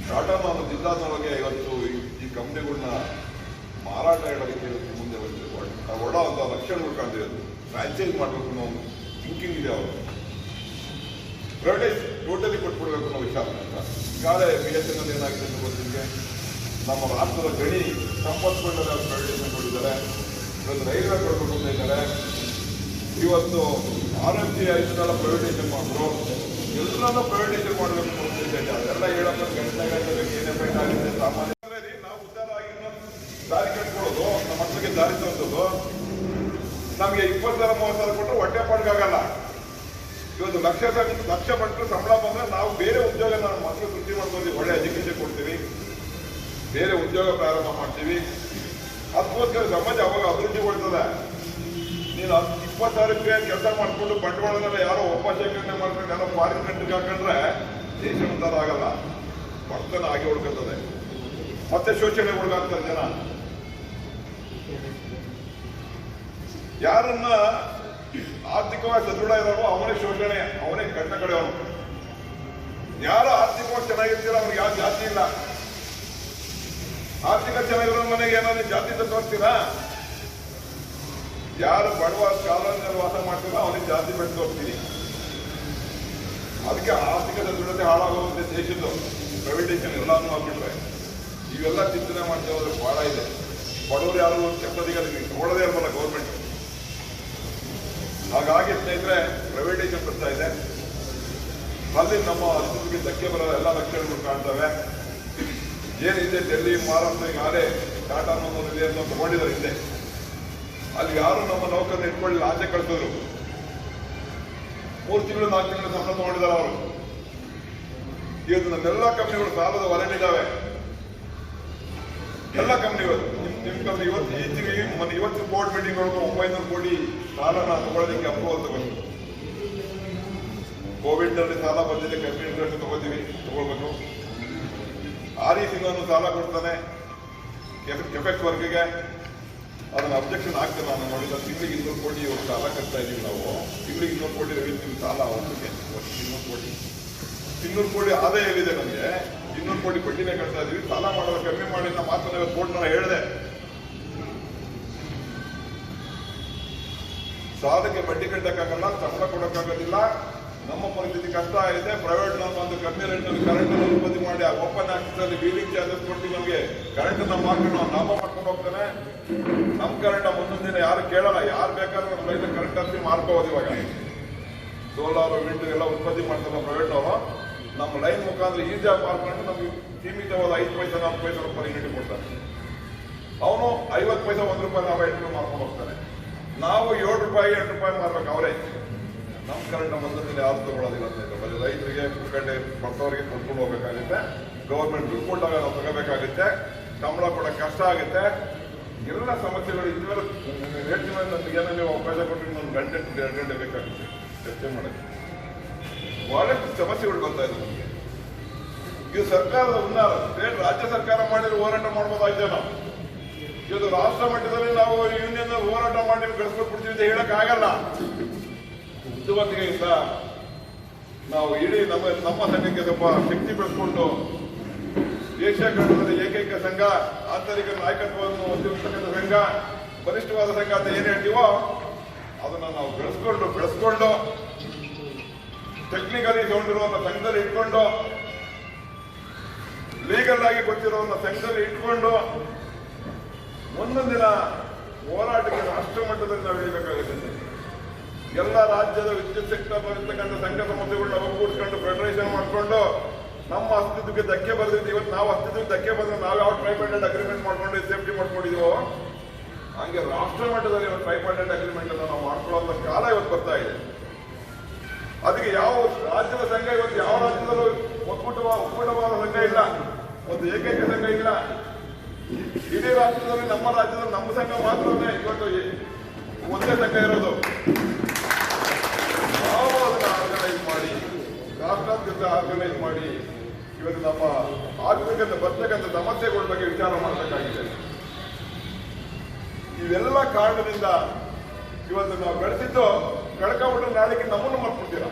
ಟಾಟಾನ ಜಿಲ್ಲಾದೊಳಗೆ ಇವತ್ತು ಈ ಕಂಪ್ನಿಗಳನ್ನ ಮಾರಾಟ ಇಡೋದಕ್ಕೆ ಮುಂದೆ ಬಂದಿದೆ. ಒಳ್ಳೆ ಅಂತ ಲಕ್ಷಣಗಳು ಕಾಣ್ತಿರೋದು. ಫ್ರಾಂಚೈಸ್ ಮಾಡಬೇಕು ಅನ್ನೋ ಥಿಂಕಿಂಗ್ ಇದೆ ಅವರು. ಪ್ರೈವೇಟೈಸ್ ಟೋಟಲಿ ಕೊಟ್ಬಿಡ್ಬೇಕು ಅನ್ನೋ ವಿಚಾರ ಅಂತ. ಈಗಾಗಲೇ BSNL ಏನಾಗಿದೆ ಅಂತ ಗೊತ್ತಿದೆ. ನಮ್ಮ ರಾಷ್ಟ್ರದ ಗಣಿ ಸಂಪತ್ಗಳನ್ನ ಪ್ರೈವೇಟೈಸೇಷನ್ ಕೊಟ್ಟಿದ್ದಾರೆ. ಇವತ್ತು ರೈಲ್ವೆ ಕೊಡಬೇಕು ಅಂತ ಇದ್ದಾರೆ. ಇವತ್ತು ಆರೋಗ್ಯ ಇದನ್ನೆಲ್ಲ ಪ್ರೈವೇಟೈಸೇಷನ್ ಮಾಡಿದ್ರು. ಎಲ್ಲರನ್ನೂ ಪ್ರೈವೇಟೈಸೇಷನ್ ಮಾಡಬೇಕು ಅಂತ ಅದೆಲ್ಲ ಹೇಳೋದು ಗಂಟೆಗೆ ಏನೇ ಬೇಕಾಗಿದೆ. ಸಾಮಾನ್ಯ ನಾವು ಉದ್ದಾರ ಆಗಿ ದಾರಿ ಕಟ್ಕೊಳ್ಳೋದು, ನಮ್ಮ ಮಕ್ಕಳಿಗೆ ದಾರಿ ತೋರಿಸೋದು. ನಮಗೆ 20,000-30,000 ಕೊಟ್ಟರೆ ಹೊಟ್ಟೆ ಪಾಡ್ಗಾಗಲ್ಲ. ಇವತ್ತು ಲಕ್ಷ ಪಟ್ಟು ಸಂಬಳ ಬಂದರೆ ನಾವು ಬೇರೆ ಉದ್ಯೋಗ ನಮ್ಮ ಮಕ್ಕಳು ಸೃಷ್ಟಿ ಮಾಡ್ತೀವಿ, ಒಳ್ಳೆ ಎಜುಕೇಶನ್ ಕೊಡ್ತೀವಿ, ಬೇರೆ ಉದ್ಯೋಗ ಪ್ರಾರಂಭ ಮಾಡ್ತೀವಿ. ಅದಕ್ಕೋಸ್ಕರ ಸಮಾಜ ಅವಾಗ ಅಭಿವೃದ್ಧಿಗೊಳ್ತದೆ. ನೀನು 20,000ಕ್ಕೆ ಕೆಲಸ ಮಾಡಿಕೊಂಡು ಬಂಡವಾಳನೆಲ್ಲ ಯಾರೋ ಒಪ್ಪಶೇಖರಣೆ ಮಾಡ್ಕೊಂಡು ಎಲ್ಲ ಫಾರಿನ್ ಕಂಟ್ರಿಗೆ ಹಾಕೊಂಡ್ರೆ ದೇಶ ಉದ್ಧಾರ ಆಗಲ್ಲ, ಬಡತನ ಆಗಿ ಉಳ್ಕೊತದೆ, ಮತ್ತೆ ಶೋಷಣೆ ಒಳಗಾಗ್ತಾರೆ ಜನ. ಯಾರನ್ನ ಆರ್ಥಿಕವಾಗಿ ಸದೃಢ ಇರೋರು ಅವನೇ ಶೋಷಣೆ, ಅವನೇ ಕಟ್ಟ ಕಡೆಯವನು. ಯಾರು ಆರ್ಥಿಕವಾಗಿ ಚೆನ್ನಾಗಿರ್ತೀರ ಅವ್ರಿಗೆ ಯಾವ ಜಾತಿ ಇಲ್ಲ. ಆರ್ಥಿಕ ಚೆನ್ನಾಗಿರೋ ಮನೆಗೆ ಏನಾದ್ರು ಜಾತಿ ತೋರಿಸ್ತೀರಾ? ಯಾರು ಬಡವ ಕಾಲೋನಿಯಲ್ಲಿ ವಾಸ ಮಾಡ್ತೀರೋ ಅವನಿಗೆ ಜಾತಿ ಬೆಳೆದು ಹೋಗ್ತೀನಿ. ಅದಕ್ಕೆ ಆರ್ಥಿಕ ಸದೃಢತೆ ಹಾಳಾಗುವಂತೆ ದೇಶದ್ದು ಪ್ರೈವೇಟೈಸೇಷನ್ ಎಲ್ಲಾನು ಮಾಡ್ಬಿಟ್ರೆ ಇವೆಲ್ಲ ಚಿಂತನೆ ಮಾಡ್ತಾ ಹೋದ್ರೆ ಬಹಳ ಇದೆ. ಬಡವರು ಯಾರು ಕೆಟ್ಟದಿಗೆ ನೋಡದೇ ಇರಬಲ್ಲ ಗೌರ್ಮೆಂಟ್. ಹಾಗಾಗಿ ಸ್ನೇಹಿತರೆ ಪ್ರೈವೇಟೈಸೇಷನ್ ಬರ್ತಾ ಇದೆ. ಅಲ್ಲಿ ನಮ್ಮ ಅಸ್ತಿತ್ವಕ್ಕೆ ಧಕ್ಕೆ ಬರೋ ಎಲ್ಲ ಲಕ್ಷಣಗಳು ಕಾಣ್ತವೆ. ಏನಿದೆ ಡೆಲ್ಲಿ ಮಹಾರಾಷ್ಟ್ರ ಈಗಾಗಲೇ ಟಾಟಾ ಅನ್ನೋ ತಗೊಂಡಿದ್ದಾರೆ ಹಿಂದೆ. ಅಲ್ಲಿ ಯಾರು ನಮ್ಮ ನೌಕರನ್ನ ಇಟ್ಕೊಳ್ಳಿಲ್ಲ, ಆಚೆ ಕಳಿಸಿದ್ರು. 3 ತಿಂಗಳು 4 ತಿಂಗಳು ಸಂಬಳ ತಗೊಂಡಿದ್ದಾರೆ ಅವರು. ಇವತ್ತು ನಮ್ಮೆಲ್ಲ ಕಂಪ್ನಿಗಳು ಸಾಲದ ಹೊರಗಿದ್ದಾವೆ. ಎಲ್ಲ ಕಂಪ್ನಿಗಳು ನಿಮ್ಮ ಕಂಪ್ನಿ ಇವತ್ತು ಬೋರ್ಡ್ ಮೀಟಿಂಗ್ ಒಳಗೆ 900 ಕೋಟಿ ಸಾಲನ ತಗೊಳ್ಳೋದಕ್ಕೆ ಅಪ್ರೂವಲ್ ತಗೊಂಡು. ಕೋವಿಡ್ ನಲ್ಲಿ ಸಾಲ ಬಂದಿದೆ, ಕಮ್ಮಿ ಇಂಟ್ರೆಸ್ಟ್ ತಗೊಳ್ಬೇಕು. RECನೂ ಸಾಲ ಕೊಡ್ತಾನೆ ಕೆಫೆಕ್ಸ್ ವರ್ಕ್ಗೆ. ಅದನ್ನ ಅಬ್ಜೆಕ್ಷನ್ ಆಗ್ತದೆ. ನಾನು ನೋಡಿದ ತಿಂಗಳಿಗೆ 200 ಕೋಟಿ ಸಾಲ ಕಟ್ತಾ ಇದೀವಿ ನಾವು. ತಿಂಗಳಿಗೆ 200 ಕೋಟಿ ರೆವಿನ್ಯೂ ಸಾಲ ವರ್ಷಕ್ಕೆ 200 ಕೋಟಿ. 200 ಕೋಟಿ ಆದಾಯ ಏನಿದೆ ನಮಗೆ, 200 ಕೋಟಿ ಬಡ್ಡಿನೇ ಕಟ್ತಾ ಇದೀವಿ. ಸಾಲ ಮಾಡೋದು ಕಮ್ಮಿ ಮಾಡಿ ಮಾತ್ರ ಕೋರ್ಟ್ನ ಹೇಳಿದೆ. ಸಾಲಕ್ಕೆ ಬಡ್ಡಿ ಕಟ್ಟಕ್ಕಾಗಲ್ಲ, ಸಂಬಳ ಕೊಡಕ್ಕಾಗೋದಿಲ್ಲ. ನಮ್ಮ ಪರಿಸ್ಥಿತಿ ಕಷ್ಟ ಆಗಿದೆ. ಪ್ರೈವೇಟ್ ಒಂದು ಕಮ್ಮಿ ರೇಟ್ನಲ್ಲಿ ಕರೆಂಟ್ ಉತ್ಪತ್ತಿ ಮಾಡಿ ಓಪನ್ ಆಕ್ಸಿಸ್ ಬೀಲಿಂಗ್ ಚಾರ್ಜಸ್ ಕೊಟ್ಟು ನಮಗೆ ಕರೆಂಟ್ ನಮ್ಮ ಮಾರ್ಕೆಟ್ ಲಾಭ ಮಾಡ್ಕೊಂಡು ಹೋಗ್ತಾನೆ. ನಮ್ಮ ಕರೆಂಟ್ ಮುಂದಿನ ದಿನ ಯಾರು ಕೇಳಲ್ಲ. ಯಾರು ಬೇಕಾದ್ರೂ ನಮ್ಮ ರೈತ ಕರೆಂಟ್ ಹಚ್ಚಿ ಮಾರ್ಕೋಬೋದು. ಇವಾಗ ಸೋಲಾರ್ ವಿಂಡ್ ಎಲ್ಲ ಉತ್ಪತ್ತಿ ಮಾಡ್ತಾರೆ ಪ್ರೈವೇಟ್ ಅವರು. ನಮ್ಮ ಲೈನ್ ಮುಖಾಂತರ ಈಸಿಯಾಗಿ ಮಾರ್ಕೊಂಡು ನಮ್ಗೆ ಸೀಮಿತವಾದ 5 ಪೈಸೆ 4 ಪೈಸೆ ಪರ್ ಯೂನಿಟ್ ಕೊಡ್ತಾನೆ. ಅವನು 50 ಪೈಸೆ 1 ರೂಪಾಯಿ ಲಾಭ ಇಟ್ಟು ಮಾರ್ಕೊಂಡು ಹೋಗ್ತಾನೆ. ನಾವು 7 ರೂಪಾಯಿ 8 ರೂಪಾಯಿ ಮಾರ್ಬೇಕು ಅವರೇ. ನಮ್ಮ ಕರೆಂಟ್ ಬಂದಿಲ್ಲ, ಯಾರು ತಗೊಳ್ಳೋದಿಲ್ಲ ಅಂತ ಬರೀ ರೈತರಿಗೆ ಪುಕ್ಕಟ್ಟೆ ಬರ್ತವರಿಗೆ ಕೊಟ್ಕೊಂಡು ಹೋಗ್ಬೇಕಾಗುತ್ತೆ. ಗೌರ್ಮೆಂಟ್ ದುಡ್ಡು ಕೊಟ್ಟಾಗ ನಾವು ತಗೋಬೇಕಾಗುತ್ತೆ. ಸಂಬಳ ಕೊಡೋಕೆ ಕಷ್ಟ ಆಗುತ್ತೆ. ಎಲ್ಲ ಸಮಸ್ಯೆಗಳು ಇದ್ಮೇಲೆ ರೇಟ್ ಮೇಲೆ ನನಗೇನೋ ನೀವು ಅವಕಾಶ ಕೊಟ್ಟು ಇನ್ನೊಂದು ಗಂಟೆ 2 ಗಂಟೆ ಬೇಕಾಗುತ್ತೆ ಚರ್ಚೆ ಮಾಡೋಕ್ಕೆ. ಬಹಳಷ್ಟು ಸಮಸ್ಯೆಗಳು ಬರ್ತಾ ಇದೆ ನಮಗೆ. ಇದು ಸರ್ಕಾರದ ಹುನ್ನಾರ. ರಾಜ್ಯ ಸರ್ಕಾರ ಮಾಡಿದ್ರೆ ಹೋರಾಟ ಮಾಡ್ಬೋದಾಗಿದೆ. ನಾವು ಇದು ರಾಷ್ಟ್ರ ಮಟ್ಟದಲ್ಲಿ ನಾವು ಯೂನಿಯನ್ ಹೋರಾಟ ಮಾಡಿ ಗಳಿಸ್ಕೊಟ್ಬಿಡ್ತೀವಿ ಅಂತ ಹೇಳಕ್ ಆಗಲ್ಲ. ಬುದ್ಧಿವಂತಿಕೆಯಿಂದ ನಾವು ಇಡೀ ನಮ್ಮ ಸಂಘಕ್ಕೆ ಸ್ವಲ್ಪ ಶಕ್ತಿ ಬೆಳೆಸ್ಕೊಂಡು ಏಷ್ಯಾ ಖಂಡದಲ್ಲಿ ಏಕೈಕ ಸಂಘ, ಆಂತರಿಕ ನಾಯಕತ್ವವನ್ನು ಹೊಂದಿರತಕ್ಕಂಥ ಸಂಘ, ಬಲಿಷ್ಠವಾದ ಸಂಘ ಅಂತ ಏನ್ ಹೇಳ್ತೀವೋ ಅದನ್ನ ನಾವು ಬೆಳೆಸ್ಕೊಂಡು ಟೆಕ್ನಿಕಲಿ ತಗೊಂಡಿರುವಂತ ಸಂಘದಲ್ಲಿ ಇಟ್ಕೊಂಡು, ಲೀಗಲ್ ಆಗಿ ಗೊತ್ತಿರುವಂತ ಸಂಘದಲ್ಲಿ ಇಟ್ಕೊಂಡು ಮುಂದೊಂದಿನ ಹೋರಾಟಕ್ಕೆ ರಾಷ್ಟ್ರ ಮಟ್ಟದಲ್ಲಿ ನಾವು ಇಳಿಬೇಕಾಗುತ್ತೆ. ಎಲ್ಲ ರಾಜ್ಯದ ವಿದ್ಯುತ್ ಸೆಕ್ಟರ್ ಬರತಕ್ಕಂಥ ಸಂಘ ಸಂಸ್ಥೆಗಳನ್ನ ಒಗ್ಗೂಡಿಸ್ಕೊಂಡು ಫೆಡರೇಷನ್ ಮಾಡಿಕೊಂಡು ನಮ್ಮ ಅಸ್ತಿತ್ವಕ್ಕೆ ಧಕ್ಕೆ ಬರೆದಿದ್ದು. ಇವತ್ತು ನಾವು ಅಸ್ತಿತ್ವಕ್ಕೆ ಧಕ್ಕೆ ಬಂದ್ರೆ ನಾವು ಯಾವ ಟ್ರೈಪಾರ್ಟೈಟ್ ಅಗ್ರಿಮೆಂಟ್ ಮಾಡ್ಕೊಂಡು ಸೇಫ್ಟಿ ಮಾಡ್ಕೊಂಡಿದೀವೋ ಹಂಗೆ ರಾಷ್ಟ್ರ ಮಟ್ಟದಲ್ಲಿ ಟ್ರೈಪಾರ್ಟೈಟ್ ಅಗ್ರಿಮೆಂಟ್ ಅನ್ನು ನಾವು ಮಾಡ್ಕೊಳ್ಳೋ ಕಾಲ ಇವತ್ತು ಬರ್ತಾ ಇದೆ. ಅದಕ್ಕೆ ಯಾವ ರಾಜ್ಯದ ಸಂಘ ಇವತ್ತು ಯಾವ ರಾಜ್ಯದಲ್ಲೂ ಒಕ್ಕೂಟವಾದ ಸಂಘ ಇಲ್ಲ, ಒಂದು ಏಕೈಕ ಸಂಘ ಇಲ್ಲ. ಇಡೀ ರಾಷ್ಟ್ರದಲ್ಲಿ ನಮ್ಮ ರಾಜ್ಯದಲ್ಲಿ ನಮ್ಮ ಸಂಘ ಮಾತ್ರನೇ ಇವತ್ತು ಒಂದೇ ಸಂಘ ಇರೋದು. ನಾವು ಅದನ್ನ ಆರ್ಗನೈಸ್ ಮಾಡಿ ರಾಷ್ಟ್ರಾದ್ಯಂತ ಆರ್ಗನೈಸ್ ಮಾಡಿ ಇವತ್ತು ನಮ್ಮ ಆರ್ಥಿಕತೆ ಬರ್ತಕ್ಕಂಥ ಸಮಸ್ಯೆಗಳ ಬಗ್ಗೆ ವಿಚಾರ ಮಾಡಬೇಕಾಗಿದೆ. ಇವೆಲ್ಲ ಕಾರಣದಿಂದ ಇವತ್ತು ನಾವು ಬೆಳೆಸಿದ್ದು ಕಳ್ಕೊಂಡ್ಬಿಟ್ರೆ ನಾಳೆಗೆ ನಮ್ಮನ್ನು ಮರ್ತ್ಬಿಡ್ತೀರ.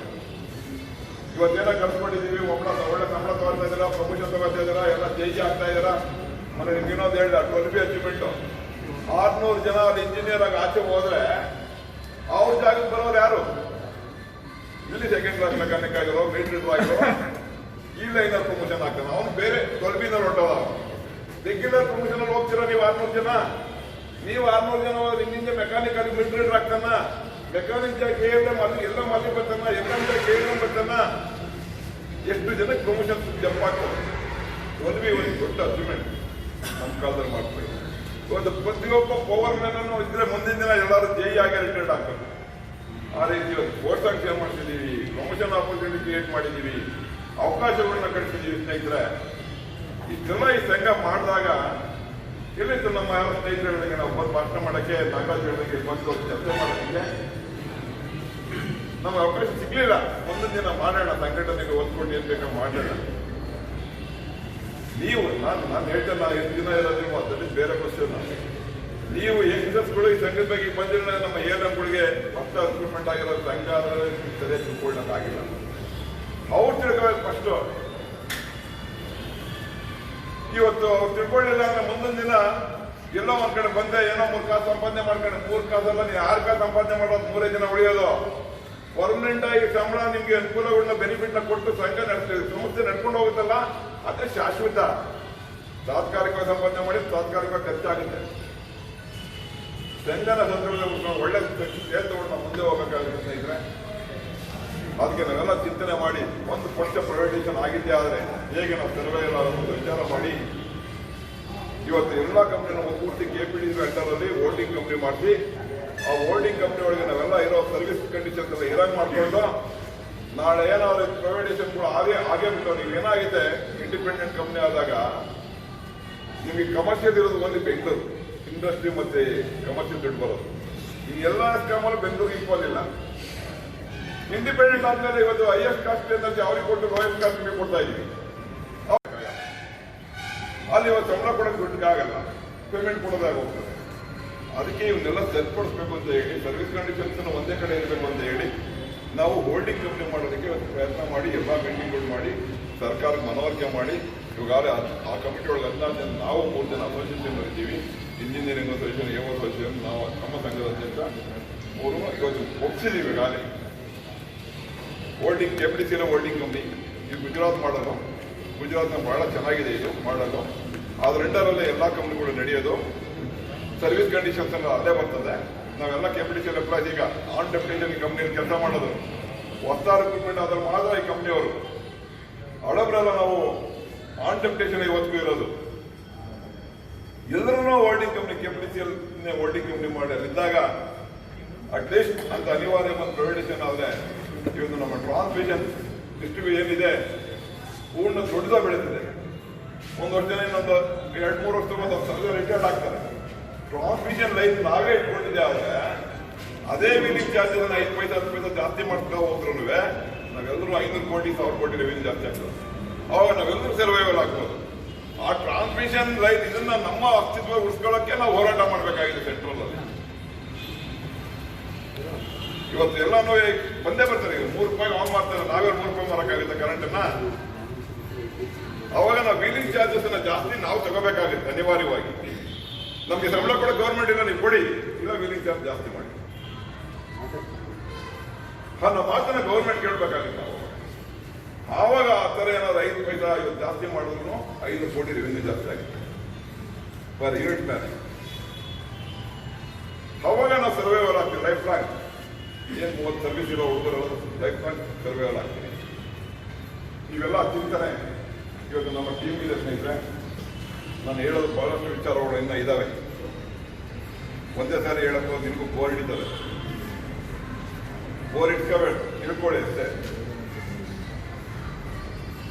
ಇವತ್ತೇನೋ ಕಳ್ಸ್ಕೊಂಡಿದ್ದೀವಿ, ಒಳ್ಳೆ ಸಂಬಳ ತಗೊಳ್ತಾ ಇದ್ದೀರಾ, ಪ್ರಮೋಷನ್ ತಗೋತಾ ಇದ್ದೀರಾ, ಎಲ್ಲ ಜೈಜಿ ಆಗ್ತಾ ಇದ್ದೀರಾ. ಮನೆ ನಿಮ್ಗೆ ಇನ್ನೊಂದು ಹೇಳಿದ 12B ಅಚೀವ್ಮೆಂಟ್ 600 ಜನ ಅಲ್ಲಿ ಇಂಜಿನಿಯರ್ ಆಗಿ ಆಚೆ ಹೋದ್ರೆ ಅವ್ರ ಜಾಗಕ್ಕೆ ಬರೋರು ಯಾರು? ಇಲ್ಲಿ ಸೆಕೆಂಡ್ ಕ್ಲಾಸ್ ಮೆಕ್ಯಾನಿಕ್ ಆಗಿರೋ, ಮೀಟರ್ ಆಗಿರೋ, ಈ ಲೈನರ್ ಪ್ರಮೋಷನ್ ಆಗ್ತಾನೆ. ಅವನು ಬೇರೆ 12Bನಲ್ಲಿ ಹೊಟ್ಟವ. ರೆಗ್ಯುಲರ್ ಪ್ರಮೋಷನ್ ಅಲ್ಲಿ ಹೋಗ್ತೀರಾ ನೀವು 600 ಜನ. ನೀವು 600 ಜನ ಹೋದ್ರೆ ನಿಮ್ಮಿಂದ ಮೆಕ್ಯಾನಿಕ್ ಆಗಿ ಮೀಟರ್ ಆಗ್ತಾನ. ಮೆಕ್ಯಾನಿಕ್ ಜಾಗ KLM ಅಲ್ಲಿ ಎಲ್ಲ ಮಲ್ಲಿ ಬರ್ತಾನ, LM ಜಾಗ KLM ಬರ್ತಾನ. ಎಷ್ಟು ಜನಕ್ಕೆ ಪ್ರಮೋಷನ್ ಜಂಪ್ ಆಗ್ತದೆ. 12B ಒಂದು ದೊಡ್ಡ ಅಚೀವ್ಮೆಂಟ್ ನಮ್ಮ ಕಾಲದಲ್ಲಿ ಮಾಡ್ಬೇಕು. ಇವತ್ತು ಪ್ರತಿಯೊಬ್ಬ ಪವರ್ ಮ್ಯಾನ್ ಇದ್ರೆ ಮುಂದಿನ ದಿನ ಎಲ್ಲರೂ ಜೈ ಆಗಿ ರಿಟೈರ್ಡ್ ಆಗ್ಬೇಕು. ಆ ರೀತಿ ಇವತ್ತು ಪೋಸ್ಟ್ ಆಗಿ ಮಾಡ್ತಿದ್ದೀವಿ, ಪ್ರಮೋಷನ್ ಆಪರ್ಚುನಿಟಿ ಕ್ರಿಯೇಟ್ ಮಾಡಿದ್ದೀವಿ, ಅವಕಾಶಗಳನ್ನ ಕಳಿಸಿದ್ದೀವಿ. ಸ್ನೇಹಿತರೆ, ಇಷ್ಟೆಲ್ಲ ಈ ಸಂಘ ಮಾಡಿದಾಗ ಎಲ್ಲಿತ್ತು ನಮ್ಮ ಯಾವ ಸ್ನೇಹಿತರುಗಳಿಗೆ ನಾವು ಬಂದು ಭಾಷಣ ಮಾಡೋಕ್ಕೆ, ನಾಗರಾಜ್ ಹೇಳೋಕ್ಕೆ, ಬಂದು ಚರ್ಚೆ ಮಾಡೋದಕ್ಕೆ ನಮ್ಗೆ ಅವಕಾಶ ಸಿಗ್ಲಿಲ್ಲ. ಮುಂದಿನ ದಿನ ಮಾಡೋಣ, ಸಂಘಟನೆಗೆ ಒತ್ಕೊಂಡು ಏನ್ ಬೇಕಾ ಮಾಡೋಣ. ನೀವು ನಾನು ಹೇಳ್ತೇನೆ, ನಾನು ಎಷ್ಟು ದಿನ ಇರೋದು ನೀವು ಅದರಲ್ಲಿ ಬೇರೆ ಕ್ವಶನ್. ನೀವು ಯಂಗ್ಸ್ಟರ್ಸ್ಗಳು ಈ ಸಂಘದ ಬಗ್ಗೆ ಬಂದಿರೋ ನಮ್ಮ ಏರ್ನಂಗಳಿಗೆ ಹೊಸ ರಿಕ್ರೂಟ್ಮೆಂಟ್ ಆಗಿರೋ ಸಂಘ ಸರಿಯಾಗಿ ತಿಳ್ಕೊಳ್ಳೋಕ್ಕಾಗಿಲ್ಲ. ಅವ್ರು ತಿಳ್ಕೋಬೇಕು ಫಸ್ಟ್. ಇವತ್ತು ಅವ್ರು ತಿಳ್ಕೊಳ್ಳಿಲ್ಲ ಅಂದ್ರೆ ಮುಂದೊಂದು ದಿನ ಎಲ್ಲೋ ಒಂದ್ ಕಡೆ ಬಂದೆ ಏನೋ 3 ಕಾಸು ಸಂಪಾದನೆ ಮಾಡ್ಕೊಂಡು 3 ಕಾಸಲ್ಲ ನೀವು 6 ಕಾಸು ಸಂಪಾದನೆ ಮಾಡೋದು 3 ದಿನ ಉಳಿಯೋದು. ಪರ್ಮನೆಂಟ್ ಆಗಿ ಸಂಬಳ ನಿಮ್ಗೆ ಅನುಕೂಲಗಳನ್ನ ಬೆನಿಫಿಟ್ ನ ಕೊಟ್ಟು ಸಂಘ ನಡೆಸ್ತೀವಿ, ಸಂಸ್ಥೆ ನಡ್ಕೊಂಡು ಹೋಗುತ್ತಲ್ಲ ಅದೇ ಶಾಶ್ವತ. ತಾತ್ಕಾಲಿಕವಾಗಿ ಸಂಪಾದನೆ ಮಾಡಿ ತಾತ್ಕಾಲಿಕವಾಗಿ ಖರ್ಚಾಗುತ್ತೆ. ಸಂಘನ ಸಂದರ್ಭದಲ್ಲಿ ಒಳ್ಳೆ ಸೇರ್ತುಗಳನ್ನ ಮುಂದೆ ಹೋಗಬೇಕಾಗುತ್ತೆ ಸ್ನೇಹಿತರೆ. ಅದಕ್ಕೆ ನಾವೆಲ್ಲ ಚಿಂತನೆ ಮಾಡಿ 1% ಪ್ರೈವೇಟೈಸೇಷನ್ ಆಗಿದ್ದೇ ಆದರೆ ಹೇಗೆ ನಾವು ಸರ್ವೆ ವಿಚಾರ ಮಾಡಿ ಇವತ್ತು ಎಲ್ಲ ಕಂಪ್ನಿನ ಪೂರ್ತಿ KPD ಅಂಡರಲ್ಲಿ ಹೋಲ್ಡಿಂಗ್ ಕಂಪ್ನಿ ಮಾಡಿಸಿ ಆ ಹೋಲ್ಡಿಂಗ್ ಕಂಪ್ನಿ ಒಳಗೆ ನಾವೆಲ್ಲ ಇರೋ ಸರ್ವಿಸ್ ಕಂಡೀಷನ್ಸ್ ಎಲ್ಲ ಇರಂಗ್ ಮಾಡ್ಕೊಂಡು ನಾಳೆ ಏನಾದ್ರು ಪ್ರೈವೇಟೈಸೇಷನ್ಗಳು ಆಗೇ ಬಿಟ್ಟು ನೀವು ಏನಾಗಿದೆ ಇಂಡಿಪೆಂಡೆಂಟ್ ಕಂಪ್ನಿ ಆದಾಗ ನಿಮಗೆ ಕಮರ್ಷಿಯಲ್ ಇರೋದು ಒಂದು ಬೆಂಗಳೂರು ಇಂಡಸ್ಟ್ರಿ ಮತ್ತೆ ಕಮರ್ಷಿಯಲ್ ದುಡ್ಡು ಬರೋದು. ಈ ಎಲ್ಲ ಸ್ಕಾಮಲ್ಲಿ ಬೆಂಗಳೂರು ಈಕ್ವಲ್ ಇಲ್ಲ. ಇಂಡಿಪೆಂಡೆಂಟ್ ಆದ್ಮೇಲೆ ಇವತ್ತು ಹೈಯೆಸ್ಟ್ ಕಾಸ್ಟ್ ಅಂತ ಅವ್ರಿಗೆ ಕೊಟ್ಟು ಲೋಯೆಸ್ಟ್ ಕಾಸ್ಟ್ ನಿಮಗೆ ಕೊಡ್ತಾ ಇದೀವಿ. ಅಲ್ಲಿ ಇವತ್ತು ಸಂಬಳ ಕೊಡೋಕೆ ದುಡ್ಡಿಗೆ ಆಗಲ್ಲ, ಪೇಮೆಂಟ್ ಕೊಡೋದಾಗ ಹೋಗ್ತದೆ. ಅದಕ್ಕೆ ಇವನ್ನೆಲ್ಲ ಸರಿಪಡಿಸ್ಬೇಕು ಅಂತ ಹೇಳಿ ಸರ್ವಿಸ್ ಕಂಡೀಷನ್ಸ್ ಒಂದೇ ಕಡೆ ಇರಬೇಕು ಅಂತ ಹೇಳಿ ನಾವು ಹೋಲ್ಡಿಂಗ್ ಕಂಪ್ನಿ ಮಾಡೋದಕ್ಕೆ ಇವತ್ತು ಪ್ರಯತ್ನ ಮಾಡಿ ಎಲ್ಲ ಮೀಟಿಂಗ್ಗಳು ಮಾಡಿ ಸರ್ಕಾರಕ್ಕೆ ಮನವರಿಕೆ ಮಾಡಿ ಇವಾಗಲೇ ಆ ಕಮಿಟಿ ಒಳಗೆ 16 ಜನ ನಾವು 3 ಜನ ಅಸೋಸಿಯೇಷನ್ ಇದ್ದೀವಿ. ಇಂಜಿನಿಯರಿಂಗ್ ಅಸೋಸಿಯೇಷನ್ ಅಸೋಸಿಯೇಷನ್ ನಾವು ನಮ್ಮ ಸಂಘದ ಅಧ್ಯಕ್ಷ 3 ಇವತ್ತು ಒಪ್ಪಿಸಿದ್ದೀವಿ. ಈಗಾಗಲೇ ಹೋಲ್ಡಿಂಗ್ KPDC ಹೋಲ್ಡಿಂಗ್ ಕಂಪ್ನಿ ಇದು ಗುಜರಾತ್ ಮಾಡಲು ಗುಜರಾತ್ನ ಬಹಳ ಚೆನ್ನಾಗಿದೆ ಇದು ಮಾಡಲು. ಅದ್ರ ಅಂಡರಲ್ಲೇ ಎಲ್ಲ ಕಂಪ್ನಿಗಳು ನಡೆಯೋದು. ಸರ್ವಿಸ್ ಕಂಡೀಷನ್ಸ್ ಎಲ್ಲ ಅಲ್ಲೇ ಬರ್ತದೆ. ನಾವೆಲ್ಲ KPDC ಎಂಪ್ಲಾಯ್ಸ್ ಈಗ ಆನ್ ಡೆಪ್ಯುಟೇಷನ್ ಕಂಪ್ನಿಯಲ್ಲಿ ಕೆಲಸ ಮಾಡೋದು. ಹೊಸ ರಿಕ್ರೂಟ್ಮೆಂಟ್ ಆದ್ರೆ ಮಾತ್ರ ಈ ಕಂಪ್ನಿಯವರು, ಹಳಬ್ರೆಲ್ಲ ನಾವು ಆನ್ ಡೆಪ್ಯುಟೇಷನ್ ಇವತ್ತಿಗೂ ಇರೋದು. ಎಲ್ಲರೂ holding company KPDC holding company ಮಾಡಿದಾಗ ಅಟ್ಲೀಸ್ಟ್ ಅಂತ ಅನಿವಾರ್ಯ ಒಂದು ಪ್ರೈವೇಟೈಸೇಷನ್ ಆದರೆ ಇವತ್ತು ನಮ್ಮ ಟ್ರಾನ್ಸ್ಮಿಷನ್ ಡಿಸ್ಟ್ರಿಬ್ಯೂಷನ್ ಇದೆ ಪೂರ್ಣ ದೊಡ್ಡದ ಬೆಳೀತದೆ. ಒಂದು ವರ್ಷ ಜನ ಇನ್ನೊಂದು 2-3 ವರ್ಷ ಒಂದು ಸರ್ವೆ ರಿಟೈರ್ಡ್ ಆಗ್ತಾರೆ. ಟ್ರಾನ್ಸ್ಮಿಷನ್ ಲೈನ್ ನಾವೇ ಇಟ್ಕೊಂಡಿದ್ದೆ ಆದರೆ ಅದೇ ವೀಲಿಂಗ್ ಚಾರ್ಜಸ್ 5 ಪೈಸೆ 10 ಪೈಸೆ ಜಾಸ್ತಿ ಮಾಡ್ತಾ ಹೋದ್ರೂ ನಾವೆಲ್ಲರೂ 500 ಕೋಟಿ 1000 ಕೋಟಿ ರೆವಿನ್ಯೂ ಜಾಸ್ತಿ ಆಗ್ತದೆ. ಅವಾಗ ನಾವೆಲ್ಲರೂ ಸರ್ವೈವಲ್ ಆಗ್ಬೋದು. ಆ ಟ್ರಾನ್ಸ್ಮಿಷನ್ ಲೈನ್ ಇದನ್ನ ನಮ್ಮ ಅಸ್ತಿತ್ವ ಉಳಿಸ್ಕೊಳ್ಳೋಕೆ ನಾವು ಹೋರಾಟ ಮಾಡಬೇಕಾಗಿದೆ ಸೆಂಟ್ರಲ್ ಅಲ್ಲಿ. ಇವತ್ತು ಎಲ್ಲಾನು ಬಂದೇ ಬರ್ತಾರೆ. ಈಗ 3 ರೂಪಾಯಿ ಆನ್ ಮಾಡ್ತಾರೆ, ನಾವೇ 3 ರೂಪಾಯಿ ಮಾರಕ್ಕಾಗುತ್ತೆ ಕರೆಂಟ್ ಅನ್ನ. ಅವಾಗ ನಾವು ವೀಲಿಂಗ್ ಚಾರ್ಜಸ್ ಅನ್ನ ಜಾಸ್ತಿ ನಾವು ತಗೋಬೇಕಾಗುತ್ತೆ ಅನಿವಾರ್ಯವಾಗಿ. ನಮ್ಗೆ ಸಂಬಳ ಕೂಡ ಗೌರ್ಮೆಂಟ್ ಇಲ್ಲ, ನೀವು ಕೊಡಿ, ಇಲ್ಲ ವೀಲಿಂಗ್ ಚಾರ್ಜ್ ಜಾಸ್ತಿ ಮಾಡಿ ನಮ್ಮ ಮಾತನ್ನ ಗೌರ್ಮೆಂಟ್ ಕೇಳಬೇಕಾಗುತ್ತೆ ನಾವು. ಆವಾಗ ಆ ಥರ ಏನಾದ್ರು 5 ಪೈಸಾ ಇವತ್ತು ಜಾಸ್ತಿ ಮಾಡಿದ್ರು 5 ಕೋಟಿ ರೆವಿನ್ಯೂ ಜಾಸ್ತಿ ಆಗಿದೆ ಪರ್ ಯೂನಿಟ್ ಮೇಲೆ. ಅವಾಗ ನಾವು ಸರ್ವೈವಲ್ ಆಗ್ತೀವಿ ಲೈಫ್ ಲಾಂಗ್. ಏನು 30 ಸರ್ವಿಸ್ ಇರೋ ಹುಡುಗರೆಲ್ಲ ಲೈಫ್ ಲಾಂಗ್ ಸರ್ವೈವಲ್ ಆಗ್ತೀವಿ. ಇವೆಲ್ಲ ಚಿಂತನೆ ಇವತ್ತು ನಮ್ಮ ಟೀಮ್ ಇದೆ ಸ್ನೇಹಿತರೆ. ನಾನು ಹೇಳೋದು ಬಹಳಷ್ಟು ವಿಚಾರಗಳು ಇನ್ನೂ ಇದ್ದಾವೆ. ಒಂದೇ ಸಾರಿ ಹೇಳಕ್ಕೋ ನಿಮಗೂ ಬೋರ್ ಹಿಡಿತದೆ. ಬೋರ್ ಇಟ್ಕೋಬೇಡ, ತಿಳ್ಕೊಳ್ಳಿ ಅಷ್ಟೇ.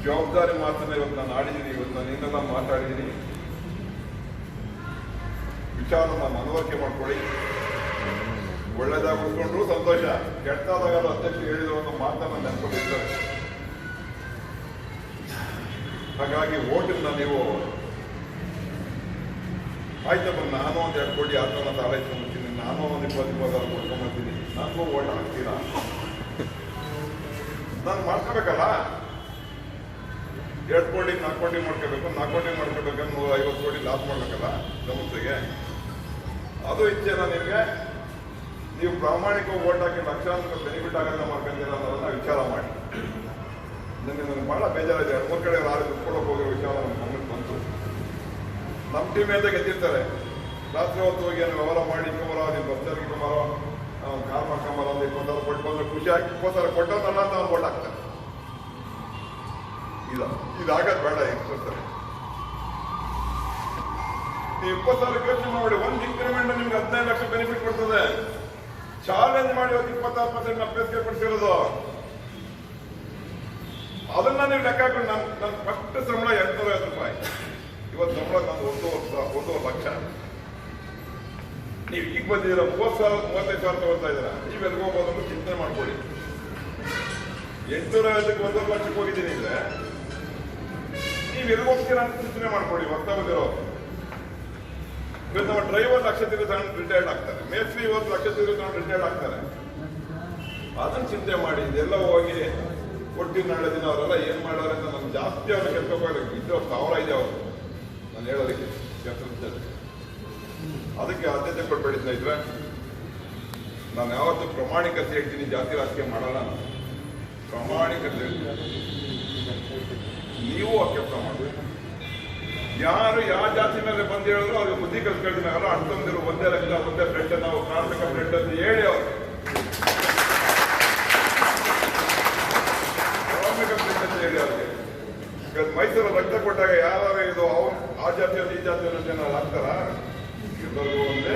ಜವಾಬ್ದಾರಿ ಮಾತನ್ನ ಇವತ್ತು ನಾನು ಆಡಿದ್ದೀನಿ. ಇವತ್ತು ನಾನು ಇನ್ನೆಲ್ಲ ಮಾತಾಡಿದ್ದೀನಿ. ವಿಚಾರನ ಮನವರಿಕೆ ಮಾಡ್ಕೊಳ್ಳಿ. ಒಳ್ಳೇದಾಗ ಉಳ್ಕೊಂಡ್ರು ಸಂತೋಷ, ಕೆಟ್ಟದಾಗ ಅಧ್ಯಕ್ಷ ಹೇಳಿದ್ರು ಅನ್ನೋ ಮಾತನ್ನ ನೆನ್ಕೊಂಡಿರ್ತಾರೆ. ಹಾಗಾಗಿ ಓಟನ್ನ ನೀವು ಆಯ್ತಪ್ಪ, ನಾನು ಒಂದು 2 ಕೋಟಿ ಆತ್ಮನ ಆಲೈಸ್ಕೊಂಡ್ಬರ್ತೀನಿ, ನಾನು ಒಂದು 20,000 ಕೊಡ್ಕೊಂಡ್ಬರ್ತೀನಿ, ನನಗೂ ಓಟ್ ಹಾಕ್ತೀರಾ? ನಾನು ಮಾಡ್ಕೋಬೇಕಲ್ಲ. 2 ಕೋಟಿ 4 ಕೋಟಿ ಮಾಡ್ಕೋಬೇಕು, 4 ಕೋಟಿ ಮಾಡ್ಕೋಬೇಕಂದ್ರೆ 150 ಕೋಟಿ ಲಾಸ್ ಮಾಡ್ಬೇಕಲ್ಲ ಸಂಸ್ಥೆಗೆ. ಅದು ಇಚ್ಛೆನ ನಿಮಗೆ? ನೀವು ಪ್ರಾಮಾಣಿಕವಾಗಿ ಓಟ್ ಹಾಕಿ ಲಕ್ಷಾಂತರ ಬೆನಿಫಿಟ್ ಆಗಲ್ಲ ಮಾಡ್ಕೊಂತೀರ ಅನ್ನೋದನ್ನ ವಿಚಾರ ಮಾಡಿ. ನನಗೆ ಬಹಳ ಬೇಜಾರಿದೆ. 2-3 ಕಡೆ ಯಾರು ದುಡ್ಕೊಳಕ್ಕೆ ಹೋಗಿರೋ ವಿಚಾರ ನಮ್ಮ ಗಮನಕ್ಕೆ ಬಂತು. ನಮ್ಮ ಟೀಮ್ ಅಂತ ಗೆದ್ದಿರ್ತಾರೆ. ರಾತ್ರಿ ಹೊತ್ತು ಹೋಗಿ ಏನು ವ್ಯವಹಾರ ಮಾಡಿ ಇಟ್ಕೊಂಬರೋ, ನೀವು ಬಸ್ಸಲ್ಲಿ ಇಟ್ಕೊಂಬರೋ, ಕಾರ್ ಮಾಡ್ಕೊಂಬರೋ, ಒಂದು 20,000 ಕೊಟ್ಟು ಬಂದ್ರೆ ಖುಷಿಯಾಗಿ 20,000 ಕೊಟ್ಟೋದಲ್ಲ ಅಂತ ಅವ್ನು ಓಟ್ ಹಾಕ್ತಾರೆ. ಇದಾಗದು ಬೇಡ. ಇರ್ತಾರೆ ನೀವು 20,000 ಯೋಚನೆ ಮಾಡಿ. ಒಂದು ಇಂಕ್ರಿಮೆಂಟ್ ನಿಮ್ಗೆ 15 ಲಕ್ಷ ಬೆನಿಫಿಟ್ ಕೊಡ್ತದೆ. ಚಾಲೆಂಜ್ ಮಾಡಿ 26% ಅಭ್ಯರ್ಥಿ ಪಡಿಸಿರೋದು. ಅದನ್ನ ನೀವು ಲೆಕ್ಕ ಹಾಕೊಂಡು ನನ್ನ ಫಸ್ಟ್ ಸಂಬಳ 850 ರೂಪಾಯಿ. ಇವತ್ತು ಸಂಬಳ ನಾನು 1 ಲಕ್ಷ. ನೀವು ಈಗ ಬಂದಿದ್ದೀರ 30,000 35,000 ತಗೊಳ್ತಾ ಇದ್ದೀರಾ. ನೀವು ಎಲ್ಗೋಗ್ಬೋದು ಚಿಂತನೆ ಮಾಡ್ಕೊಳ್ಳಿ. 850ಕ್ಕೆ 1 ಲಕ್ಷಕ್ಕೆ ಹೋಗಿದ್ದೀನಿ ಅಂದ್ರೆ ನೀವು ಎಲ್ಗೋಗ್ತೀರಾ ಅಂತ ಚಿಂತನೆ ಮಾಡ್ಕೊಳ್ಳಿ. ಹೊಸ ಬಂದಿರೋ ಇವತ್ತು ನಮ್ಮ ಡ್ರೈವರ್ ಲಕ್ಷ ತಗೊಂಡು ರಿಟೈರ್ಡ್ ಆಗ್ತಾರೆ, ಮೇಸ್ತ್ರಿ ಇವತ್ತು ಲಕ್ಷ ತಗೊಂಡು ರಿಟೈರ್ಡ್ ಆಗ್ತಾರೆ. ಅದನ್ನು ಚಿಂತೆ ಮಾಡಿ ಇದೆಲ್ಲ ಹೋಗಿ ಕೊಟ್ಟು ನಾಳೆ ದಿನ ಅವರೆಲ್ಲ ಏನ್ ಮಾಡೋರು ಅಂತ ನಮ್ಗೆ ಜಾಸ್ತಿ ಅವ್ರನ್ನ ಕೆಲ್ಸಕ್ಕೆ ಇದ್ದು 1000 ಇದೆ ಅವರು ನಾನು ಹೇಳೋದಕ್ಕೆ ಕೆಲಸದ ಅದಕ್ಕೆ ಆದ್ಯತೆ ಕೊಡ್ಬೇಡಿ ಸ್ನೇಹಿತರೆ. ನಾನು ಯಾವತ್ತೂ ಪ್ರಾಮಾಣಿಕತೆ ಹೇಳ್ತೀನಿ, ಜಾತಿ ರಾಜಕೀಯ ಮಾಡಲ್ಲ. ಪ್ರಾಮಾಣಿಕತೆ ನೀವು ಆ ಕೆಲಸ ಮಾಡಬೇಕು. ಯಾರು ಯಾವ ಜಾತಿ ಮೇಲೆ ಬಂದು ಹೇಳಿದ್ರು ಅವ್ರಿಗೆ ಬುದ್ಧಿ ಕಲ್ಸ್ಕೊಳ್ತೀನಿ. ಅಲ್ಲ ಅಣ್ತಂದಿರು ಒಂದೇ ರಕ್ತ ಒಂದೇ ಬ್ಲಡ್, ನಾವು ಕಾರ್ಮಿಕ ಬ್ಲಡ್ ಅಂತ ಹೇಳಿ ಅವ್ರು ಕಾರ್ಮಿಕ ಬ್ಲಡ್ ಅಂತ ಹೇಳಿ ಅವ್ರಿಗೆ. ಇವತ್ತು ಮೈಸೂರು ರಕ್ತ ಕೊಟ್ಟಾಗ ಯಾರು ಇದು ಅವ್ರು ಆ ಜಾತಿಯಲ್ಲಿ ಈ ಜಾತಿಯಲ್ಲಿ ಜನ ಹಾಕ್ತಾರ? ಎಲ್ಲರಿಗೂ ಒಂದೇ,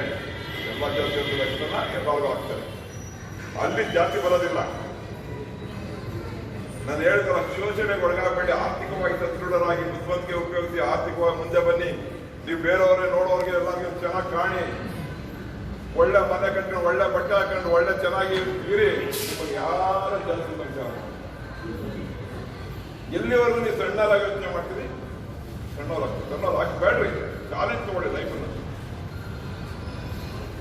ಎಲ್ಲ ಜಾತಿಯಲ್ಲೂ ರಕ್ತನ ಎಲ್ಲರಿಗೂ ಹಾಕ್ತಾರೆ. ಅಲ್ಲಿ ಜಾತಿ ಬರೋದಿಲ್ಲ. ನಾನು ಹೇಳಿದ್ರೆ ಶೋಷಣೆಗೆ ಒಳಗಾಗಬೇಡಿ, ಆರ್ಥಿಕವಾಗಿ ಸದೃಢರಾಗಿ ಬುದ್ಧಿವಂತಿಕೆ ಉಪಯೋಗಿಸಿ ಆರ್ಥಿಕವಾಗಿ ಮುಂದೆ ಬನ್ನಿ. ನೀವು ಬೇರೆಯವರೇ ನೋಡೋರಿಗೆ ಎಲ್ಲರಿಗೂ ಚೆನ್ನಾಗಿ ಕಾಣಿ, ಒಳ್ಳೆ ಮನೆ ಕಟ್ಕೊಂಡು ಒಳ್ಳೆ ಬಟ್ಟೆ ಹಾಕೊಂಡು ಒಳ್ಳೆ ಚೆನ್ನಾಗಿ ಇರಿ. ನಿಮಗೆ ಯಾರ ಜಾಸ್ತಿ ಸಂಖ್ಯೆ ಎಲ್ಲಿವರೆಗೂ ನೀವು ಸಣ್ಣರಾಗಿ ಯೋಚನೆ ಮಾಡ್ತೀರಿ? ಸಣ್ಣವ್ರು ಹಾಕಬೇಡ್ರಿ. ಚಾಲೆಂಜ್ ತಗೊಳ್ಳಿ,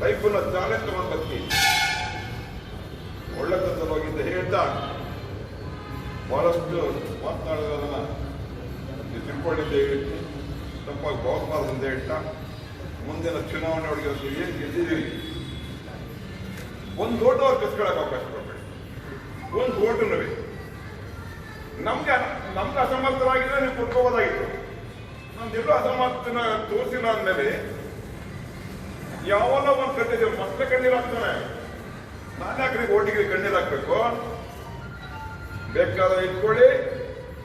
ಲೈಫನ್ನು ಚಾಲೆಂಜ್ ತಗೊಂಡು ಬದುಕಿ. ಒಳ್ಳೆ ಹೋಗಿದ್ದ ಹೇಳ್ತಾ ಬಹಳಷ್ಟು ಮಾತನಾಡೋದನ್ನ ತಿಳ್ಕೊಂಡಿದ್ದೆ ಹೇಳ್ತೀನಿ, ತಪ್ಪಾಗಿ ಭಾವಿಸಬಾರ್ದಂತ ಹೇಳ್ತಾ ಮುಂದಿನ ಚುನಾವಣೆ ಒಳಗೆ ಏನು ಗೆದ್ದಿದ್ದೀರಿ, ಒಂದು ಓಟು ಅವ್ರು ಕಸ್ಕೊಳ್ಳೋಕೆ ಅವಕಾಶ ಕೊಡಬೇಡಿ. ಒಂದು ಓಟುನೂ ನಮ್ಗೆ ಅಸಮರ್ಥರಾಗಿದ್ರೆ ನೀವು ಕೊಟ್ಕೋಬೋದಾಗಿತ್ತು. ನಮ್ದೆಲ್ಲೂ ಅಸಮರ್ಥನ ತೋರಿಸಿಲ್ಲ ಅಂದಮೇಲೆ ಯಾವಲ್ಲ ಒಂದು ಕಟ್ಟಿದ್ದೀವಿ, ಮಕ್ಕಳ ಕಣ್ಣೀರು ಹಾಕ್ತಾನೆ. ನಾನು ಯಾಕ್ರಿ ಓಟಿಗೆ ಕಣ್ಣೀರು ಹಾಕ್ಬೇಕು? ಬೇಕಾದ ಇಟ್ಕೊಳ್ಳಿ,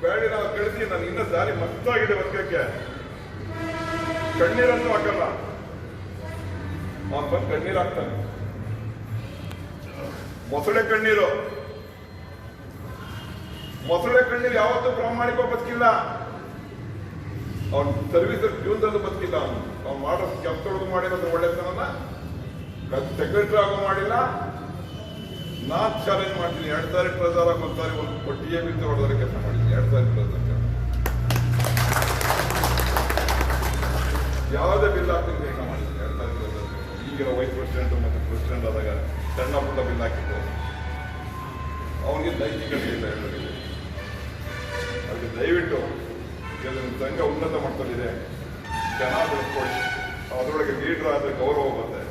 ಬೇಡ ನಾವು ಕಳಿಸಿ. ನಾನು ಇನ್ನೂ ದಾರಿ ಮಸ್ತಾಗಿದೆ ಬದುಕಕ್ಕೆ. ಕಣ್ಣೀರನ್ನು ಹಾಕಲ್ಲ, ಅವನು ಬಂದು ಕಣ್ಣೀರು ಹಾಕ್ತಾನೆ. ಮೊಸಳೆ ಕಣ್ಣೀರು ಯಾವತ್ತೂ ಪ್ರಾಮಾಣಿಕ ಬದುಕಿಲ್ಲ. ಅವನು ಸರ್ವಿಸ್ ಜೀವನದಲ್ಲೂ ಬದುಕಿಲ್ಲ. ಅವ್ನು ಮಾಡೋ ಕೆಲಸದೊಳಗೂ ಮಾಡಿರೋದು ಒಳ್ಳೆತನನ ಸೆಕ್ರೆಟರಿ ಆಗೋ ಮಾಡಿಲ್ಲ. ನಾನು ಚಾಲೆಂಜ್ ಮಾಡ್ತೀನಿ, 2000 ಪ್ರಚಾರ ಒಂದ್ಸಾರಿ ಒಂದು TAB ಹೊಡೆದ್ರೆ ಕೆಲಸ ಮಾಡಿದ್ದೀನಿ. 2000 ಪ್ರಚಾರ ಯಾವುದೇ ಬಿಲ್ ಹಾಕ್ತೀನಿ ಕೆಲಸ ಮಾಡಿದ್ದೀನಿ. 2000 ಪ್ರಚಾರ ಈಗಿರೋ ವೈಸ್ ಪ್ರೆಸಿಡೆಂಟ್ ಮತ್ತು ಪ್ರೆಸಿಡೆಂಟ್ ಆದಾಗ ಸಣ್ಣ ಪುಟ್ಟ ಬಿಲ್ ಹಾಕಿದ್ದು ಅವನಿಗೆ ನೈತಿಕತೆ ಇಲ್ಲ ಹೇಳೋದಿಲ್ಲ. ಅದಕ್ಕೆ ದಯವಿಟ್ಟು ನಿಮ್ಮ ಸಂಘ ಉನ್ನತ ಮಟ್ಟದಲ್ಲಿದೆ, ಚೆನ್ನಾಗಿ ಬೆಳೆಸ್ಕೊಳ್ಳಿ. ಅದರೊಳಗೆ ಲೀಡರ್ ಆದರೆ ಗೌರವ ಬರುತ್ತೆ.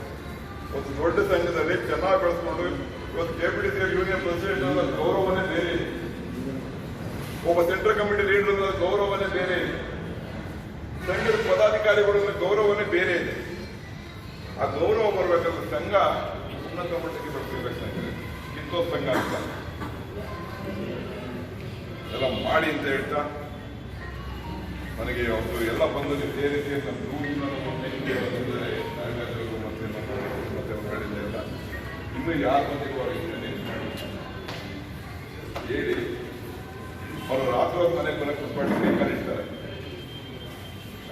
ಒಂದು ದೊಡ್ಡ ಸಂಘದಲ್ಲಿ ಚೆನ್ನಾಗಿ ಬೆಳೆಸ್ಕೊಂಡು ಇವತ್ತು KPTC ಯೂನಿಯನ್ ಪ್ರೆಸಿಡೆಂಟ್ ಗೌರವನೇ ಬೇರೆ ಇದೆ, ಒಬ್ಬ ಸೆಂಟ್ರಲ್ ಕಮಿಟಿ ಲೀಡರ್ ಗೌರವನೇ ಬೇರೆ ಇದೆ, ಸಂಘದ ಪದಾಧಿಕಾರಿಗಳ ಗೌರವನೇ ಬೇರೆ ಇದೆ. ಆ ಗೌರವ ಬರಬೇಕಾದ್ರೆ ಸಂಘ ಉನ್ನತ ಮಟ್ಟಕ್ಕೆ ಬೆಳೆಸಿರ್ಬೇಕು. ಕಿತ್ತೋ ಸಂಘ ಅಂತ ಎಲ್ಲ ಮಾಡಿ ಅಂತ ಹೇಳ್ತಾ ನನಗೆ ಅವತ್ತು ಎಲ್ಲ ಬಂದು ಸೇರಿಸಿ ಮತ್ತೆ ಇನ್ನು ಯಾರ ಮನೆಗೂ ಹೇಳಿ ಅವರು ರಾತ್ರಿ ಮನೆ ಕೊನೆ ಕುತ್ಕೊಂಡು ಬೇಕಾಗಿರ್ತಾರೆ.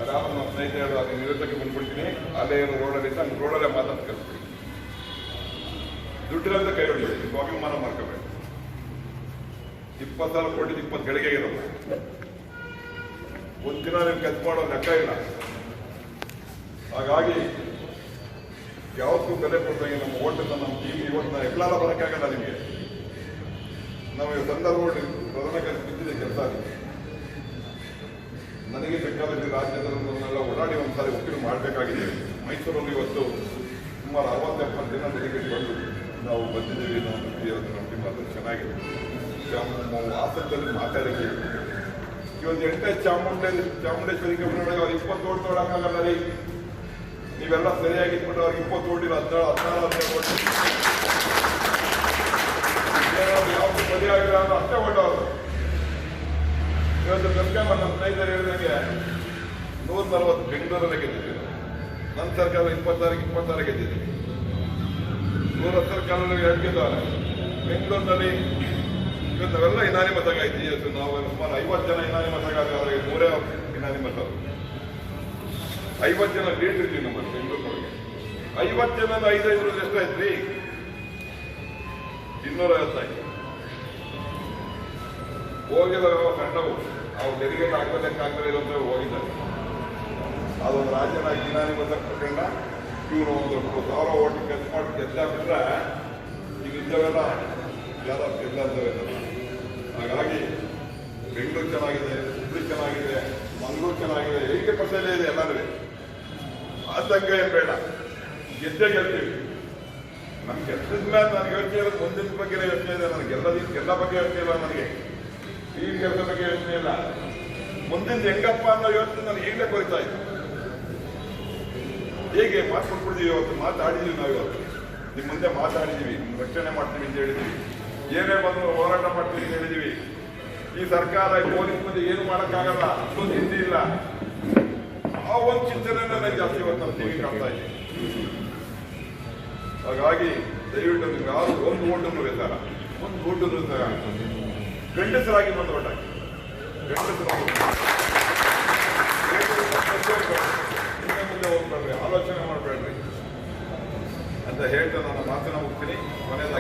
ಅದಾದ ನಮ್ಮ ಸ್ನೇಹಿತ ಹೇಳೋದು ಅದು ನಿವೃತ್ತಕ್ಕೆ ಬಂದ್ಬಿಡ್ತೀನಿ, ಅಲ್ಲೇ ಏನು ರೋಡಲ್ಲಿ ಹಂಗೆ ರೋಡಲ್ಲೇ ಮಾತಾಡ್ ಕಳಿಸ್ಬಿಡಿ. ದುಡ್ಡಿರಂತ ಕೈ ಹೊಡಿಬೇಡಿ, ಸ್ವಾಭಿಮಾನ ಮಾಡ್ಕೋಬೇಡಿ. 20,000 ಕೋಟಿ 20 ಗಳಿಗೆ ಇರೋಲ್ಲ. ಒಂದಿನ ನೀವು ಕೆಲಸ ಮಾಡೋ ಲೆಕ್ಕ ಇಲ್ಲ. ಹಾಗಾಗಿ ಯಾವತ್ತೂ ಬೆಲೆ ಕೊಡ್ದಂಗೆ ನಮ್ಮ ಓಟನ್ನ ನಮ್ಮ ಟೀಮ್ ಇವತ್ತು ಎಲ್ಲಾರ ಬರೋಕ್ಕಾಗಲ್ಲ. ನಿಮಗೆ ನಾವು ಸಂದರ್ಭ ಪ್ರಧಾನ ಬಿದ್ದಿದೆ ಕೆಲಸ. ನನಗೆ ಬೇಕಾದಲ್ಲಿ ರಾಜ್ಯದಲ್ಲೆಲ್ಲ ಓಡಾಡಿ ಒಂದ್ಸಾರಿ ಒಪ್ಪಿಗೆ ಮಾಡಬೇಕಾಗಿದೆ. ಮೈಸೂರಲ್ಲಿ ಇವತ್ತು ಸುಮಾರು 60-70 ಜನ ಡೆಲಿಗೇಟ್ ಬಂದು ನಾವು ಬಂದಿದ್ದೀವಿ. ನಾವು ನಮ್ಮ ಟೀಮ್ ಅದು ಚೆನ್ನಾಗಿದೆ. ಆಸಕ್ತಿಯಲ್ಲಿ ಮಾತಾಡಕ್ಕೆ ಇವತ್ತು 8ನೇ ಚಾಮುಂಡೇಶ್ವರಿ ಕಬ್ಬನೊಳಗೆ ಅವ್ರು 20 ಓಟ್ ತೊಗೊಳಕ್ಕಾಗಲ್ಲ ರೀ. ನೀವೆಲ್ಲ ಸರಿಯಾಗಿಟ್ಬಿಟ್ಟು ಅವ್ರಿಗೆ 20 ಓಟಿಲ್ಲ, 16 ಓಟ್ ಯಾವ್ದು ಸರಿಯಾಗಿಲ್ಲ ಅಂದ್ರೆ ಅಷ್ಟೇ ಓಟವರು. ಇವತ್ತು ಸರ್ಕಾರ ನಮ್ಮ ಸ್ನೇಹಿತರು ಹೇಳಿದಂಗೆ 140 ಬೆಂಗಳೂರಲ್ಲೇ ಗೆದ್ದಿದ್ದೀವಿ. ನನ್ನ ಸರ್ಕಾರ 26 ಗೆದ್ದಿದ್ದೀವಿ. 110 ಸರ್ಕಾರದಲ್ಲಿ 2 ಗೆದ್ದವ್ರೆ. ಬೆಂಗಳೂರಿನಲ್ಲಿ ಇವತ್ತು ನಾವೆಲ್ಲ ಇನಾನಿ ಮತಗಾಯ್ತು. ಇವತ್ತು ನಾವು ಸುಮಾರು 50 ಜನ ಇನಾನಿ ಮತಗಾದ್ರೆ 3 ಇನಾನಿ ಮತ, 50 ಜನ ಲೀಡ್ ಇರ್ತೀವಿ ನಮ್ಮಲ್ಲಿ ಬೆಂಗಳೂರಿನೊಳಗೆ. 50 ಜನ 5 ಎಷ್ಟಾಯ್ತು ರೀ? 250 ಆಯ್ತು. ಹೋಗಿದ್ದಾರೆ ಸಣ್ಣವು, ಅವು ಡೆಲಿಗೇಟ್ ಆಗ್ಬೇಕಂತ ಇರೋಂಥ ಹೋಗಿದ್ದಾರೆ. ಅದೊಂದು ರಾಜ್ಯನ ಗಿನಾನಿ ಬಂದಕೊಂಡ ಇವನು ಒಂದು 1,000 ಓಟ್ ಖರ್ಚು ಮಾಡಿ ಗೆದ್ದಾಬಿಟ್ರೆ ಈಗ ಇದ್ದವೆಲ್ಲ ಯಾರು ಗೆಲ್ಲದವೆಲ್ಲ. ಹಾಗಾಗಿ ಬೆಂಗಳೂರು ಚೆನ್ನಾಗಿದೆ, ಹುಬ್ಬಳ್ಳಿ ಚೆನ್ನಾಗಿದೆ, ಮಂಗಳೂರು ಚೆನ್ನಾಗಿದೆ, 80% ಇದೆ ಎಲ್ಲರೂ. ಆತಂಕ ಏನು ಬೇಡ, ಗೆದ್ದೇ ಗೆಲ್ತೀವಿ. ನಮ್ಗೆ ಗೆದ್ದದ ಮೇಲೆ ನನಗೆ ಯೋಚನೆ ಇರೋದು ಮುಂದಿನ ಬಗ್ಗೆ ಯೋಚನೆ ಇದೆ. ನನಗೆ ಎಲ್ಲ ಬಗ್ಗೆ ಯೋಚನೆ ಇಲ್ಲ. ನನಗೆ ಈ ಕೆಲಸ ಬಗ್ಗೆ ಯೋಚನೆ ಇಲ್ಲ. ಮುಂದಿನ ಹೆಂಗಪ್ಪ ಅನ್ನೋ ಯೋಚನೆ ನನಗೆ ಈಗಲೇ ಕೊರಿತಾ ಇತ್ತು. ಹೇಗೆ ಮಾತು ಕೊಟ್ಬಿಡ್ತೀವಿ, ಇವತ್ತು ಮಾತಾಡಿದೀವಿ. ನಾವು ಇವತ್ತು ನಿಮ್ಮ ಮುಂದೆ ಮಾತಾಡಿದೀವಿ, ರಕ್ಷಣೆ ಮಾಡ್ತೀವಿ ಅಂತ ಹೇಳಿದೀವಿ, ಏನೇ ಬಂದು ಹೋರಾಟ ಮಾಡ್ತೀವಿ ಅಂತ ಹೇಳಿದೀವಿ. ಈ ಸರ್ಕಾರ ಪೊಲೀಸ್ ಮುಂದೆ ಏನು ಮಾಡೋಕ್ಕಾಗಲ್ಲ, ಅಷ್ಟೊಂದು ಹಿಂದಿ ಇಲ್ಲ. ಆ ಒಂದು ಚಿಂತನೆ ನನಗೆ ಜಾಸ್ತಿ ಇವತ್ತು ನಮ್ಮ ಟಿವಿ ಕಾಣ್ತಾ ಇದೆ. ಹಾಗಾಗಿ ದಯವಿಟ್ಟು ನೀವು ಯಾರು ಒಂದು ಓಟನ್ನು ಬೇಕಾರ, ಒಂದು ಓಟನ್ನು ಗಂಡಸರಾಗಿ ಬಂದು ಓಟ್ ಹಾಕಿ. ಮುಂದೆ ಹೋಗ್ಬೇಡ್ರಿ, ಆಲೋಚನೆ ಮಾಡಬೇಡ್ರಿ ಅಂತ ಹೇಳ್ತಾ ನನ್ನ ಮಾತನ್ನ ಮುಗ್ತೀನಿ. ಕೊನೆಯದಾಗಿ